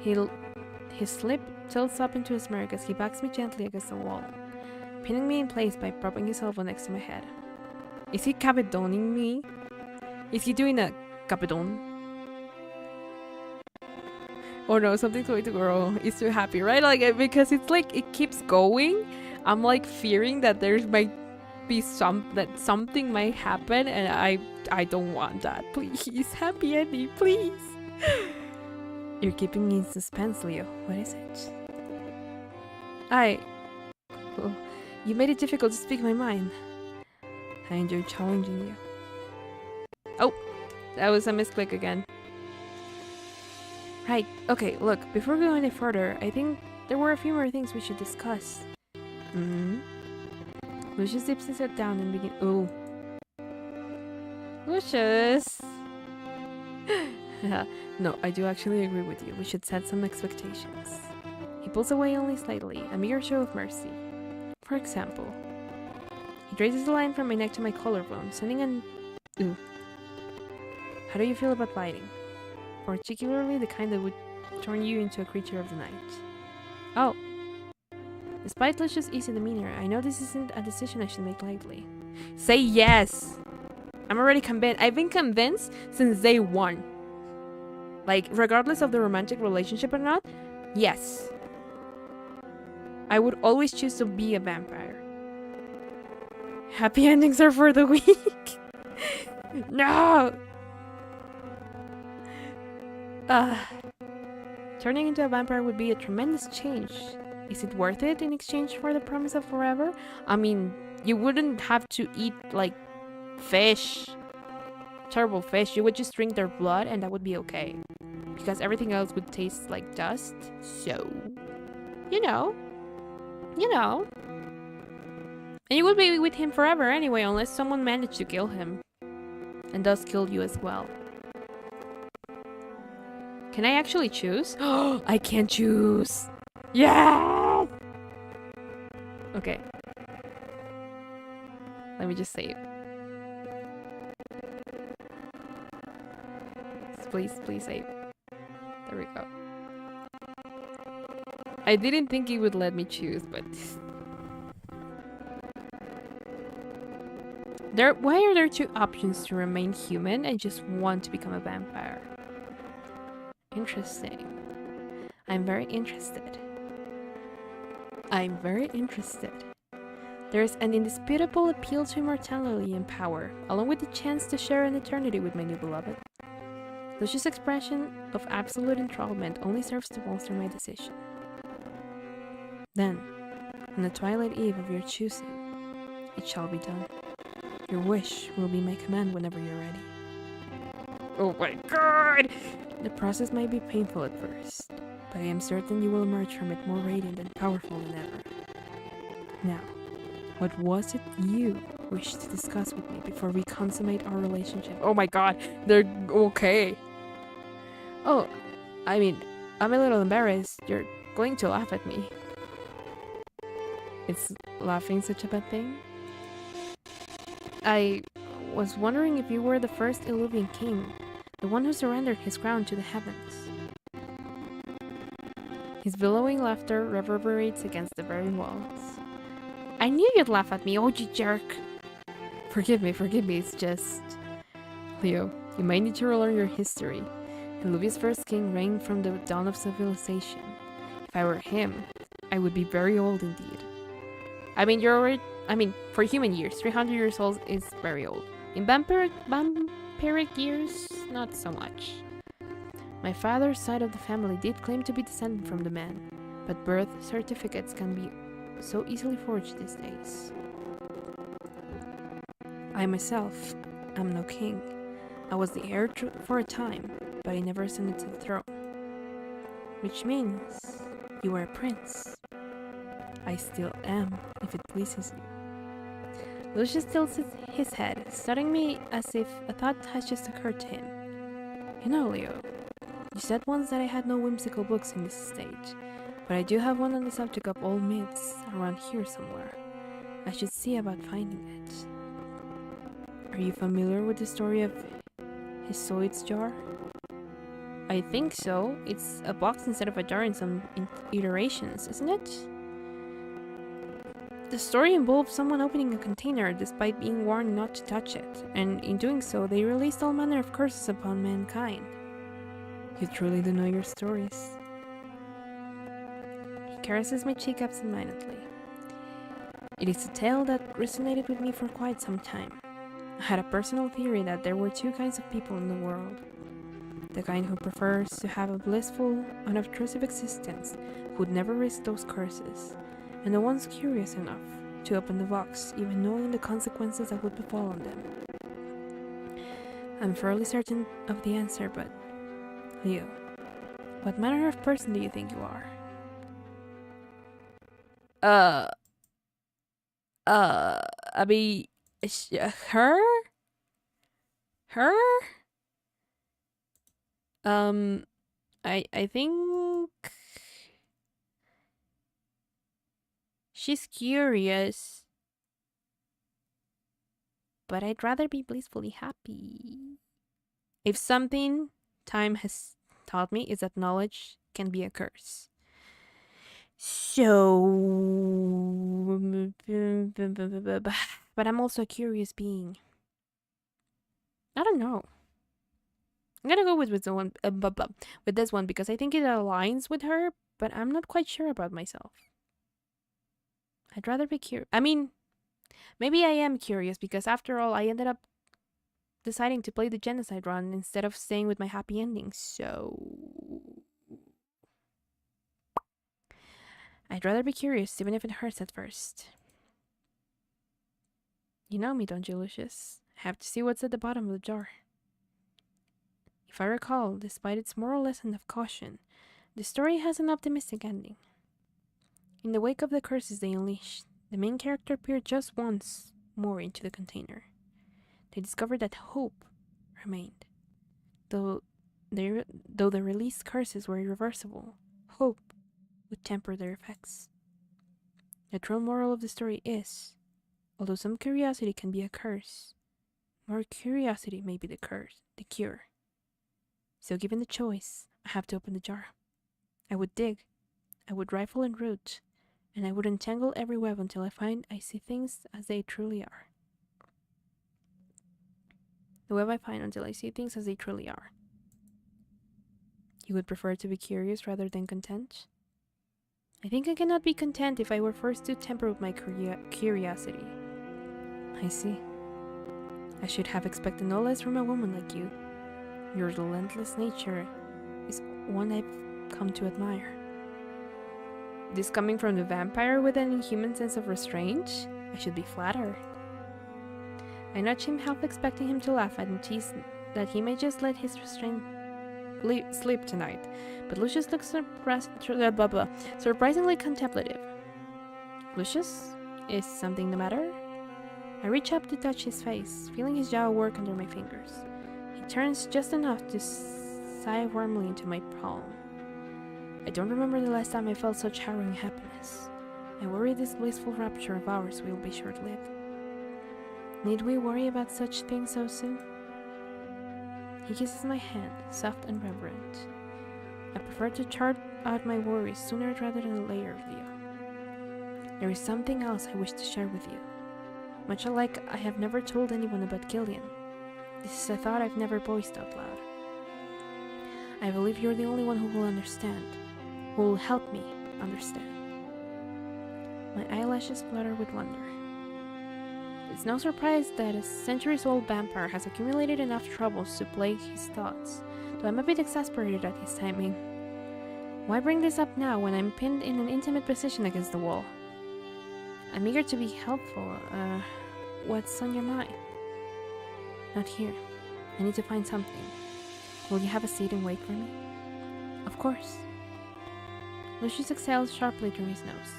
He His lip tilts up into a smirk as he backs me gently against the wall, pinning me in place by propping his elbow next to my head. Is he capedoning me? Is he doing a capedon? Oh no, something's going to go. He's too happy, right? Like, because it's like it keeps going. I'm like fearing that there might be something might happen, and I don't want that. Please, happy ending, please. You're keeping me in suspense, Leo. What is it? Oh, you made it difficult to speak my mind. I enjoy challenging you. Oh, that was a misclick again. Right, okay, look, before we go any further, I think there were a few more things we should discuss. Lucius dips his head down and begins. Ooh. Lucius! No, I do actually agree with you. We should set some expectations. He pulls away only slightly, a mere show of mercy. For example, he traces a line from my neck to my collarbone, sending an. Ooh. How do you feel about biting? Particularly the kind that would turn you into a creature of the night. Oh. Despite Lucius' easy demeanor, I know this isn't a decision I should make lightly. Say yes! I'm already convinced. I've been convinced since day one. Like, regardless of the romantic relationship or not, yes. I would always choose to be a vampire. Happy endings are for the weak. No! Turning into a vampire would be a tremendous change. Is it worth it in exchange for the promise of forever? I mean, you wouldn't have to eat, like, fish. Terrible fish. You would just drink their blood and that would be okay. Because everything else would taste like dust. So, you know. And you would be with him forever anyway, unless someone managed to kill him. And thus kill you as well. Can I actually choose? Oh, I can choose! Yeah! Okay. Let me just save. Please save. There we go. I didn't think he would let me choose, but... Why are there two options to remain human and just want to become a vampire? Interesting. I'm very interested. There's an indisputable appeal to immortality and power, along with the chance to share an eternity with my new beloved. Lucius' expression of absolute enthrallment only serves to bolster my decision. Then, on the twilight eve of your choosing, it shall be done. Your wish will be my command whenever you're ready. Oh my god! The process might be painful at first, but I am certain you will emerge from it more radiant and powerful than ever. Now, what was it you wished to discuss with me before we consummate our relationship? Oh my god, they're okay. Oh, I mean, I'm a little embarrassed. You're going to laugh at me. Is laughing such a bad thing? I was wondering if you were the first Illuvian king, the one who surrendered his crown to the heavens. His billowing laughter reverberates against the very walls. I knew you'd laugh at me, oh you jerk! Forgive me, it's just... Leo, you might need to relearn your history. Illuvia's first king reigned from the dawn of civilization. If I were him, I would be very old indeed. I mean, for human years, 300 years old is very old. In vampiric years, not so much. My father's side of the family did claim to be descended from the man, but birth certificates can be so easily forged these days. I myself am no king. I was the heir for a time, but I never ascended to the throne. Which means you are a prince. I still am, if it pleases you. Lucius tilts his head, studying me as if a thought has just occurred to him. You know, Leo, you said once that I had no whimsical books in this stage, but I do have one on the subject of old myths around here somewhere. I should see about finding it. Are you familiar with the story of Hesiod's jar? I think so. It's a box instead of a jar in some iterations, isn't it? The story involves someone opening a container despite being warned not to touch it, and in doing so, they released all manner of curses upon mankind. You truly do know your stories. He caresses my cheek absentmindedly. It is a tale that resonated with me for quite some time. I had a personal theory that there were two kinds of people in the world. The kind who prefers to have a blissful, unobtrusive existence, who would never risk those curses, and the ones curious enough to open the box, even knowing the consequences that would befall on them. I'm fairly certain of the answer, but Leo, what manner of person do you think you are? I mean, her? Her? I think she's curious, but I'd rather be blissfully happy. If something time has taught me is that knowledge can be a curse. So, but I'm also a curious being. I don't know. I'm gonna go with the one with this one because I think it aligns with her, but I'm not quite sure about myself. I'd rather be curious. I mean, maybe I am curious because after all, I ended up deciding to play the genocide run instead of staying with my happy ending. So I'd rather be curious, even if it hurts at first. You know me, don't you, Lucius? I have to see what's at the bottom of the jar. If I recall, despite its moral lesson of caution, the story has an optimistic ending. In the wake of the curses they unleashed, the main character peered just once more into the container. They discovered that hope remained. Though the released curses were irreversible, hope would temper their effects. The true moral of the story is, although some curiosity can be a curse, more curiosity may be the cure. So given the choice, I have to open the jar. I would dig, I would rifle and root, and I would untangle every web until I find I see things as they truly are. The web I find until I see things as they truly are. You would prefer to be curious rather than content? I think I cannot be content if I were forced to temper with my curiosity. I see. I should have expected no less from a woman like you. Your relentless nature is one I've come to admire. This coming from the vampire with an inhuman sense of restraint? I should be flattered. I nudge him, half expecting him to laugh and tease that he may just let his restraint sleep tonight, but Lucius looks surprisingly contemplative. Lucius, is something the matter? I reach up to touch his face, feeling his jaw work under my fingers. He turns just enough to sigh warmly into my palm. I don't remember the last time I felt such harrowing happiness. I worry this blissful rapture of ours will be short-lived. Need we worry about such things so soon? He kisses my hand, soft and reverent. I prefer to chart out my worries sooner rather than later, Leo. There is something else I wish to share with you. Much alike I have never told anyone about Gillian. This is a thought I've never voiced out loud. I believe you're the only one who will understand, who will help me understand. My eyelashes flutter with wonder. It's no surprise that a centuries-old vampire has accumulated enough troubles to plague his thoughts, though I'm a bit exasperated at his timing. Why bring this up now when I'm pinned in an intimate position against the wall? I'm eager to be helpful. What's on your mind? Not here. I need to find something. Will you have a seat and wait for me? Of course. Lucius exhales sharply through his nose,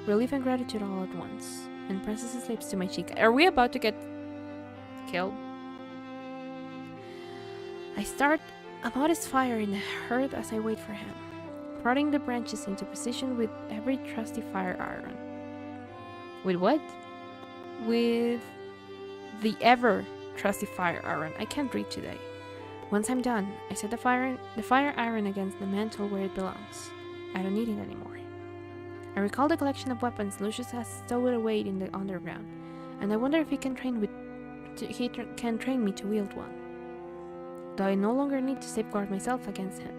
relief and gratitude all at once, and presses his lips to my cheek. Are we about to get killed? I start a modest fire in the hearth as I wait for him, prodding the branches into position with every trusty fire iron. With what? With the ever trusty fire iron. I can't read today. Once I'm done, I set the fire iron against the mantle where it belongs. I don't need it anymore. I recall the collection of weapons Lucius has stowed away in the underground, and I wonder if he can train me to wield one. Though I no longer need to safeguard myself against him,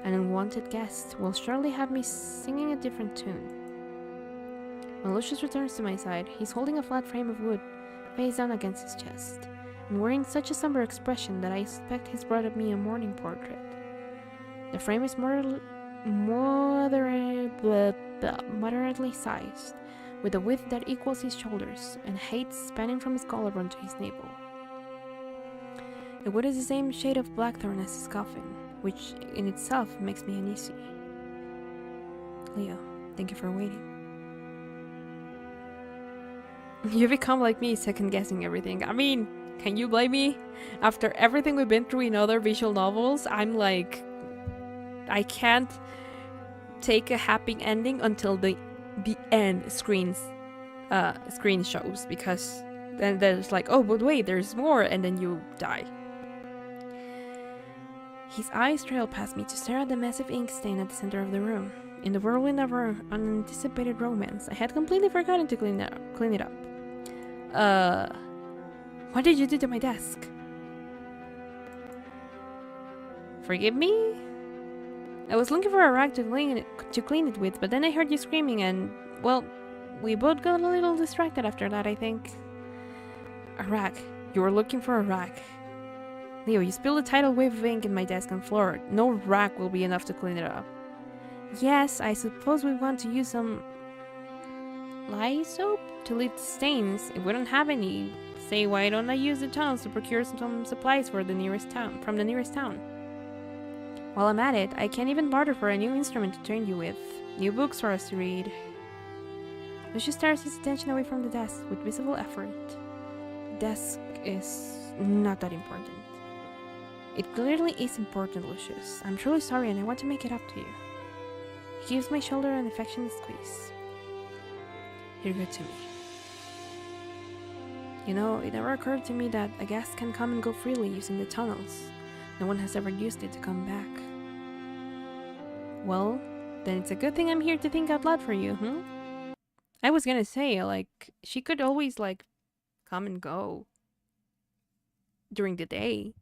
an unwanted guest will surely have me singing a different tune. When Lucius returns to my side, he's holding a flat frame of wood, face down against his chest, and wearing such a somber expression that I suspect he's brought up me a mourning portrait. The frame is moderately sized, with a width that equals his shoulders, and height spanning from his collarbone to his navel. The wood is the same shade of blackthorn as his coffin, which in itself makes me uneasy. Leo, thank you for waiting. You become like me, second-guessing everything. I mean, can you blame me? After everything we've been through in other visual novels, I'm like, I can't take a happy ending until the end screen shows, because then there's like, oh, but wait, there's more, and then you die. His eyes trailed past me to stare at the massive ink stain at the center of the room. In the whirlwind of our unanticipated romance, I had completely forgotten to clean it up. What did you do to my desk? Forgive me? I was looking for a rag to clean it with, but then I heard you screaming and, well, we both got a little distracted after that, I think. A rag. You were looking for a rag. Leo, you spilled a tidal wave of ink in my desk and floor. No rag will be enough to clean it up. Yes, I suppose we want to use some lye soap to lift stains. If we don't have any, say, why don't I use the tunnels to procure some supplies from the nearest town? While I'm at it, I can't even barter for a new instrument to train you with. New books for us to read. Lucius tears his attention away from the desk with visible effort. The desk is not that important. It clearly is important, Lucius. I'm truly sorry and I want to make it up to you. He gives my shoulder an affectionate squeeze. You're good to me. You know, it never occurred to me that a guest can come and go freely using the tunnels. No one has ever used it to come back. Well, then it's a good thing I'm here to think out loud for you, I was gonna say, like, she could always, like, come and go during the day.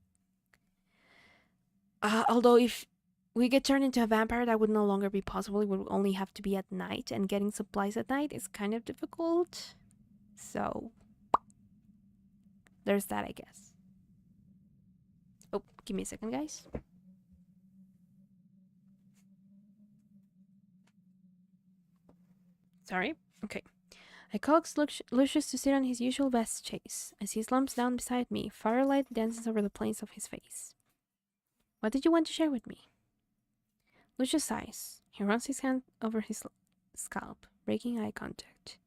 Although if we get turned into a vampire, that would no longer be possible. It would only have to be at night, and getting supplies at night is kind of difficult. So, there's that, I guess. Oh, give me a second, guys. Sorry. Okay. I coax Lucius to sit on his usual vest chase. As he slumps down beside me, firelight dances over the planes of his face. What did you want to share with me? Lucius sighs. He runs his hand over his scalp, breaking eye contact.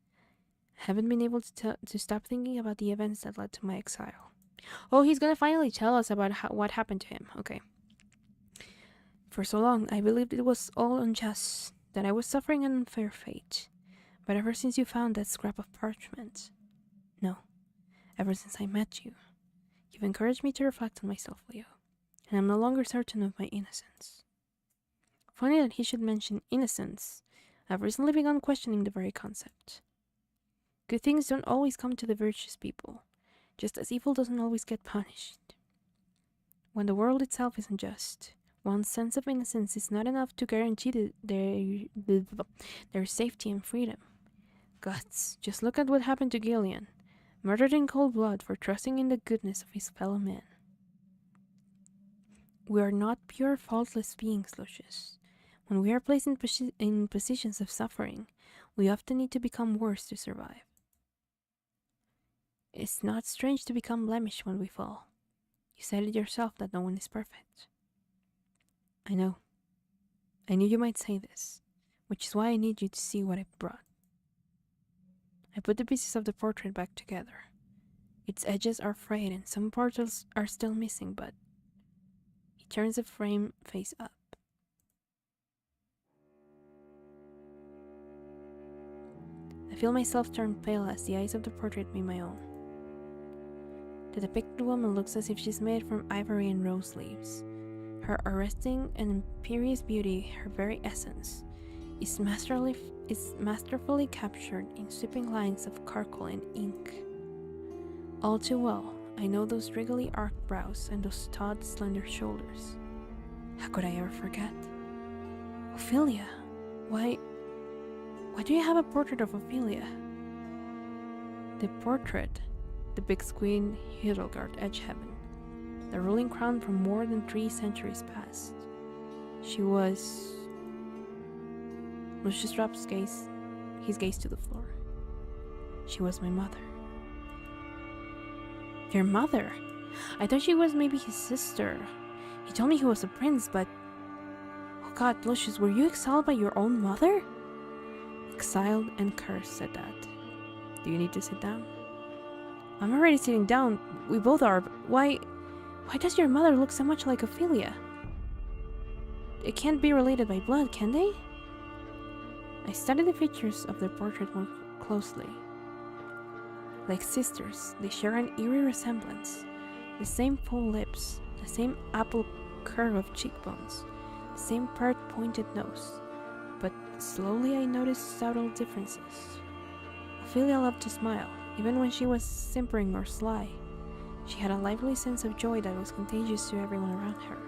I haven't been able to stop thinking about the events that led to my exile. Oh, he's gonna finally tell us about what happened to him. Okay. For so long, I believed it was all unjust, that I was suffering an unfair fate. But ever since you found that scrap of parchment, no, ever since I met you, you've encouraged me to reflect on myself, Leo, and I'm no longer certain of my innocence. Funny that he should mention innocence. I've recently begun questioning the very concept. Good things don't always come to the virtuous people, just as evil doesn't always get punished. When the world itself is unjust, one's sense of innocence is not enough to guarantee their safety and freedom. Guts, just look at what happened to Gillian, murdered in cold blood for trusting in the goodness of his fellow men. We are not pure, faultless beings, Lucius. When we are placed in positions of suffering, we often need to become worse to survive. It's not strange to become blemished when we fall. You said it yourself that no one is perfect. I know. I knew you might say this, which is why I need you to see what I brought. I put the pieces of the portrait back together. Its edges are frayed and some parts are still missing, but he turns the frame face up. I feel myself turn pale as the eyes of the portrait meet my own. The depicted woman looks as if she's made from ivory and rose leaves. Her arresting and imperious beauty, her very essence, is masterfully captured in sweeping lines of charcoal and ink. All too well, I know those wriggly arched brows and those taut, slender shoulders. How could I ever forget? Ophelia! Why do you have a portrait of Ophelia? The portrait depicts Queen Hildegard Edgehaven, the ruling crown from more than 3 centuries past. She was... Lucius drops his gaze to the floor. She was my mother. Your mother? I thought she was maybe his sister. He told me he was a prince, but... Oh God, Lucius, were you exiled by your own mother? Exiled and cursed, said Dad. Do you need to sit down? I'm already sitting down. We both are, but why does your mother look so much like Ophelia? It can't be related by blood, can they? I studied the features of their portrait more closely. Like sisters, they share an eerie resemblance. The same full lips, the same apple curve of cheekbones, the same pert pointed nose. But slowly I noticed subtle differences. Ophelia loved to smile, even when she was simpering or sly. She had a lively sense of joy that was contagious to everyone around her.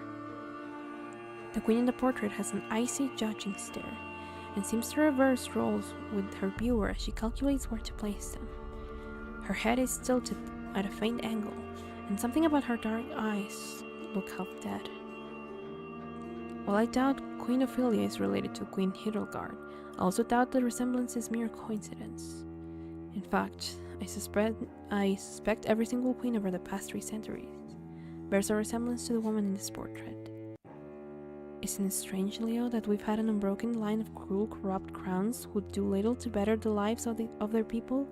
The queen in the portrait has an icy, judging stare, and seems to reverse roles with her viewer as she calculates where to place them. Her head is tilted at a faint angle, and something about her dark eyes look half dead. While I doubt Queen Ophelia is related to Queen Hildegard, I also doubt the resemblance is mere coincidence. In fact, I suspect every single queen over the past 3 centuries bears a resemblance to the woman in this portrait. Isn't it strange, Leo, that we've had an unbroken line of cruel, corrupt crowns who do little to better the lives of their people,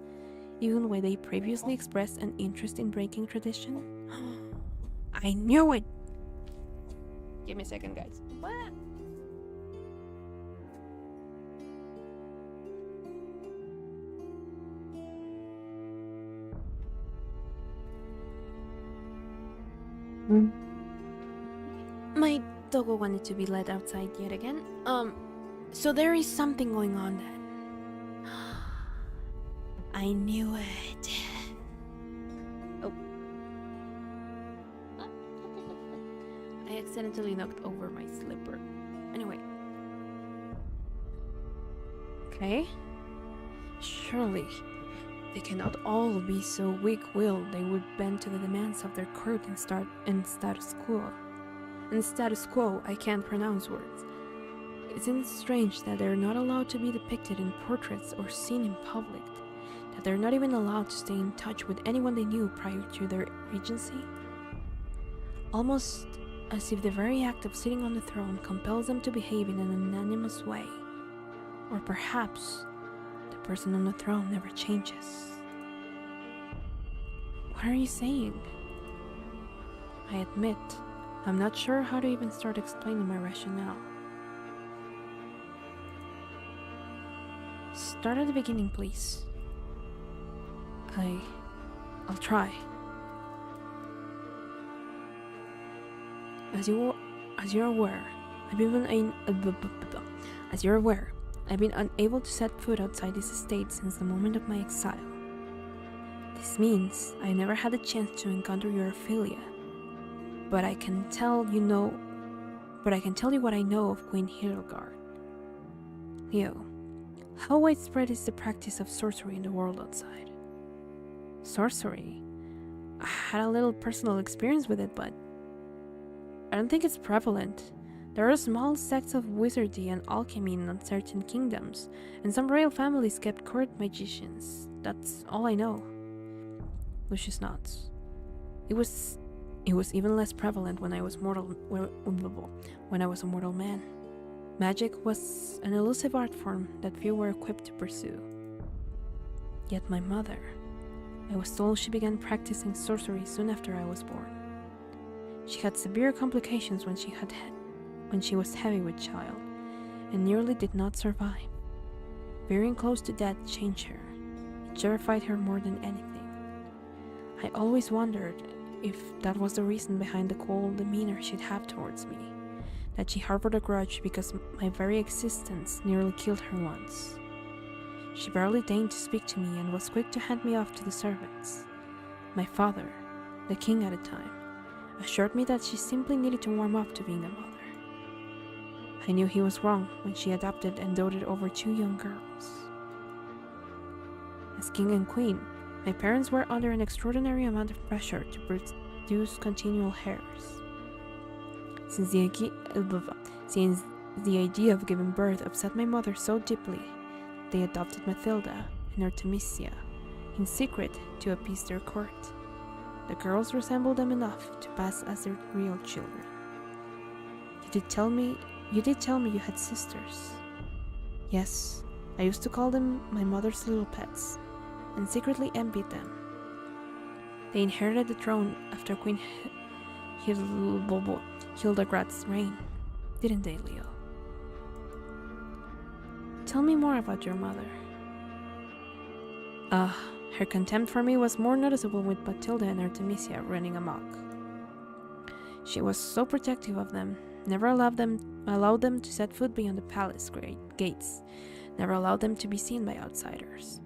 even when they previously expressed an interest in breaking tradition? I knew it! Give me a second, guys. What? My doggo wanted to be let outside yet again. So there is something going on then. I knew it. Oh. I accidentally knocked over my slipper. Anyway. Okay. Surely, they cannot all be so weak-willed they would bend to the demands of their court and status quo. And status quo, I can't pronounce words. Isn't it strange that they're not allowed to be depicted in portraits or seen in public? That they're not even allowed to stay in touch with anyone they knew prior to their regency? Almost as if the very act of sitting on the throne compels them to behave in an unanimous way. Or perhaps the person on the throne never changes. What are you saying? I admit, I'm not sure how to even start explaining my rationale. Start at the beginning, please. I'll try. As you're aware, I've been unable to set foot outside this estate since the moment of my exile. This means I never had the chance to encounter your Ophelia. But I can tell you what I know of Queen Hildegard. Leo, how widespread is the practice of sorcery in the world outside? Sorcery? I had a little personal experience with it, but I don't think it's prevalent. There are small sects of wizardry and alchemy in uncertain kingdoms, and some royal families kept court magicians. That's all I know. Lucius nods. It was even less prevalent when I was a mortal man. Magic was an elusive art form that few were equipped to pursue. Yet my mother, I was told she began practicing sorcery soon after I was born. She had severe complications when she was heavy with child, and nearly did not survive. Veering close to death changed her. It terrified her more than anything. I always wondered if that was the reason behind the cold demeanor she'd have towards me, that she harbored a grudge because my very existence nearly killed her once. She barely deigned to speak to me and was quick to hand me off to the servants. My father, the king at the time, assured me that she simply needed to warm up to being a mother. I knew he was wrong when she adopted and doted over 2 young girls. As king and queen, my parents were under an extraordinary amount of pressure to produce continual heirs. Since the idea of giving birth upset my mother so deeply, they adopted Matilda and Artemisia in secret to appease their court. The girls resembled them enough to pass as their real children. You did tell me you had sisters. Yes, I used to call them my mother's little pets, and secretly envied them. They inherited the throne after Queen Hildegard's reign, didn't they, Leo? Tell me more about your mother. Her contempt for me was more noticeable with Matilda and Artemisia running amok. She was so protective of them, never allowed them to set foot beyond the palace gates, never allowed them to be seen by outsiders.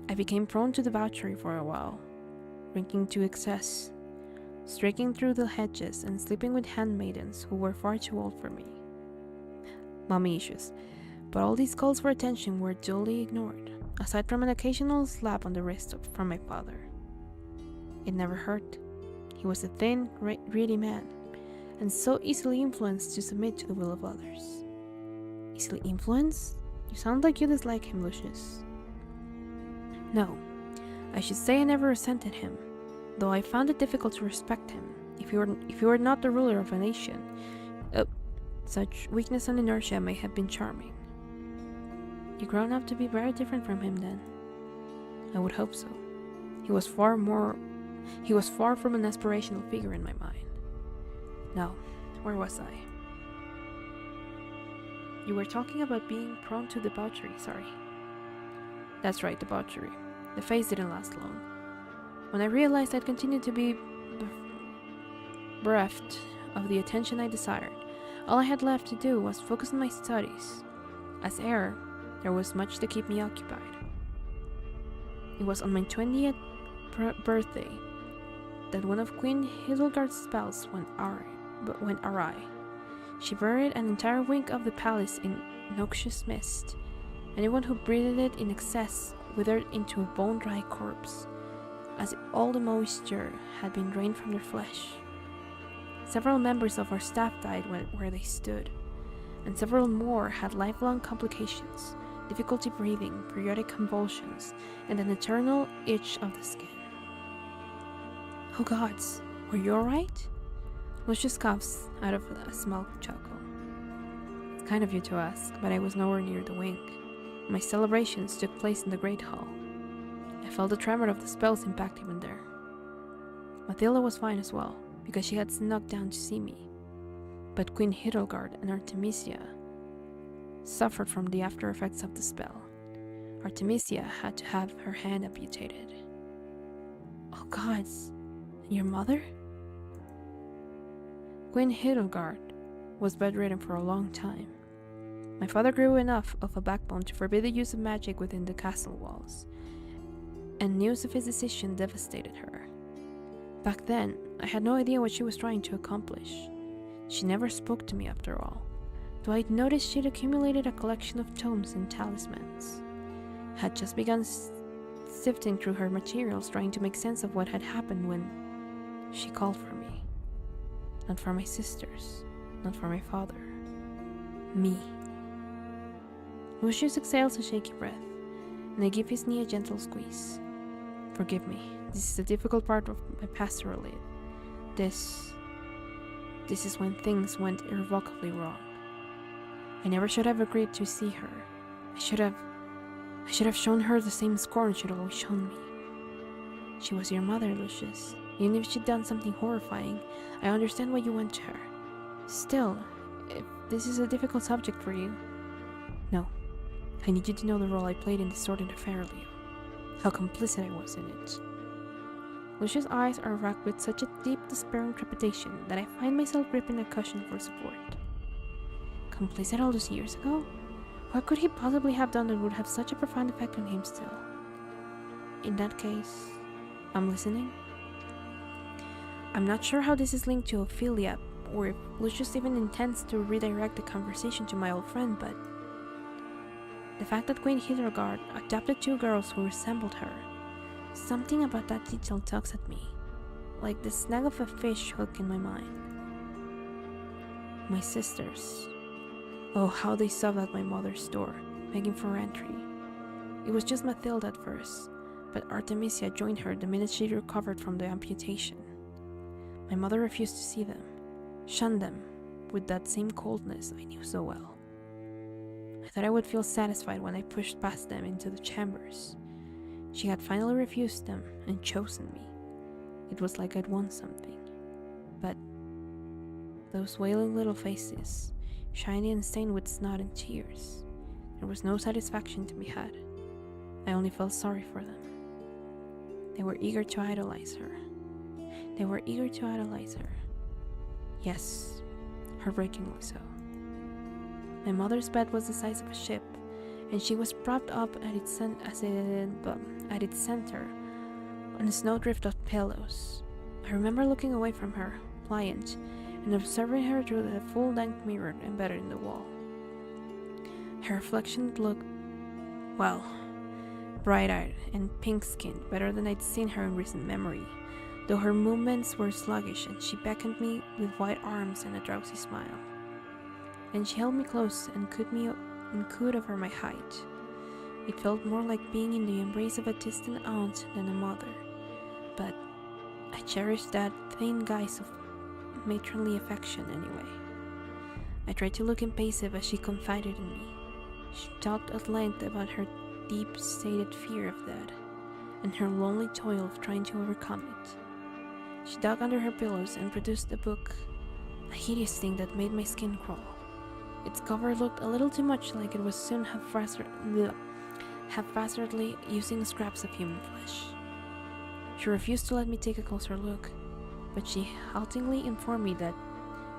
I became prone to debauchery for a while, drinking to excess, streaking through the hedges and sleeping with handmaidens who were far too old for me. Mommy issues, but all these calls for attention were duly ignored, aside from an occasional slap on the wrist from my father. It never hurt. He was a thin, greedy man, and so easily influenced to submit to the will of others. Easily influenced? You sound like you dislike him, Lucius. No, I should say I never resented him, though I found it difficult to respect him. If he were not the ruler of a nation, such weakness and inertia may have been charming. You've grown up to be very different from him then. I would hope so. He was far from an aspirational figure in my mind. Now, where was I? You were talking about being prone to debauchery, sorry. That's right, debauchery. The phase didn't last long. When I realized I'd continued to be bereft of the attention I desired, all I had left to do was focus on my studies. As heir, there was much to keep me occupied. It was on my 20th birthday that one of Queen Hildegard's spells went awry. She buried an entire wing of the palace in noxious mist. Anyone who breathed it in excess withered into a bone-dry corpse, as if all the moisture had been drained from their flesh. Several members of our staff died where they stood, and several more had lifelong complications, difficulty breathing, periodic convulsions, and an eternal itch of the skin. Oh gods, were you alright? Lucius coughs out of a small chuckle. It's kind of you to ask, but I was nowhere near the wing. My celebrations took place in the Great Hall. I felt the tremor of the spell's impact even there. Matilda was fine as well, because she had snuck down to see me. But Queen Hildegard and Artemisia suffered from the after effects of the spell. Artemisia had to have her hand amputated. Oh gods, and your mother? Queen Hildegard was bedridden for a long time. My father grew enough of a backbone to forbid the use of magic within the castle walls, and news of his decision devastated her. Back then, I had no idea what she was trying to accomplish. She never spoke to me after all, though I'd noticed she'd accumulated a collection of tomes and talismans. Had just begun sifting through her materials, trying to make sense of what had happened when she called for me. Not for my sisters, not for my father. Me. Lucius exhales a shaky breath, and I give his knee a gentle squeeze. Forgive me, this is a difficult part of my pastoral life. This is when things went irrevocably wrong. I never should have agreed to see her. I should have shown her the same scorn she'd always shown me. She was your mother, Lucius. Even if she'd done something horrifying, I understand why you went to her. Still, if this is a difficult subject for you, no. I need you to know the role I played in this sordid affair, Leo. How complicit I was in it. Lucius' eyes are racked with such a deep despair and trepidation that I find myself gripping a cushion for support. Complicit all those years ago? What could he possibly have done that would have such a profound effect on him still? In that case, I'm listening. I'm not sure how this is linked to Ophelia, or if Lucius even intends to redirect the conversation to my old friend, but the fact that Queen Hildegard adopted 2 girls who resembled her, something about that detail tugs at me, like the snag of a fish hook in my mind. My sisters. Oh, how they sobbed at my mother's door, begging for entry. It was just Mathilde at first, but Artemisia joined her the minute she recovered from the amputation. My mother refused to see them, shunned them, with that same coldness I knew so well. I thought I would feel satisfied when I pushed past them into the chambers. She had finally refused them and chosen me. It was like I'd won something. But those wailing little faces, shiny and stained with snot and tears, there was no satisfaction to be had. I only felt sorry for them. They were eager to idolize her. Yes, heartbreakingly so. My mother's bed was the size of a ship, and she was propped up at its center on a snowdrift of pillows. I remember looking away from her, pliant, and observing her through the full-length mirror embedded in the wall. Her reflection looked, well, bright-eyed and pink-skinned, better than I'd seen her in recent memory, though her movements were sluggish and she beckoned me with white arms and a drowsy smile. Then she held me close and cooed over my height. It felt more like being in the embrace of a distant aunt than a mother, but I cherished that thin guise of matronly affection anyway. I tried to look impassive as she confided in me. She talked at length about her deep-seated fear of death, and her lonely toil of trying to overcome it. She dug under her pillows and produced a book, a hideous thing that made my skin crawl. Its cover looked a little too much like it was soon haphazardly using scraps of human flesh. She refused to let me take a closer look, but she haltingly informed me that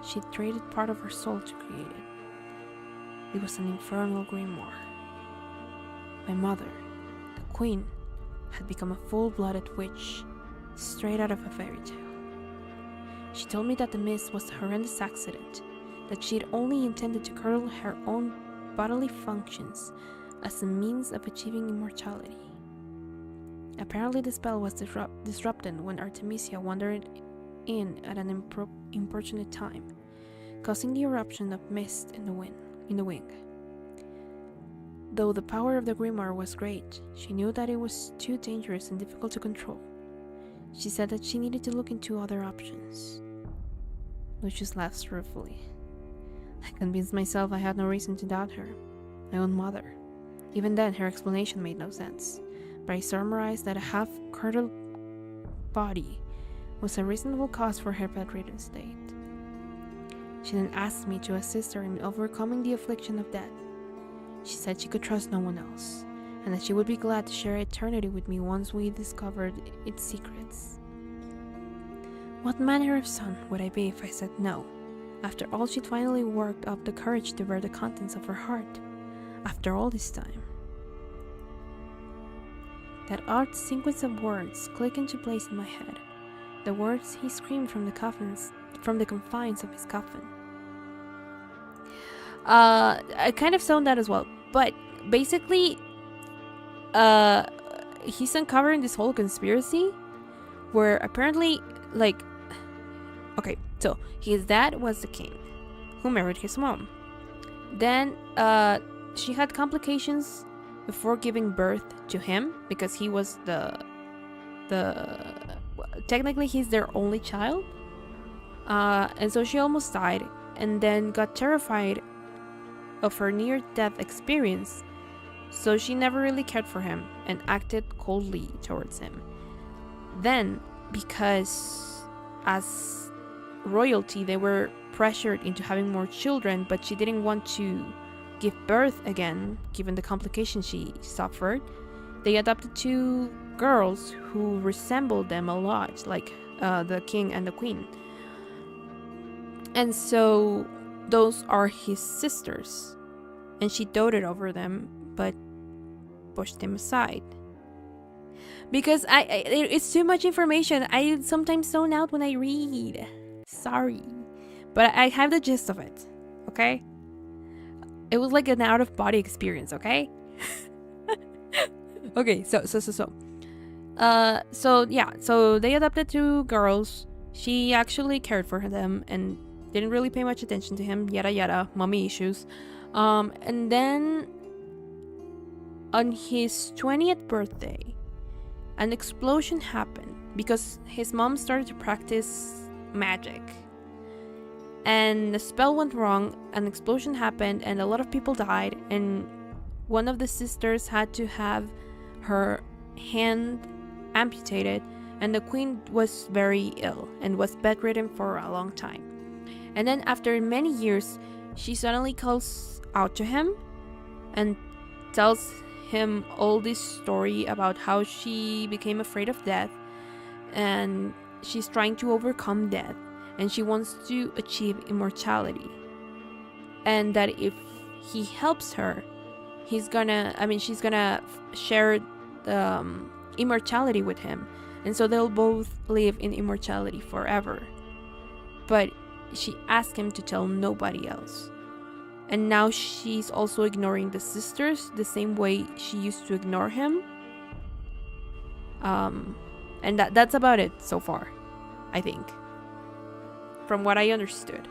she'd traded part of her soul to create it. It was an infernal grimoire. My mother, the queen, had become a full-blooded witch, straight out of a fairy tale. She told me that the mist was a horrendous accident, that she had only intended to curtail her own bodily functions as a means of achieving immortality. Apparently the spell was disrupted when Artemisia wandered in at an importunate time, causing the eruption of mist in the wing. Though the power of the grimoire was great, she knew that it was too dangerous and difficult to control. She said that she needed to look into other options. Lucius laughed ruefully. I convinced myself I had no reason to doubt her, my own mother. Even then, her explanation made no sense, but I surmised that a half-curdled body was a reasonable cause for her bedridden state. She then asked me to assist her in overcoming the affliction of death. She said she could trust no one else, and that she would be glad to share eternity with me once we discovered its secrets. What manner of son would I be if I said no? After all, she'd finally worked up the courage to bear the contents of her heart. After all this time. That odd sequence of words clicked into place in my head. The words he screamed from the confines of his coffin. I kind of zoned that as well, but basically, he's uncovering this whole conspiracy, where apparently, okay, so his dad was the king, who married his mom. Then, she had complications before giving birth to him, because he was technically he's their only child, and so she almost died, and then got terrified of her near-death experience, so she never really cared for him and acted coldly towards him. Then, because as royalty they were pressured into having more children, but she didn't want to give birth again given the complications she suffered, they adopted 2 girls who resembled them a lot, like the king and the queen. And so those are his sisters. And she doted over them, but pushed him aside. Because it's too much information. I sometimes zone out when I read. Sorry. But I have the gist of it, okay? It was like an out-of-body experience, okay? Okay, so they adopted 2 girls. She actually cared for them and didn't really pay much attention to him. Yada yada, mommy issues. And then on his 20th birthday, an explosion happened because his mom started to practice magic. And the spell went wrong, an explosion happened, and a lot of people died, and one of the sisters had to have her hand amputated, and the queen was very ill and was bedridden for a long time. And then after many years, she suddenly calls out to him and tells him all this story about how she became afraid of death, and she's trying to overcome death, and she wants to achieve immortality, and that if he helps her, she's gonna share the immortality with him, and so they'll both live in immortality forever. But she asked him to tell nobody else. And now she's also ignoring the sisters the same way she used to ignore him. And that's about it so far, I think. From what I understood.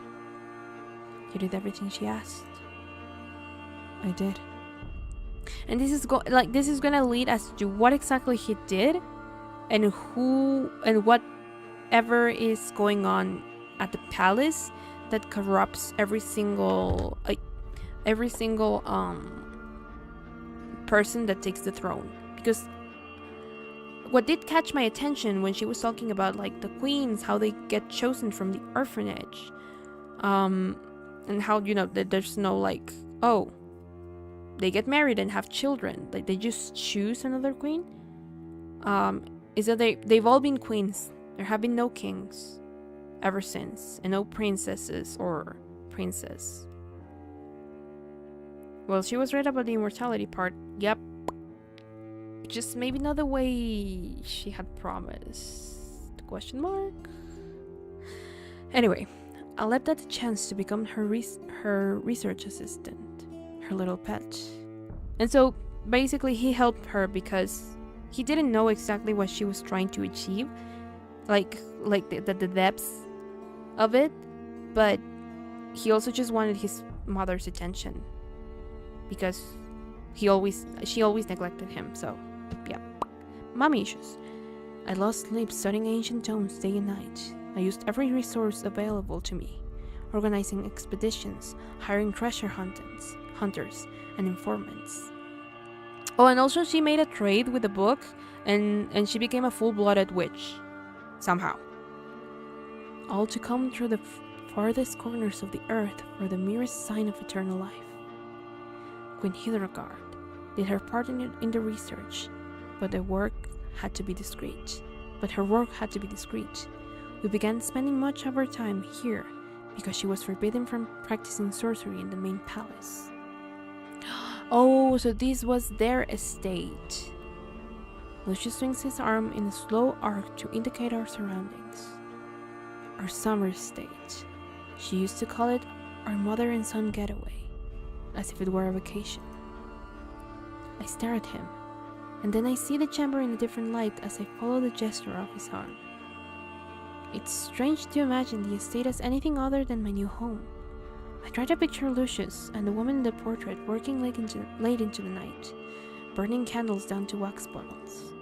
You did everything she asked. I did. And this is gonna lead us to what exactly he did, and who and whatever is going on at the palace that corrupts every single person that takes the throne. Because what did catch my attention when she was talking about like the queens, how they get chosen from the orphanage, and how, you know, that there's no like, oh, they get married and have children, like they just choose another queen, is that they've all been queens. There have been no kings ever since, and no princesses or princes. Well, she was right about the immortality part. Yep. Just maybe not the way she had promised. Question mark? Anyway, I leapt at the chance to become her research assistant, her little pet. And so basically he helped her because he didn't know exactly what she was trying to achieve, like the depths of it, but he also just wanted his mother's attention because she always neglected him. So yeah, mommy issues. I lost sleep studying ancient tomes day and night. I used every resource available to me, organizing expeditions, hiring treasure hunters, and informants. Oh, and also she made a trade with the book, and she became a full-blooded witch, somehow. All to come through the farthest corners of the earth for the merest sign of eternal life. Queen Hildegard did her part in the research, but her work had to be discreet. We began spending much of our time here because she was forbidden from practicing sorcery in the main palace. Oh, so this was their estate. Lucius swings his arm in a slow arc to indicate our surroundings. Our summer estate. She used to call it our mother and son getaway, as if it were a vacation. I stare at him, and then I see the chamber in a different light as I follow the gesture of his arm. It's strange to imagine the estate as anything other than my new home. I try to picture Lucius and the woman in the portrait working late into the night, burning candles down to wax bottles.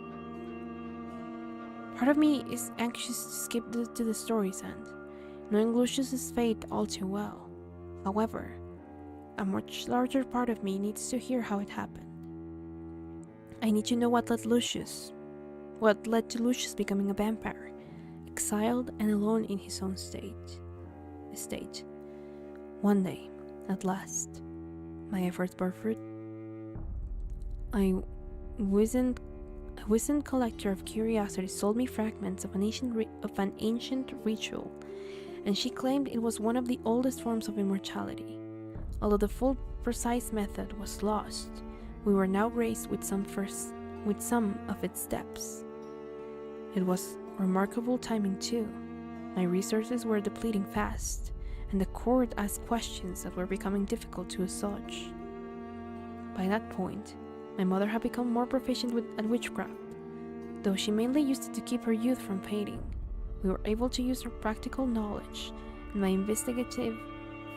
Part of me is anxious to skip to the story's end, knowing Lucius's fate all too well. However, a much larger part of me needs to hear how it happened. I need to know what led to Lucius becoming a vampire, exiled and alone in his own estate. One day, at last, my efforts bore fruit. I wizened A wizened collector of curiosities sold me fragments of an ancient ritual, and she claimed it was one of the oldest forms of immortality. Although the full precise method was lost, we were now graced with some of its steps. It was remarkable timing too. My resources were depleting fast, and the court asked questions that were becoming difficult to assuage. By that point, my mother had become more proficient at witchcraft. Though she mainly used it to keep her youth from fading, we were able to use her practical knowledge and my investigative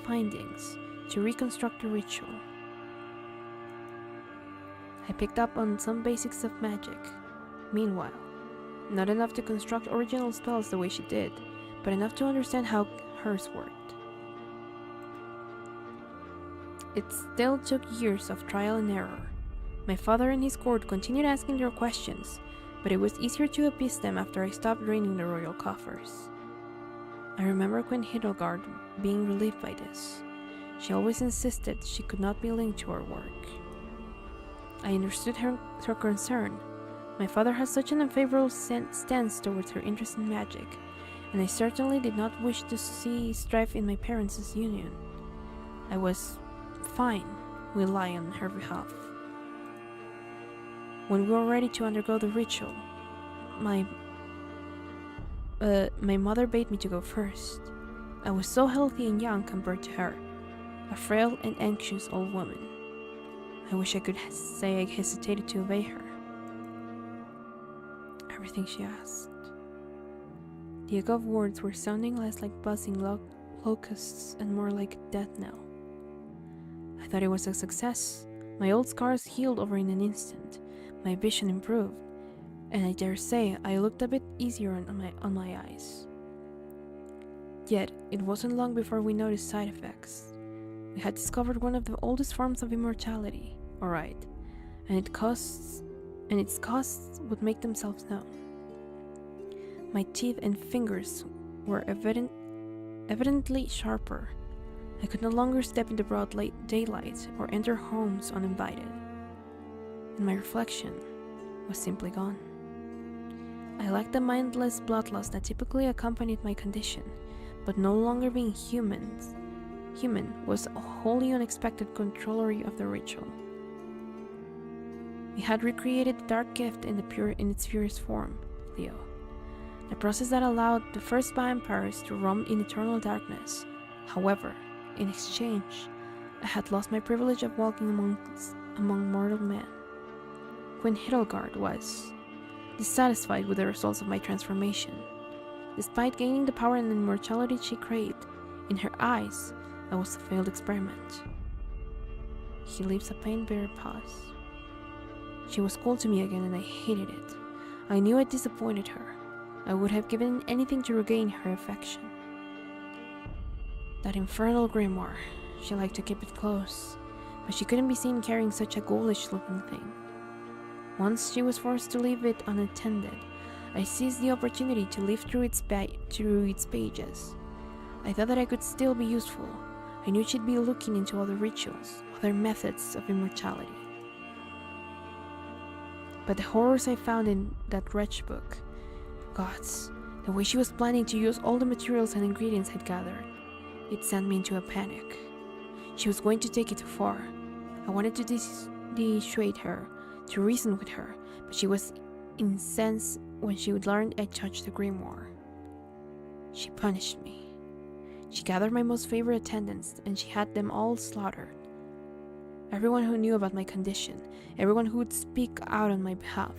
findings to reconstruct the ritual. I picked up on some basics of magic. Meanwhile, not enough to construct original spells the way she did, but enough to understand how hers worked. It still took years of trial and error. My father and his court continued asking their questions, but it was easier to appease them after I stopped draining the royal coffers. I remember Queen Hildegard being relieved by this. She always insisted she could not be linked to our work. I understood her concern. My father had such an unfavorable stance towards her interest in magic, and I certainly did not wish to see strife in my parents' union. I was fine with lying on her behalf. When we were ready to undergo the ritual, my mother bade me to go first. I was so healthy and young compared to her, a frail and anxious old woman. I wish I could say I hesitated to obey her. Everything she asked. The echo of words were sounding less like buzzing locusts and more like a death knell. I thought it was a success. My old scars healed over in an instant. My vision improved, and I dare say I looked a bit easier on my eyes. Yet, it wasn't long before we noticed side effects. We had discovered one of the oldest forms of immortality, alright, and its costs would make themselves known. My teeth and fingers were evidently sharper. I could no longer step into broad daylight or enter homes uninvited. And my reflection was simply gone. I lacked the mindless bloodlust that typically accompanied my condition, but no longer being human was a wholly unexpected corollary of the ritual. We had recreated the dark gift in its purest form, Leo, the process that allowed the first vampires to roam in eternal darkness. However, in exchange, I had lost my privilege of walking among mortal men. Queen Hildegard was dissatisfied with the results of my transformation. Despite gaining the power and immortality she craved, in her eyes, I was a failed experiment. He leaves a bitter pause. She was cold to me again, and I hated it. I knew I disappointed her. I would have given anything to regain her affection. That infernal grimoire. She liked to keep it close, but she couldn't be seen carrying such a ghoulish-looking thing. Once she was forced to leave it unattended, I seized the opportunity to leaf through its pages. I thought that I could still be useful. I knew she'd be looking into other rituals, other methods of immortality. But the horrors I found in that wretched book, gods, the way she was planning to use all the materials and ingredients I'd gathered, it sent me into a panic. She was going to take it too far. I wanted to dissuade her, to reason with her, but she was incensed when she learned I touched the grimoire. She punished me. She gathered my most favorite attendants, and she had them all slaughtered. Everyone who knew about my condition, everyone who would speak out on my behalf,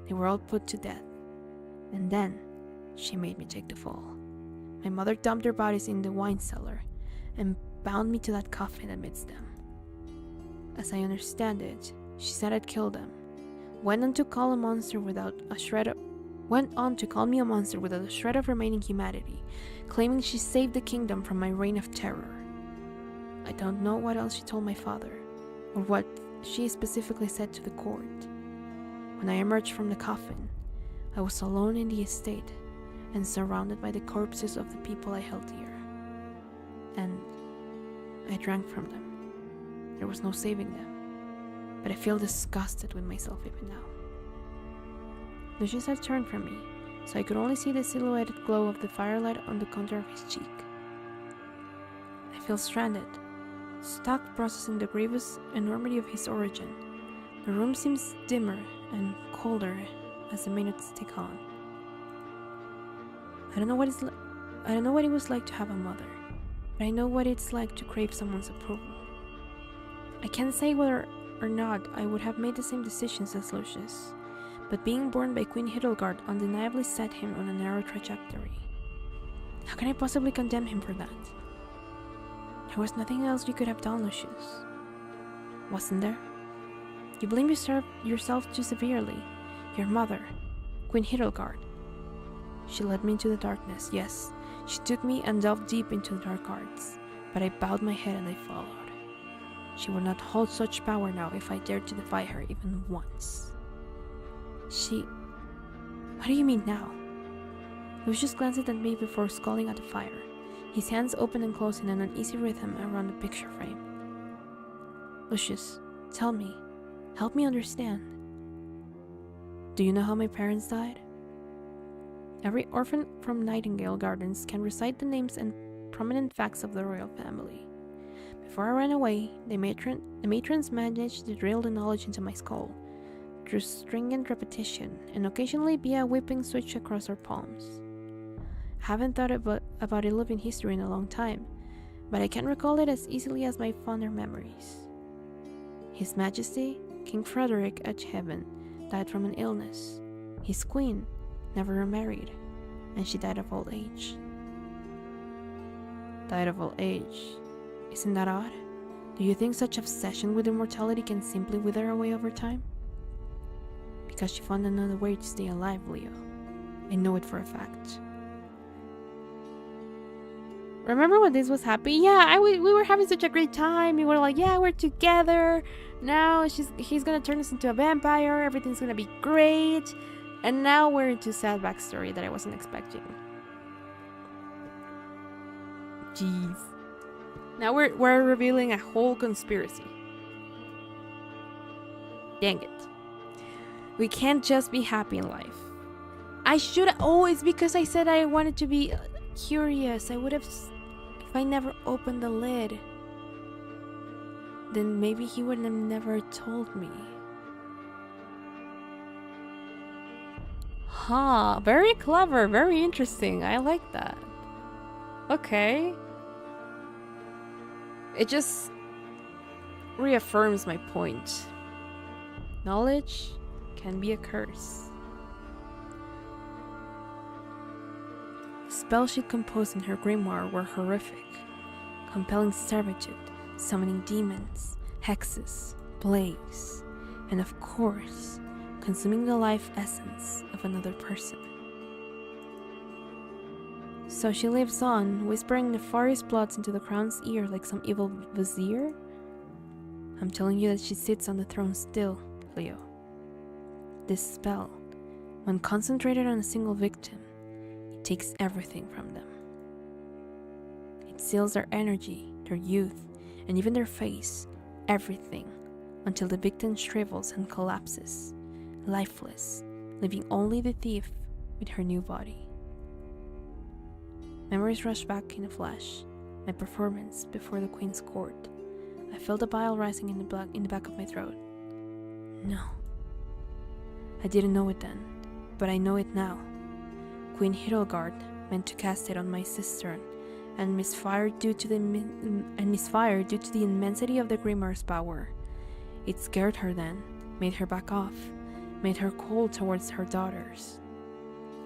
they were all put to death. And then, she made me take the fall. My mother dumped their bodies in the wine cellar, and bound me to that coffin amidst them. As I understand it, she said I'd kill them. Went on to call me a monster without a shred of remaining humanity, claiming she saved the kingdom from my reign of terror. I don't know what else she told my father, or what she specifically said to the court. When I emerged from the coffin, I was alone in the estate and surrounded by the corpses of the people I held dear. And I drank from them. There was no saving them, but I feel disgusted with myself even now. Lucius had turned from me, so I could only see the silhouetted glow of the firelight on the contour of his cheek. I feel stranded, stuck processing the grievous enormity of his origin. The room seems dimmer and colder as the minutes tick on. I don't know what it was like to have a mother, but I know what it's like to crave someone's approval. I can't say whether or not I would have made the same decisions as Lucius, but being born by Queen Hildegard undeniably set him on a narrow trajectory. How can I possibly condemn him for that? There was nothing else you could have done, Lucius. Wasn't there? You blame yourself too severely. Your mother, Queen Hildegard. She led me into the darkness, yes. She took me and delved deep into the dark arts, but I bowed my head and I followed. She would not hold such power now if I dared to defy her even once. What do you mean now? Lucius glanced at me before sculling at the fire, his hands open and close in an uneasy rhythm around the picture frame. Lucius, tell me. Help me understand. Do you know how my parents died? Every orphan from Nightingale Gardens can recite the names and prominent facts of the royal family. Before I ran away, the matrons managed to drill the knowledge into my skull, through stringent repetition, and occasionally via a whipping switch across our palms. I haven't thought about a living history in a long time, but I can recall it as easily as my fonder memories. His Majesty, King Frederick Edgehaven, died from an illness. His queen never remarried, and she died of old age. Died of old age. Isn't that odd? Do you think such obsession with immortality can simply wither away over time? Because she found another way to stay alive, Leo. I know it for a fact. Remember when this was happy? Yeah, we were having such a great time. We were like, yeah, we're together. Now he's gonna turn us into a vampire. Everything's gonna be great. And now we're into a sad backstory that I wasn't expecting. Jeez. Now we're revealing a whole conspiracy. Dang it. We can't just be happy in life. I should always, because I said I wanted to be curious. I would have, if I never opened the lid, then maybe he would have never told me. Huh, very clever, very interesting. I like that. Okay. It just reaffirms my point. Knowledge can be a curse. The spells she composed in her grimoire were horrific, compelling servitude, summoning demons, hexes, plagues, and of course, consuming the life essence of another person. So she lives on, whispering nefarious plots into the crown's ear like some evil vizier? I'm telling you that she sits on the throne still, Leo. This spell, when concentrated on a single victim, it takes everything from them. It seals their energy, their youth, and even their face, everything, until the victim shrivels and collapses, lifeless, leaving only the thief with her new body. Memories rush back in a flash. My performance before the Queen's court. I felt the bile rising in the back of my throat. No. I didn't know it then, but I know it now. Queen Hildegard meant to cast it on my sister, and misfired due to the immensity of the grimoire's power. It scared her then, made her back off, made her cold towards her daughters.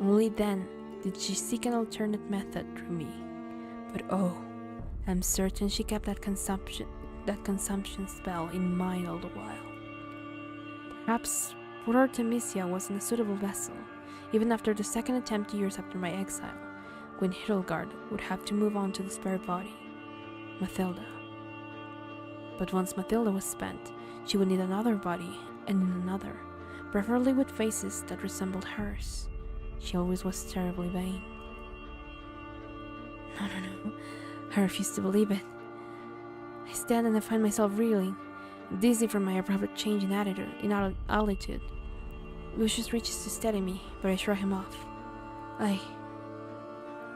Only then did she seek an alternate method through me. But oh, I'm certain she kept that consumption spell in mind all the while. Perhaps poor Artemisia wasn't a suitable vessel. Even after the second attempt years after my exile, Queen Hildegard would have to move on to the spare body, Mathilda. But once Mathilda was spent, she would need another body, and another, preferably with faces that resembled hers. She always was terribly vain. No. I refuse to believe it. I stand and I find myself reeling, dizzy from my abrupt change in attitude. Lucius reaches to steady me, but I shrug him off. I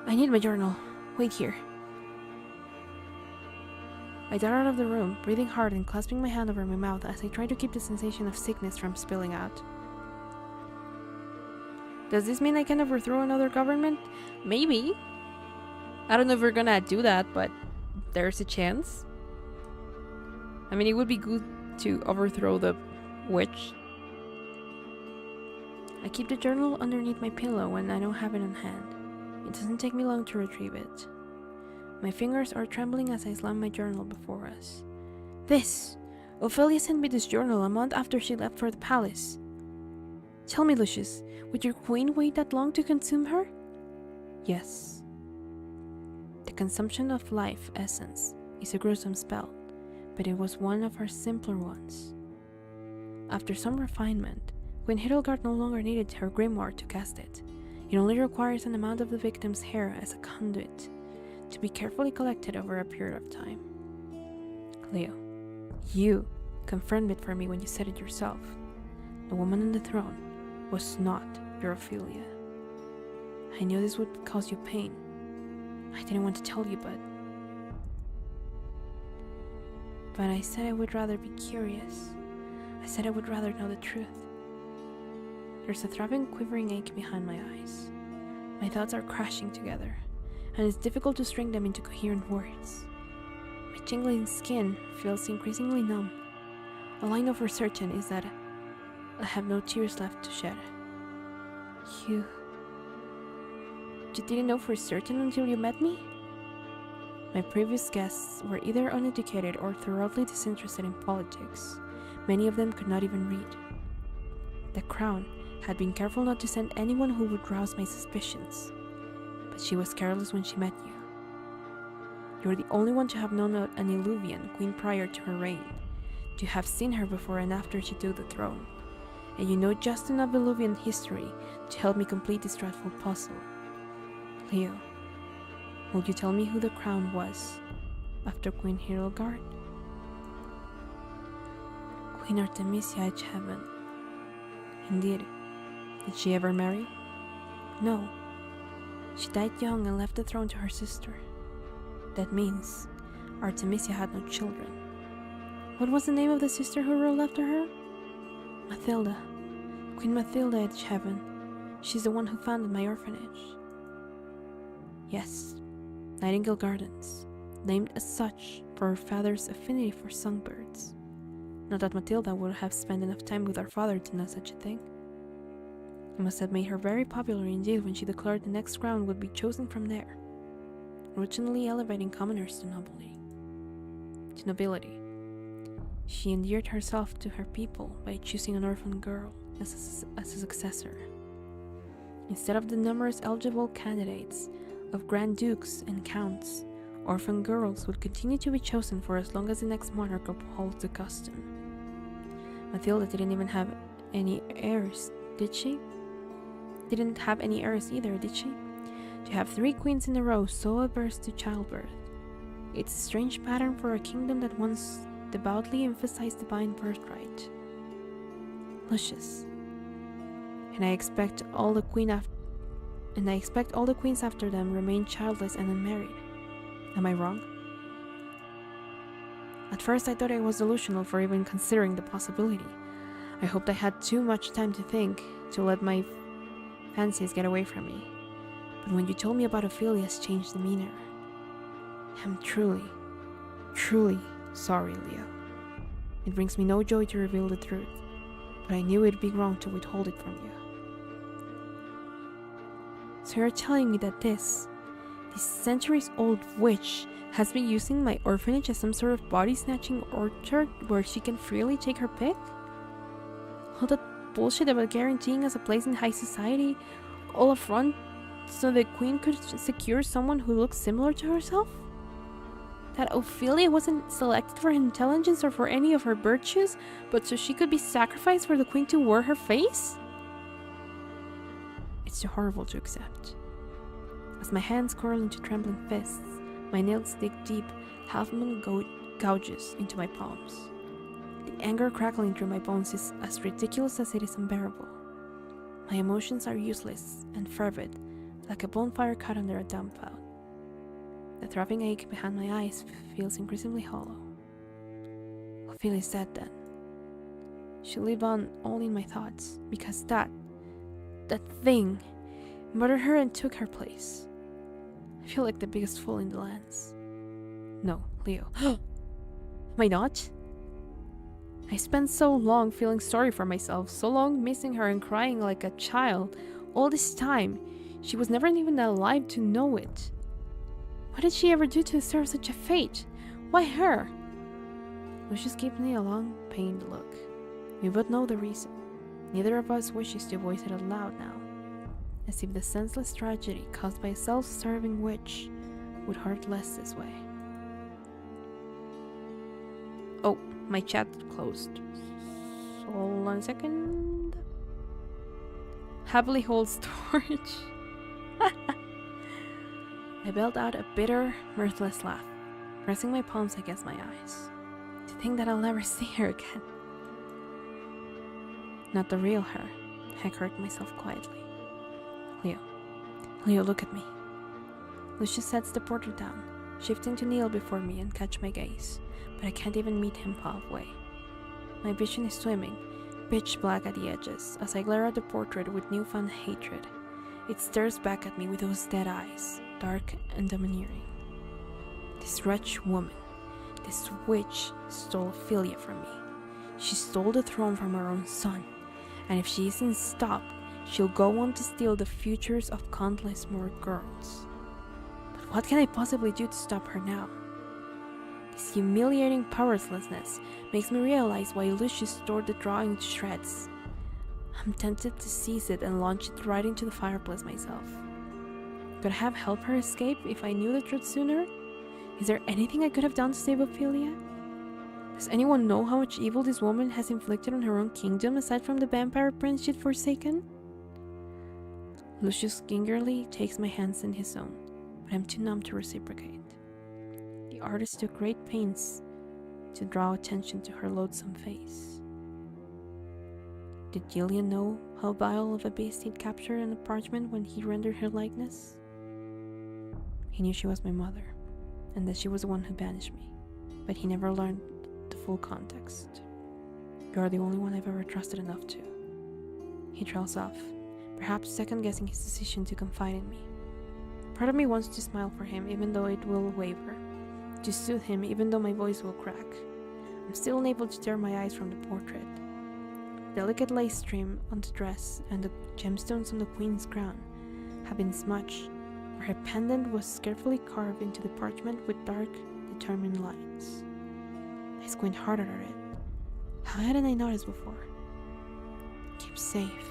need my journal. Wait here. I dart out of the room, breathing hard and clasping my hand over my mouth as I try to keep the sensation of sickness from spilling out. Does this mean I can overthrow another government? Maybe. I don't know if we're gonna do that, but there's a chance. I mean, it would be good to overthrow the witch. I keep the journal underneath my pillow when I don't have it on hand. It doesn't take me long to retrieve it. My fingers are trembling as I slam my journal before us. This! Ophelia sent me this journal a month after she left for the palace. Tell me, Lucius, would your queen wait that long to consume her? Yes. The consumption of life essence is a gruesome spell, but it was one of her simpler ones. After some refinement, Queen Hildegard no longer needed her grimoire to cast it. It only requires an amount of the victim's hair as a conduit, to be carefully collected over a period of time. Leo, you confirmed it for me when you said it yourself. The woman on the throne was not your Ophelia. I knew this would cause you pain. I didn't want to tell you, but I said I would rather be curious. I said I would rather know the truth. There's a throbbing, quivering ache behind my eyes. My thoughts are crashing together, and it's difficult to string them into coherent words. My tingling skin feels increasingly numb. All I know for certain is that I have no tears left to shed. You didn't know for certain until you met me? My previous guests were either uneducated or thoroughly disinterested in politics. Many of them could not even read. The crown had been careful not to send anyone who would rouse my suspicions, but she was careless when she met you. You were the only one to have known an Illuvian queen prior to her reign, to have seen her before and after she took the throne, and you know just enough Illuvian history to help me complete this dreadful puzzle. Leo, will you tell me who the crown was after Queen Hildegard? Queen Artemisia Heaven. Indeed. Did she ever marry? No. She died young and left the throne to her sister. That means Artemisia had no children. What was the name of the sister who ruled after her? Mathilda. Queen Mathilda Heaven. She's the one who founded my orphanage. Yes, Nightingale Gardens, named as such for her father's affinity for songbirds. Not that Matilda would have spent enough time with our father to know such a thing. It must have made her very popular indeed when she declared the next crown would be chosen from there, originally elevating commoners to nobility. She endeared herself to her people by choosing an orphan girl as a successor. Instead of the numerous eligible candidates of Grand Dukes and Counts, orphan girls would continue to be chosen for as long as the next monarch upholds the custom. Matilda didn't even have any heirs, did she? Didn't have any heirs either, did she? To have 3 queens in a row so averse to childbirth. It's a strange pattern for a kingdom that once devoutly emphasized divine birthright. Lucius. And I expect all the queens after them remain childless and unmarried. Am I wrong? At first I thought I was delusional for even considering the possibility. I hoped I had too much time to think, to let my fancies get away from me. But when you told me about Ophelia's changed demeanor, I'm truly, truly sorry, Leo. It brings me no joy to reveal the truth, but I knew it'd be wrong to withhold it from you. So you're telling me that this centuries-old witch has been using my orphanage as some sort of body-snatching orchard where she can freely take her pick? All that bullshit about guaranteeing us a place in high society, all up front, so the queen could secure someone who looks similar to herself? That Ophelia wasn't selected for her intelligence or for any of her virtues, but so she could be sacrificed for the queen to wear her face? It's too horrible to accept. As my hands curl into trembling fists, my nails dig deep, half-moon gouges into my palms. The anger crackling through my bones is as ridiculous as it is unbearable. My emotions are useless and fervid, like a bonfire caught under a dump cloud. The throbbing ache behind my eyes feels increasingly hollow. Ophelia's dead then. She lived on only in my thoughts, because that thing, murdered her and took her place. I feel like the biggest fool in the lands. No, Leo. Am I not? I spent so long feeling sorry for myself, so long missing her and crying like a child. All this time, she was never even alive to know it. What did she ever do to deserve such a fate? Why her? Lucius gave me a long, pained look. We both know the reason. Neither of us wishes to voice it out loud now, as if the senseless tragedy caused by a self-serving witch would hurt less this way. Oh, my chat closed. So hold on a second. Happily holds torch. I bailed out a bitter, mirthless laugh, pressing my palms against my eyes. To think that I'll never see her again. Not the real her, I correct myself quietly. Leo, look at me. Lucius sets the portrait down, shifting to kneel before me and catch my gaze, but I can't even meet him halfway. My vision is swimming, pitch black at the edges, as I glare at the portrait with newfound hatred. It stares back at me with those dead eyes, dark and domineering. This wretched woman, this witch, stole Ophelia from me. She stole the throne from her own son, and if she isn't stopped, she'll go on to steal the futures of countless more girls. But what can I possibly do to stop her now? This humiliating powerlessness makes me realize why Lucius tore the drawing to shreds. I'm tempted to seize it and launch it right into the fireplace myself. Could I have helped her escape if I knew the truth sooner? Is there anything I could have done to save Ophelia? Does anyone know how much evil this woman has inflicted on her own kingdom aside from the vampire prince she'd forsaken? Lucius gingerly takes my hands in his own, but I'm too numb to reciprocate. The artist took great pains to draw attention to her loathsome face. Did Gillian know how vile of a beast he'd captured on the parchment when he rendered her likeness? He knew she was my mother, and that she was the one who banished me, but he never learned the full context. You are the only one I've ever trusted enough to. He trails off, perhaps second-guessing his decision to confide in me. Part of me wants to smile for him, even though it will waver, to soothe him, even though my voice will crack. I'm still unable to tear my eyes from the portrait. The delicate lace trim on the dress and the gemstones on the queen's crown have been smudged, where her pendant was carefully carved into the parchment with dark, determined lines. I squint harder at it. How hadn't I noticed before? Keep safe.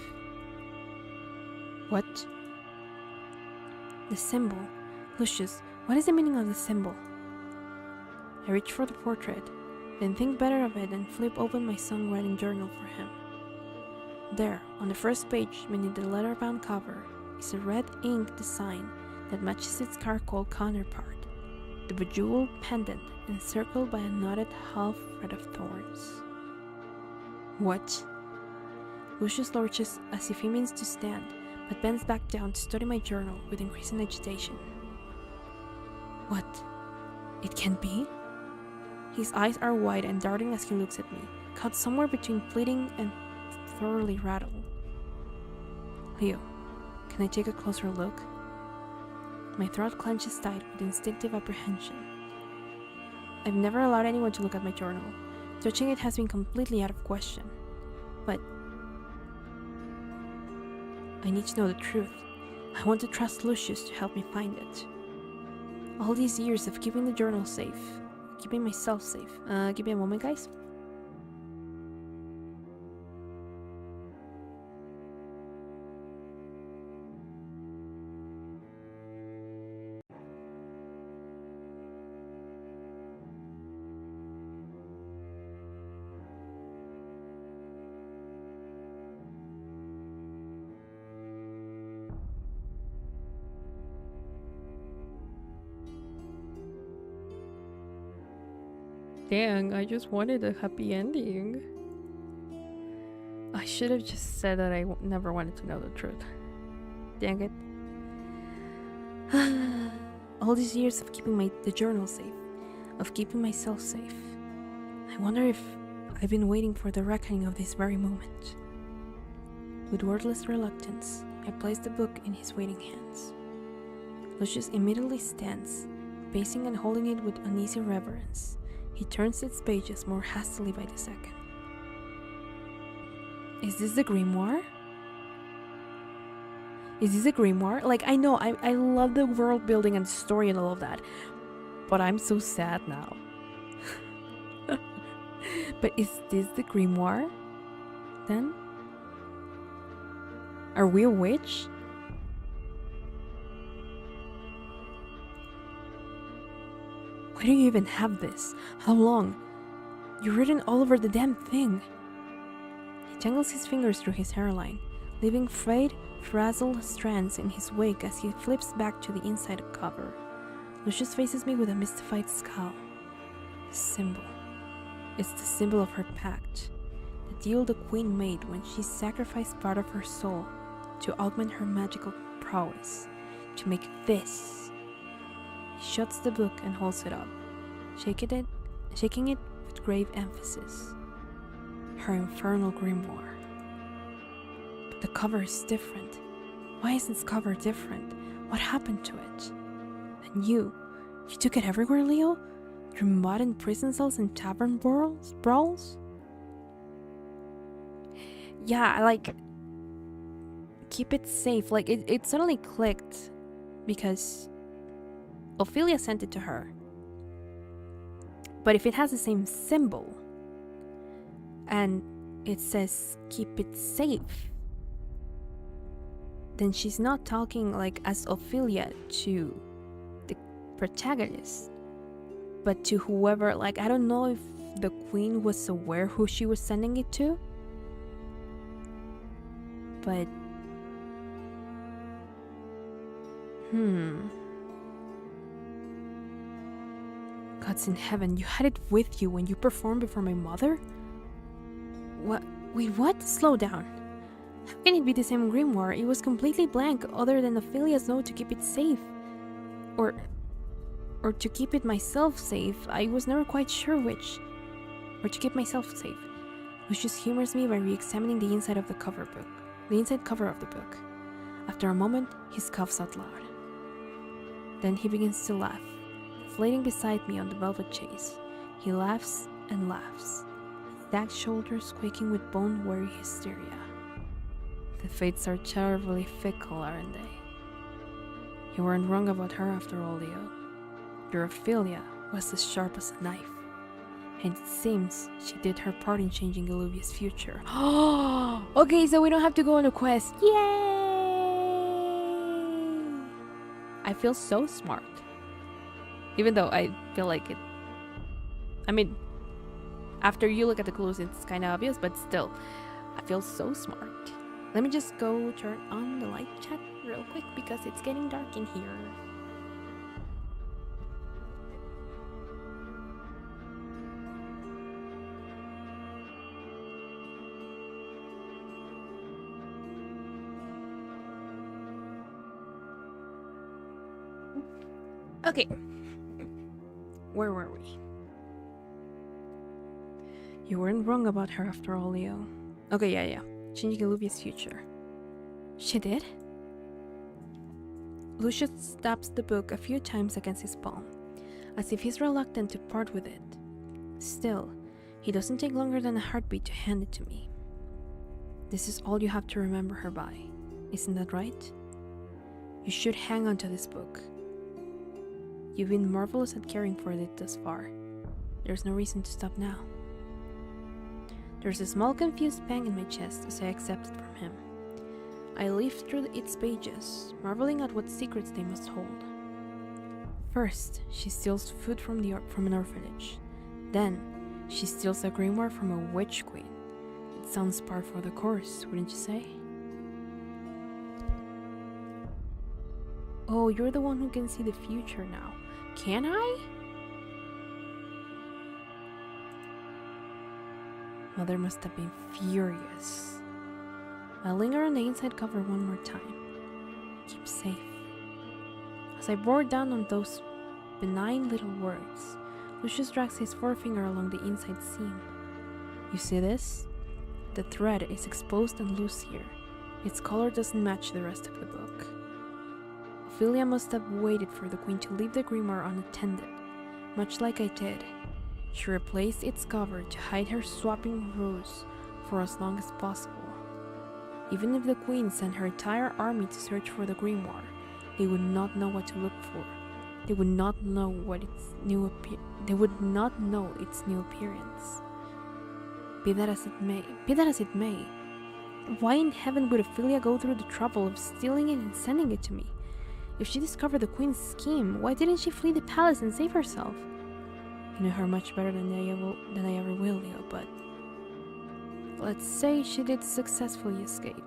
What? The symbol. Lucius, what is the meaning of the symbol? I reach for the portrait, then think better of it and flip open my songwriting journal for him. There, on the first page, beneath the leather-bound cover, is a red ink design that matches its charcoal counterpart, the bejeweled pendant encircled by a knotted half-thread of thorns. What? Lucius lurches as if he means to stand, but bends back down to study my journal with increasing agitation. What? It can't be? His eyes are wide and darting as he looks at me, caught somewhere between pleading and thoroughly rattled. Leo, can I take a closer look? My throat clenches tight with instinctive apprehension. I've never allowed anyone to look at my journal. Touching it has been completely out of question. But I need to know the truth. I want to trust Lucius to help me find it. All these years of keeping the journal safe, keeping myself safe. Give me a moment, guys. Dang, I just wanted a happy ending. I should have just said that I never wanted to know the truth. Dang it. All these years of keeping the journal safe, of keeping myself safe. I wonder if I've been waiting for the reckoning of this very moment. With wordless reluctance, I place the book in his waiting hands. Lucius immediately stands, pacing and holding it with uneasy reverence. He turns its pages more hastily by the second. Is this the grimoire? Is this a grimoire? Like, I know, I love the world building and story and all of that, but I'm so sad now. But is this the grimoire? Then? Are we a witch? Why do you even have this? How long? You've written all over the damn thing. He tangles his fingers through his hairline, leaving frayed, frazzled strands in his wake as he flips back to the inside cover. Lucius faces me with a mystified scowl. The symbol. It's the symbol of her pact, the deal the queen made when she sacrificed part of her soul to augment her magical prowess, to make this. He shuts the book and holds it up, shaking it with grave emphasis. Her infernal grimoire. But the cover is different. Why is this cover different? What happened to it? And you took it everywhere, Leo? Through mud and prison cells and tavern brawls? Yeah, like, keep it safe. Like, it suddenly clicked because Ophelia sent it to her. But if it has the same symbol and it says keep it safe, then she's not talking like as Ophelia to the protagonist, but to whoever. Like, I don't know if the queen was aware who she was sending it to, but Gods in heaven, you had it with you when you performed before my mother? What? Wait, what? Slow down. How can it be the same grimoire? It was completely blank other than Ophelia's note to keep it safe. Or to keep it myself safe. I was never quite sure which. Or to keep myself safe. Lucius humors me by re-examining the inside of the cover of the book. After a moment, he scoffs out loud. Then he begins to laugh, floating beside me on the velvet chaise. He laughs and laughs, his stacked shoulders quaking with bone-weary hysteria. The fates are terribly fickle, aren't they? You weren't wrong about her after all, Leo. Your Ophelia was as sharp as a knife, and it seems she did her part in changing Illuvia's future. Okay, so we don't have to go on a quest. Yay! I feel so smart. Even though I feel like it... I mean, after you look at the clues, it's kind of obvious, but still, I feel so smart. Let me just go turn on the light chat real quick because it's getting dark in here. Okay. Where were we? You weren't wrong about her after all, Leo. Okay, yeah. Changing Illuvia's future. She did? Lucius taps the book a few times against his palm, as if he's reluctant to part with it. Still, he doesn't take longer than a heartbeat to hand it to me. This is all you have to remember her by, isn't that right? You should hang on to this book. You've been marvelous at caring for it thus far. There's no reason to stop now. There's a small confused pang in my chest as I accept it from him. I leaf through its pages, marveling at what secrets they must hold. First, she steals food from an orphanage. Then, she steals a grimoire from a witch queen. It sounds par for the course, wouldn't you say? Oh, you're the one who can see the future now. Can I? Mother must have been furious. I linger on the inside cover one more time. Keep safe. As I bore down on those benign little words, Lucius drags his forefinger along the inside seam. You see this? The thread is exposed and loose here. Its color doesn't match the rest of the book. Ophelia must have waited for the queen to leave the grimoire unattended, much like I did. She replaced its cover to hide her swapping ruse for as long as possible. Even if the queen sent her entire army to search for the grimoire, they would not know what to look for. They would not know its new appearance. Be that as it may, why in heaven would Ophelia go through the trouble of stealing it and sending it to me? If she discovered the queen's scheme, why didn't she flee the palace and save herself? You know her much better than I ever will, Leo, but let's say she did successfully escape,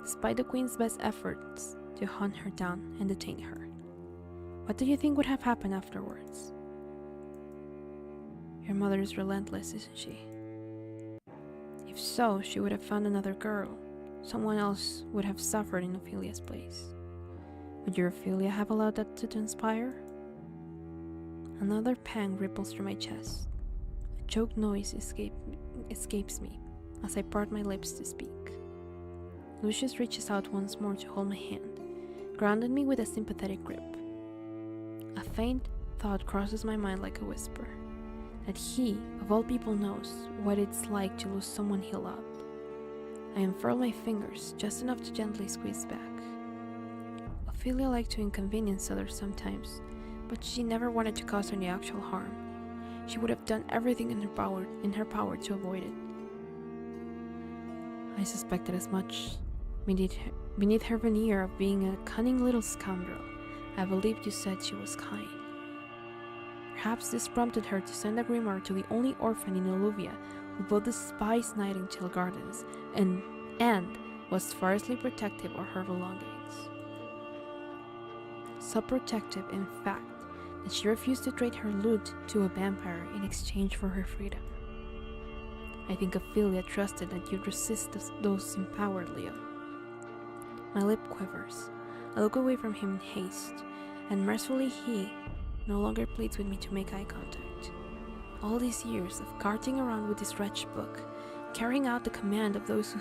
despite the queen's best efforts to hunt her down and detain her. What do you think would have happened afterwards? Your mother is relentless, isn't she? If so, she would have found another girl. Someone else would have suffered in Ophelia's place. Would your Ophelia have allowed that to transpire? Another pang ripples through my chest. A choked noise escapes me as I part my lips to speak. Lucius reaches out once more to hold my hand, grounding me with a sympathetic grip. A faint thought crosses my mind like a whisper, that he, of all people, knows what it's like to lose someone he loved. I unfurl my fingers just enough to gently squeeze back. Ophelia liked to inconvenience others sometimes, but she never wanted to cause any actual harm. She would have done everything in her power to avoid it. I suspected as much. Beneath her veneer of being a cunning little scoundrel, I believed you said she was kind. Perhaps this prompted her to send a grimoire to the only orphan in Alluvia who both despised Nightingale Gardens and was fiercely protective of her belongings. So protective, in fact, that she refused to trade her loot to a vampire in exchange for her freedom. I think Ophelia trusted that you'd resist those empowered, Leo. My lip quivers. I look away from him in haste, and mercifully he no longer pleads with me to make eye contact. All these years of carting around with this wretched book, carrying out the command of those who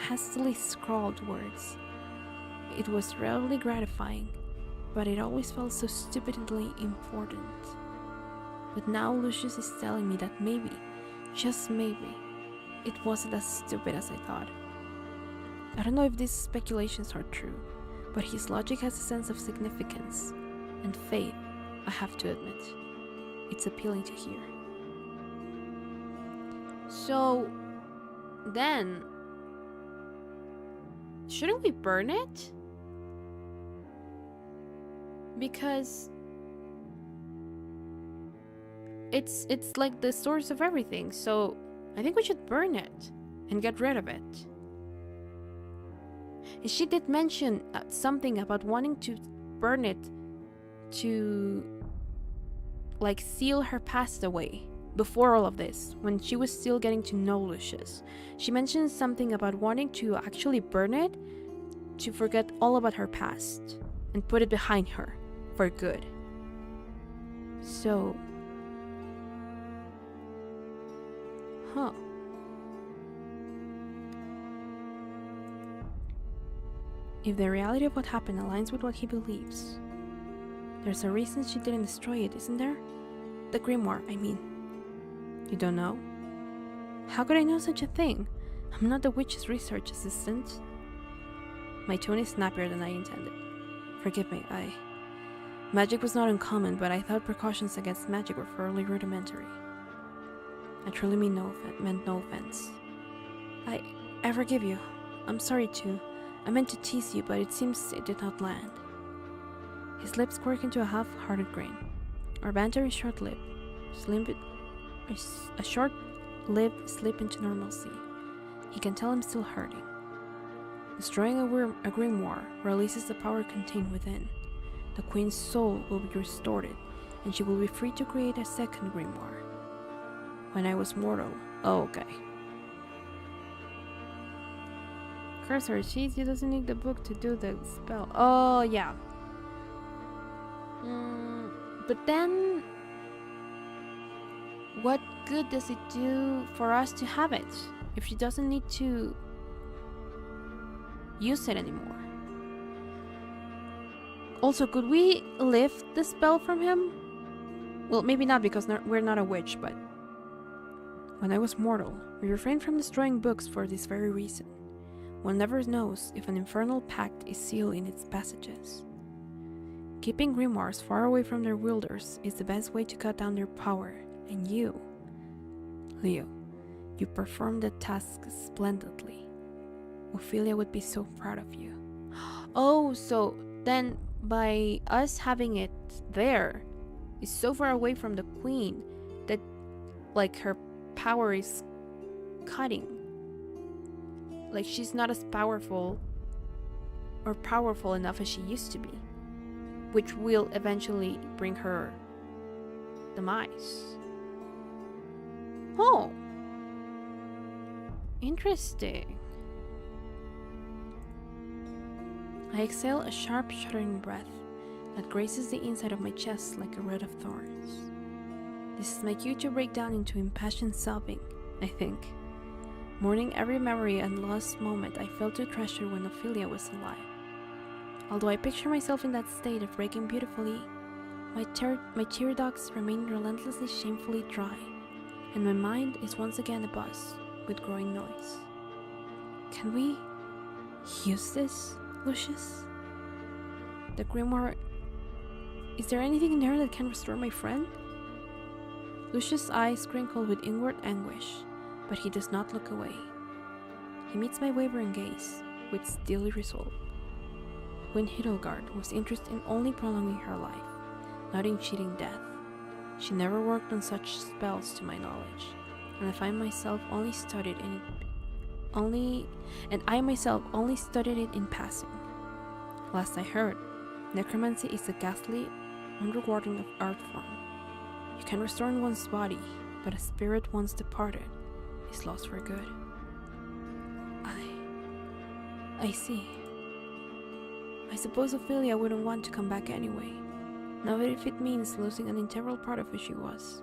hastily scrawled words. It was rarely gratifying, but it always felt so stupidly important. But now Lucius is telling me that maybe, just maybe, it wasn't as stupid as I thought. I don't know if these speculations are true, but his logic has a sense of significance, and faith, I have to admit. It's appealing to hear. So, then, shouldn't we burn it? Because it's like the source of everything, so I think we should burn it and get rid of it. And she did mention something about wanting to burn it to like seal her past away before all of this, when she was still getting to know Lucius. She mentioned something about wanting to actually burn it to forget all about her past and put it behind her for good. So, if the reality of what happened aligns with what he believes, there's a reason she didn't destroy it, isn't there? The grimoire, I mean. You don't know? How could I know such a thing? I'm not the witch's research assistant. My tone is snappier than I intended. Forgive me, Magic was not uncommon, but I thought precautions against magic were fairly rudimentary. I truly meant no offense. I forgive you. I'm sorry too. I meant to tease you, but it seems it did not land. His lips quirk into a half-hearted grin. Our banter is short-lived. A short-lived slip into normalcy. He can tell I'm still hurting. Destroying a grimoire releases the power contained within. The queen's soul will be restored, and she will be free to create a second grimoire. When I was mortal, oh, okay. Curse her, she doesn't need the book to do the spell. Oh, yeah. But then, what good does it do for us to have it if she doesn't need to use it anymore? Also, could we lift the spell from him? Well, maybe not, because we're not a witch, but when I was mortal, we refrained from destroying books for this very reason. One never knows if an infernal pact is sealed in its passages. Keeping grimoires far away from their wielders is the best way to cut down their power, and you, Leo, you performed the task splendidly. Ophelia would be so proud of you. Oh, so then by us having it there, it's so far away from the queen that, like, her power is cutting. Like, she's not as powerful or powerful enough as she used to be, which will eventually bring her demise. Oh, interesting. I exhale a sharp, shuddering breath that grazes the inside of my chest like a wreath of thorns. This is my cue to break down into impassioned sobbing, I think, mourning every memory and lost moment I failed to treasure when Ophelia was alive. Although I picture myself in that state of breaking beautifully, my tear ducts remain relentlessly shamefully dry, and my mind is once again abuzz with growing noise. Can we use this, Lucius? The grimoire... Is there anything in there that can restore my friend? Lucius' eyes crinkle with inward anguish, but he does not look away. He meets my wavering gaze with steely resolve. When Hildegard was interested in only prolonging her life, not in cheating death, she never worked on such spells to my knowledge, and I myself only studied it in passing. Last I heard, necromancy is a ghastly undergirding of art form. You can restore in one's body, but a spirit once departed is lost for good. I see. I suppose Ophelia wouldn't want to come back anyway, not if it means losing an integral part of who she was.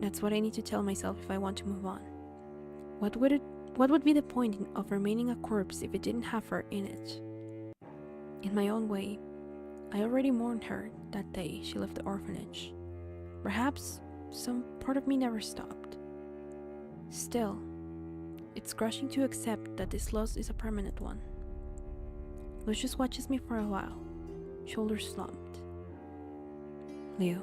That's what I need to tell myself if I want to move on. What would be the point of remaining a corpse if it didn't have her in it? In my own way, I already mourned her that day she left the orphanage. Perhaps some part of me never stopped. Still, it's crushing to accept that this loss is a permanent one. Lucius watches me for a while, shoulders slumped. Leo,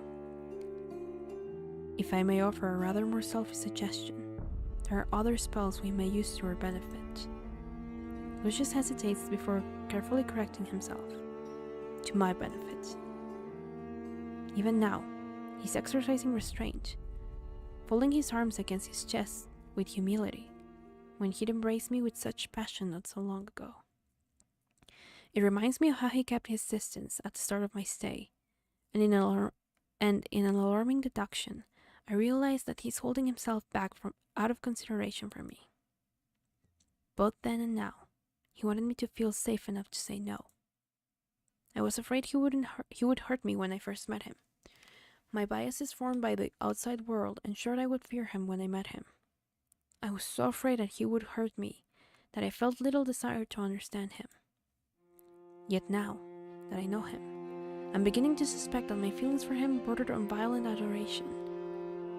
if I may offer a rather more selfish suggestion, there are other spells we may use to our benefit. Lucius hesitates before carefully correcting himself. To my benefit. Even now, he's exercising restraint, folding his arms against his chest with humility, when he'd embraced me with such passion not so long ago. It reminds me of how he kept his distance at the start of my stay, and in an alarming deduction, I realized that he's holding himself back from out of consideration for me. Both then and now, he wanted me to feel safe enough to say no. I was afraid he would hurt me when I first met him. My biases formed by the outside world ensured I would fear him when I met him. I was so afraid that he would hurt me that I felt little desire to understand him. Yet now that I know him, I'm beginning to suspect that my feelings for him bordered on violent adoration.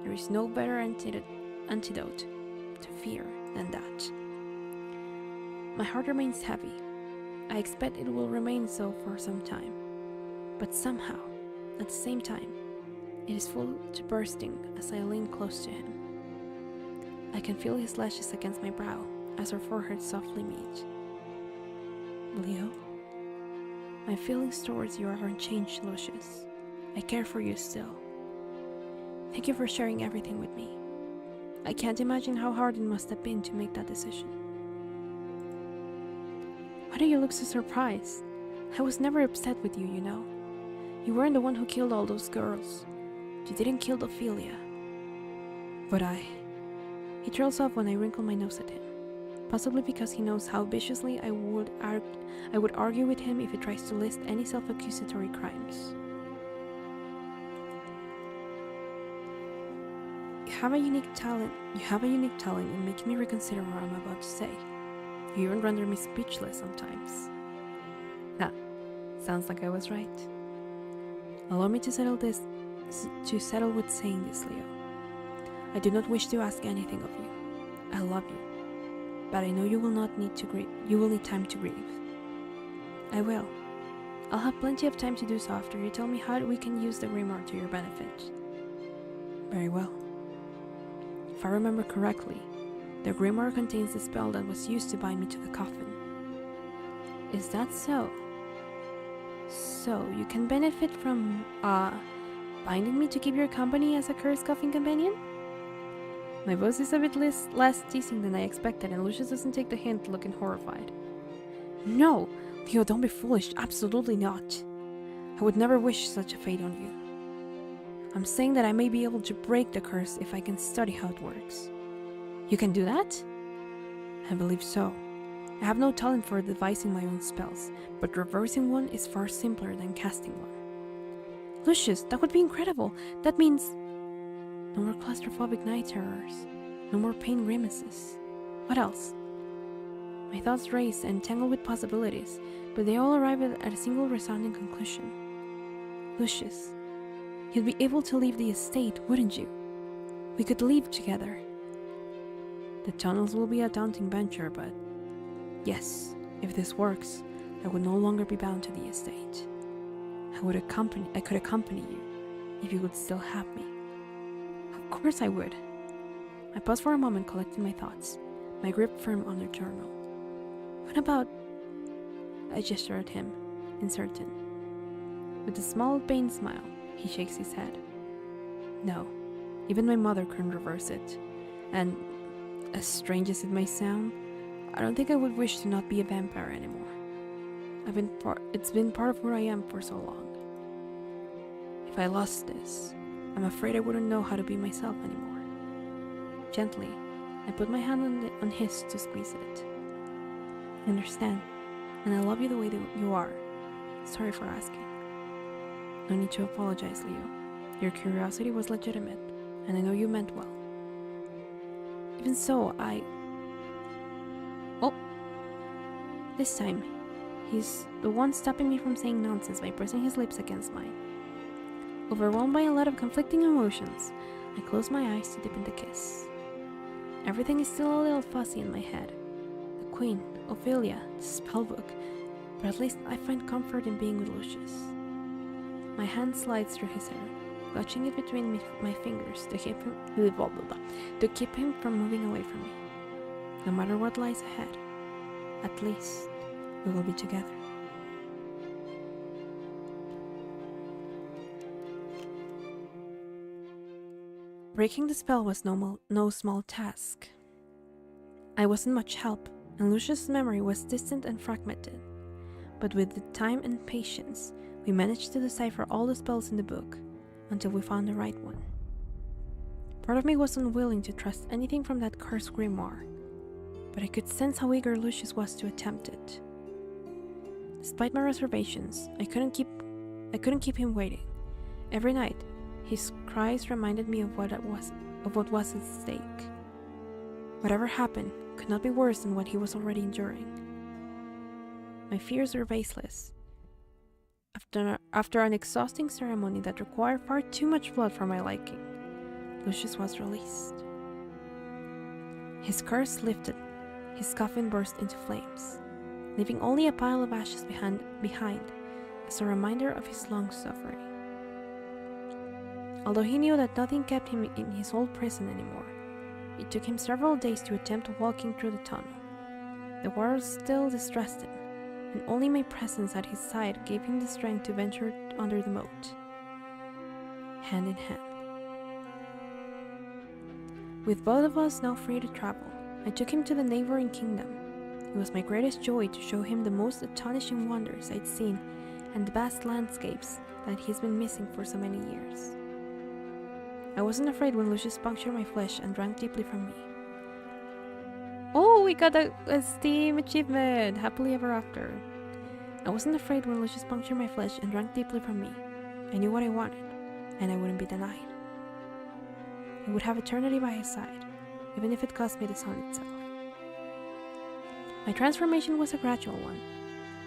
There is no better antidote to fear than that. My heart remains heavy. I expect it will remain so for some time. But somehow, at the same time, it is full to bursting as I lean close to him. I can feel his lashes against my brow as our foreheads softly meet. Leo, my feelings towards you are unchanged, Lucius. I care for you still. Thank you for sharing everything with me. I can't imagine how hard it must have been to make that decision. Why do you look so surprised? I was never upset with you, you know. You weren't the one who killed all those girls. You didn't kill Ophelia. But I... He trails off when I wrinkle my nose at him. possibly because he knows how viciously I would argue with him if he tries to list any self-accusatory crimes. You have a unique talent in making me reconsider what I'm about to say. You even render me speechless sometimes. Sounds like I was right. Allow me to settle with saying this, Leo. I do not wish to ask anything of you. I love you, but I know you will need time to grieve. I will. I'll have plenty of time to do so after you tell me how we can use the grimoire to your benefit. Very well. If I remember correctly, the grimoire contains the spell that was used to bind me to the coffin. Is that so? So, you can benefit from, binding me to keep your company as a cursed coffin companion? My voice is a bit less teasing than I expected, and Lucius doesn't take the hint, looking horrified. No! Leo, don't be foolish. Absolutely not. I would never wish such a fate on you. I'm saying that I may be able to break the curse if I can study how it works. You can do that? I believe so. I have no talent for devising my own spells, but reversing one is far simpler than casting one. Lucius, that would be incredible. That means no more claustrophobic night terrors, no more pain grimaces. What else? My thoughts race and tangle with possibilities, but they all arrive at a single resounding conclusion. Lucius, you'd be able to leave the estate, wouldn't you? We could leave together. The tunnels will be a daunting venture, but yes, if this works, I would no longer be bound to the estate. I could accompany you, if you would still have me. Of course I would. I paused for a moment, collecting my thoughts, my grip firm on the journal. What about... I gesture at him, uncertain. With a small, pained smile, he shakes his head. No, even my mother couldn't reverse it. And, as strange as it may sound, I don't think I would wish to not be a vampire anymore. It's been part of who I am for so long. If I lost this, I'm afraid I wouldn't know how to be myself anymore. Gently, I put my hand on his to squeeze it. I understand, and I love you the way that you are. Sorry for asking. No need to apologize, Leo. Your curiosity was legitimate, and I know you meant well. Even so, this time, he's the one stopping me from saying nonsense by pressing his lips against mine. Overwhelmed by a lot of conflicting emotions, I close my eyes to deepen the kiss. Everything is still a little fuzzy in my head. The Queen, Ophelia, the spellbook, but at least I find comfort in being with Lucius. My hand slides through his hair, clutching it between my fingers to keep him from moving away from me. No matter what lies ahead, at least we will be together. Breaking the spell was no small task. I wasn't much help, and Lucius' memory was distant and fragmented. But with the time and patience, we managed to decipher all the spells in the book until we found the right one. Part of me was unwilling to trust anything from that cursed grimoire, but I could sense how eager Lucius was to attempt it. Despite my reservations, I couldn't keep him waiting. Every night, his cries reminded me of what was at stake. Whatever happened could not be worse than what he was already enduring. My fears were baseless. After an exhausting ceremony that required far too much blood for my liking, Lucius was released. His curse lifted, his coffin burst into flames, leaving only a pile of ashes behind as a reminder of his long suffering. Although he knew that nothing kept him in his old prison anymore, it took him several days to attempt walking through the tunnel. The water still distressed him, and only my presence at his side gave him the strength to venture under the moat, hand in hand. With both of us now free to travel, I took him to the neighboring kingdom. It was my greatest joy to show him the most astonishing wonders I'd seen and the vast landscapes that he's been missing for so many years. I wasn't afraid when Lucius punctured my flesh and drank deeply from me. Oh, we got a Steam achievement! Happily ever after. I wasn't afraid when Lucius punctured my flesh and drank deeply from me. I knew what I wanted, and I wouldn't be denied. I would have eternity by his side, even if it cost me the sun itself. My transformation was a gradual one.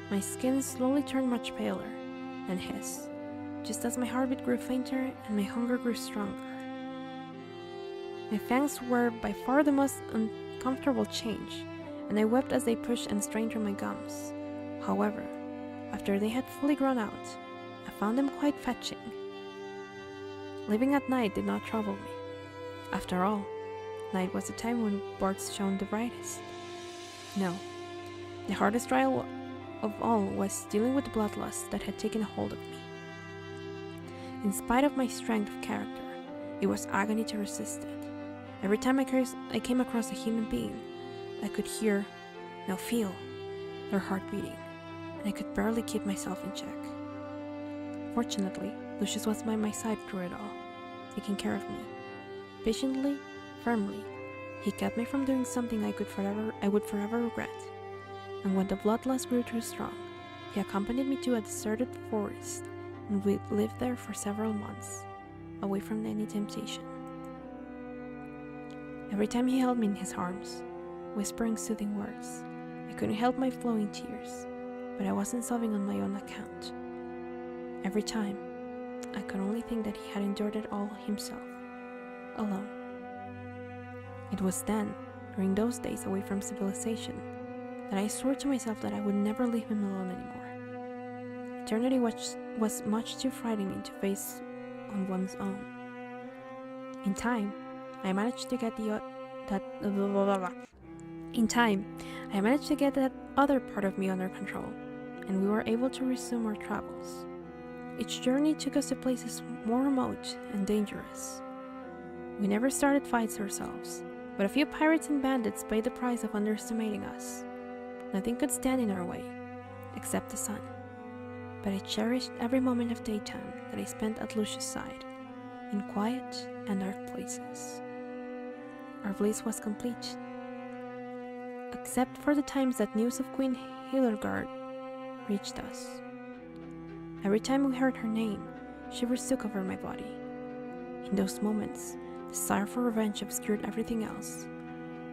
My skin slowly turned much paler, and his, just as my heartbeat grew fainter and my hunger grew stronger. My fangs were by far the most uncomfortable change, and I wept as they pushed and strained through my gums. However, after they had fully grown out, I found them quite fetching. Living at night did not trouble me. After all, night was the time when birds shone the brightest. No, the hardest trial of all was dealing with the bloodlust that had taken a hold of me. In spite of my strength of character, it was agony to resist it. Every time I came across a human being, I could hear, no feel, their heart beating, and I could barely keep myself in check. Fortunately, Lucius was by my side through it all, taking care of me. Patiently, firmly, he kept me from doing something I would forever regret. And when the bloodlust grew too strong, he accompanied me to a deserted forest, and we lived there for several months, away from any temptation. Every time he held me in his arms, whispering soothing words, I couldn't help my flowing tears, but I wasn't sobbing on my own account. Every time, I could only think that he had endured it all himself, alone. It was then, during those days away from civilization, that I swore to myself that I would never leave him alone anymore. Eternity was much too frightening to face on one's own. In time, I managed to get that other part of me under control, and we were able to resume our travels. Each journey took us to places more remote and dangerous. We never started fights ourselves, but a few pirates and bandits paid the price of underestimating us. Nothing could stand in our way, except the sun. But I cherished every moment of daytime that I spent at Lucius' side, in quiet and dark places. Our bliss was complete, except for the times that news of Queen Hildegard reached us. Every time we heard her name, shivers took over my body. In those moments, desire for revenge obscured everything else,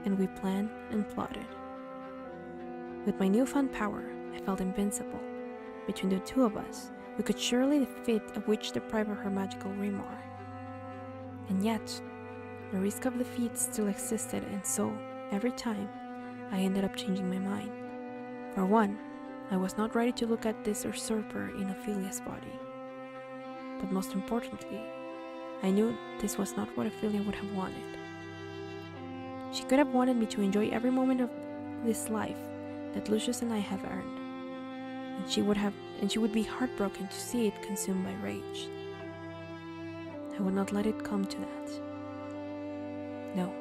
and we planned and plotted. With my newfound power, I felt invincible. Between the two of us, we could surely defeat a witch deprived of her magical grimoire. And yet, the risk of defeat still existed, and so, every time, I ended up changing my mind. For one, I was not ready to look at this usurper in Ophelia's body. But most importantly, I knew this was not what Ophelia would have wanted. She could have wanted me to enjoy every moment of this life that Lucius and I have earned, and she would be heartbroken to see it consumed by rage. I would not let it come to that. No,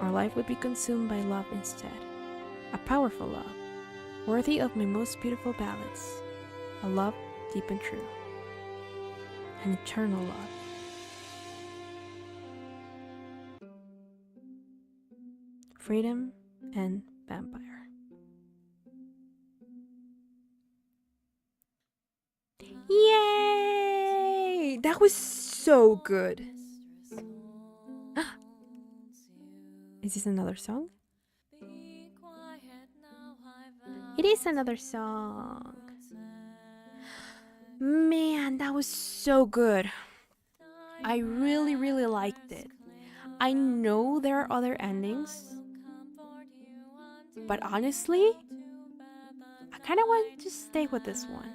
our life would be consumed by love instead, a powerful love, worthy of my most beautiful ballads, a love deep and true, an eternal love. Freedom and Vampire. Yay! That was so good. Is this another song? It is another song. Man, that was so good. I really, really liked it. I know there are other endings, but honestly, I kind of want to stay with this one.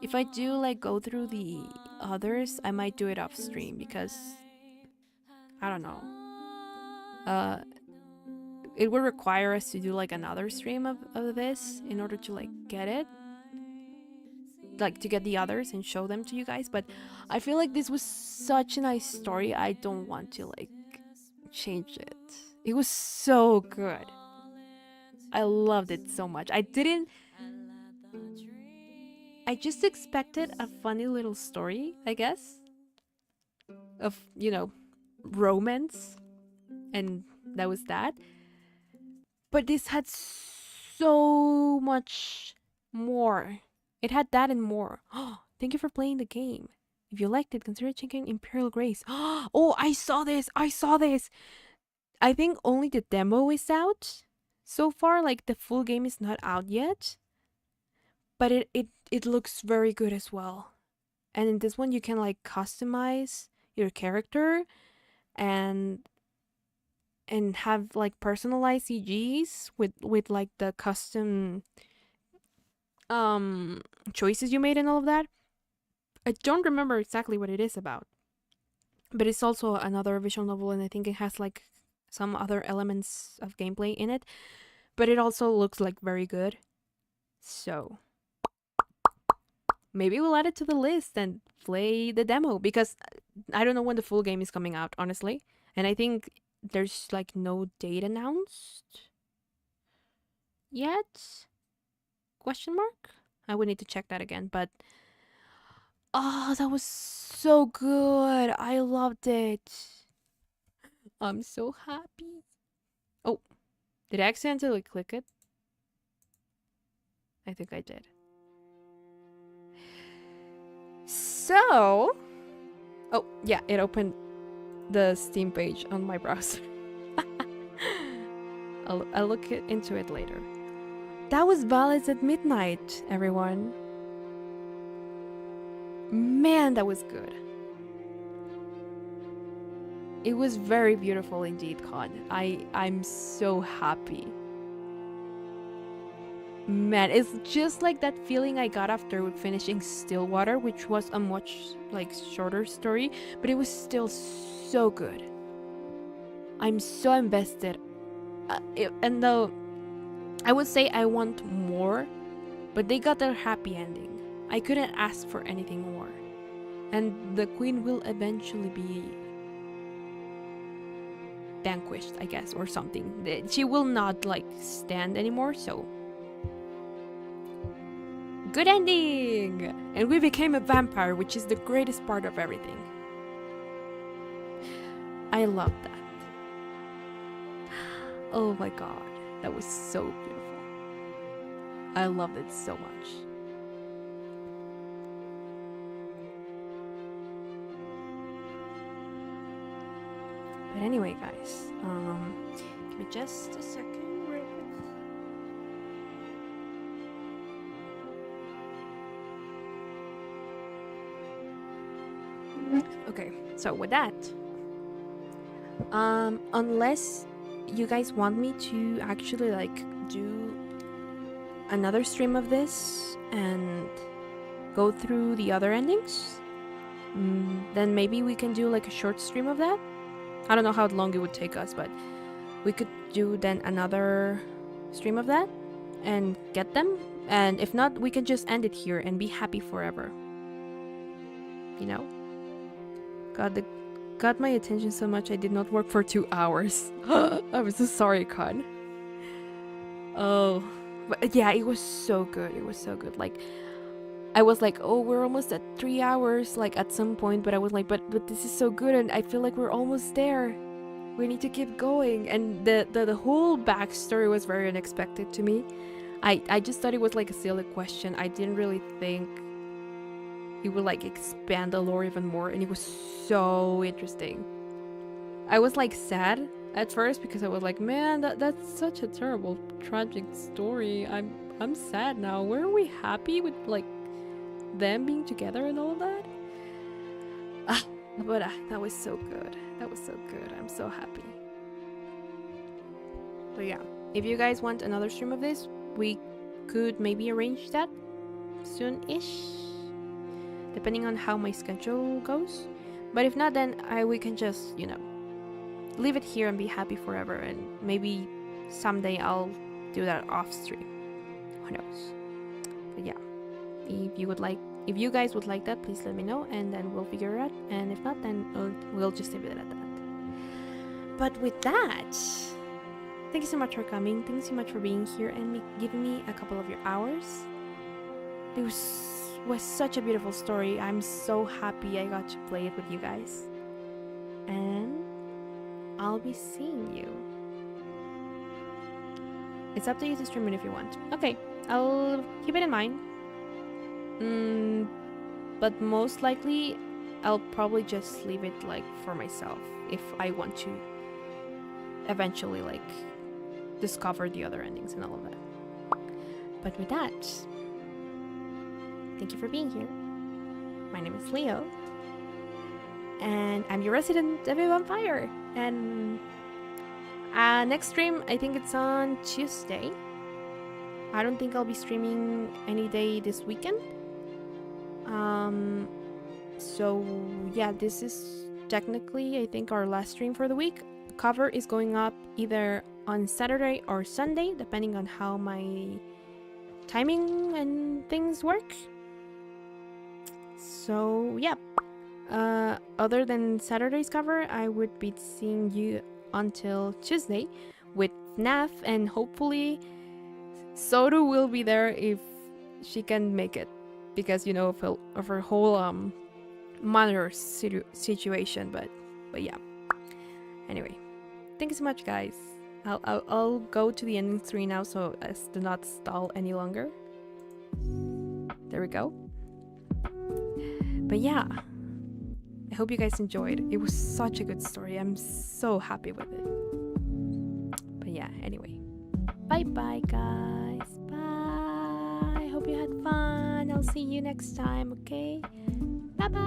If I do go through the others, I might do it off stream because I don't know. It would require us to do another stream of this in order to get it. To get the others and show them to you guys, but I feel like this was such a nice story. I don't want to change it. It was so good. I loved it so much. I just expected a funny little story, I guess, of, romance, and that was that. But this had so much more. It had that and more. Thank you for playing the game. If you liked it, consider checking Imperial Grace. Oh, I saw this. I saw this. I think only the demo is out so far. Like the full game is not out yet. But it looks very good as well. And in this one you can like customize your character and have like personalized CGs with like the custom choices you made and all of that. I don't remember exactly what it is about, but it's also another visual novel, and I think it has like some other elements of gameplay in it, but it also looks like very good. So maybe we'll add it to the list and play the demo, because I don't know when the full game is coming out, honestly, and I think there's like no date announced yet? Question mark? I would need to check that again, but oh, that was so good. I loved it. I'm so happy. Oh, did I accidentally click it? I think I did. So, oh yeah, it opened the Steam page on my browser. I'll look into it later. That was Ballads at Midnight, everyone. Man, that was good. It was very beautiful indeed, Con. I'm so happy. Man, it's just like that feeling I got after finishing Stillwater, which was a much like shorter story, but it was still so good. I'm so invested. And though I would say I want more, but they got their happy ending. I couldn't ask for anything more. And the queen will eventually be vanquished, I guess, or something. She will not like stand anymore, so good ending! And we became a vampire, which is the greatest part of everything. I love that. Oh my god, that was so beautiful. I loved it so much. But anyway, guys, give me just a second. Okay, so with that, unless you guys want me to actually like do another stream of this and go through the other endings, then maybe we can do like a short stream of that. I don't know how long it would take us, but we could do then another stream of that and get them. And if not, we can just end it here and be happy forever. You know? God, got my attention so much I did not work for 2 hours. I was so sorry, Con. Oh, but yeah, it was so good. It was so good. Like, I was like, oh, we're almost at 3 hours, like at some point, but I was like, but this is so good, and I feel like we're almost there. We need to keep going. And the whole backstory was very unexpected to me. I just thought it was like a silly question. I didn't really think it would like expand the lore even more, and it was so interesting. I was like sad at first because I was like, man, that's such a terrible, tragic story. I'm sad now. Weren't we happy with like them being together and all of that? But that was so good. That was so good. I'm so happy. So yeah, if you guys want another stream of this, we could maybe arrange that soon-ish, depending on how my schedule goes. But if not, then we can just, you know, leave it here and be happy forever, and maybe someday I'll do that off stream. Who knows? But yeah, if you guys would like that, please let me know, and then we'll figure it out. And if not, then we'll just leave it at that. But with that, thank you so much for coming. Thank you so much for being here and giving me a couple of your hours. It was such a beautiful story. I'm so happy I got to play it with you guys. And I'll be seeing you It's up to you to stream it if you want. Okay, I'll keep it in mind. But most likely, I'll probably just leave it like for myself if I want to eventually like discover the other endings and all of that. But with that, thank you for being here. My name is Leo, and I'm your resident Devil Vampire. And next stream, I think it's on Tuesday. I don't think I'll be streaming any day this weekend. So yeah, this is technically, I think, our last stream for the week. The cover is going up either on Saturday or Sunday, depending on how my timing and things work. So yeah, other than Saturday's cover, I would be seeing you until Tuesday with FNAF, and hopefully Soru will be there if she can make it, because you know of her whole mother situation. But yeah, anyway, thank you so much, guys. I'll go to the ending 3 now, so as to not stall any longer. There we go. But yeah, I hope you guys enjoyed. It was such a good story. I'm so happy with it. But yeah, anyway, bye bye, guys. Bye. Hope you had fun. I'll see you next time. Okay. Bye bye.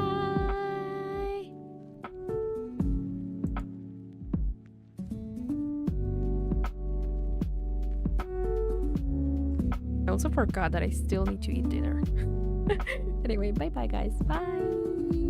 I also forgot that I still need to eat dinner. Anyway, bye bye, guys. Bye.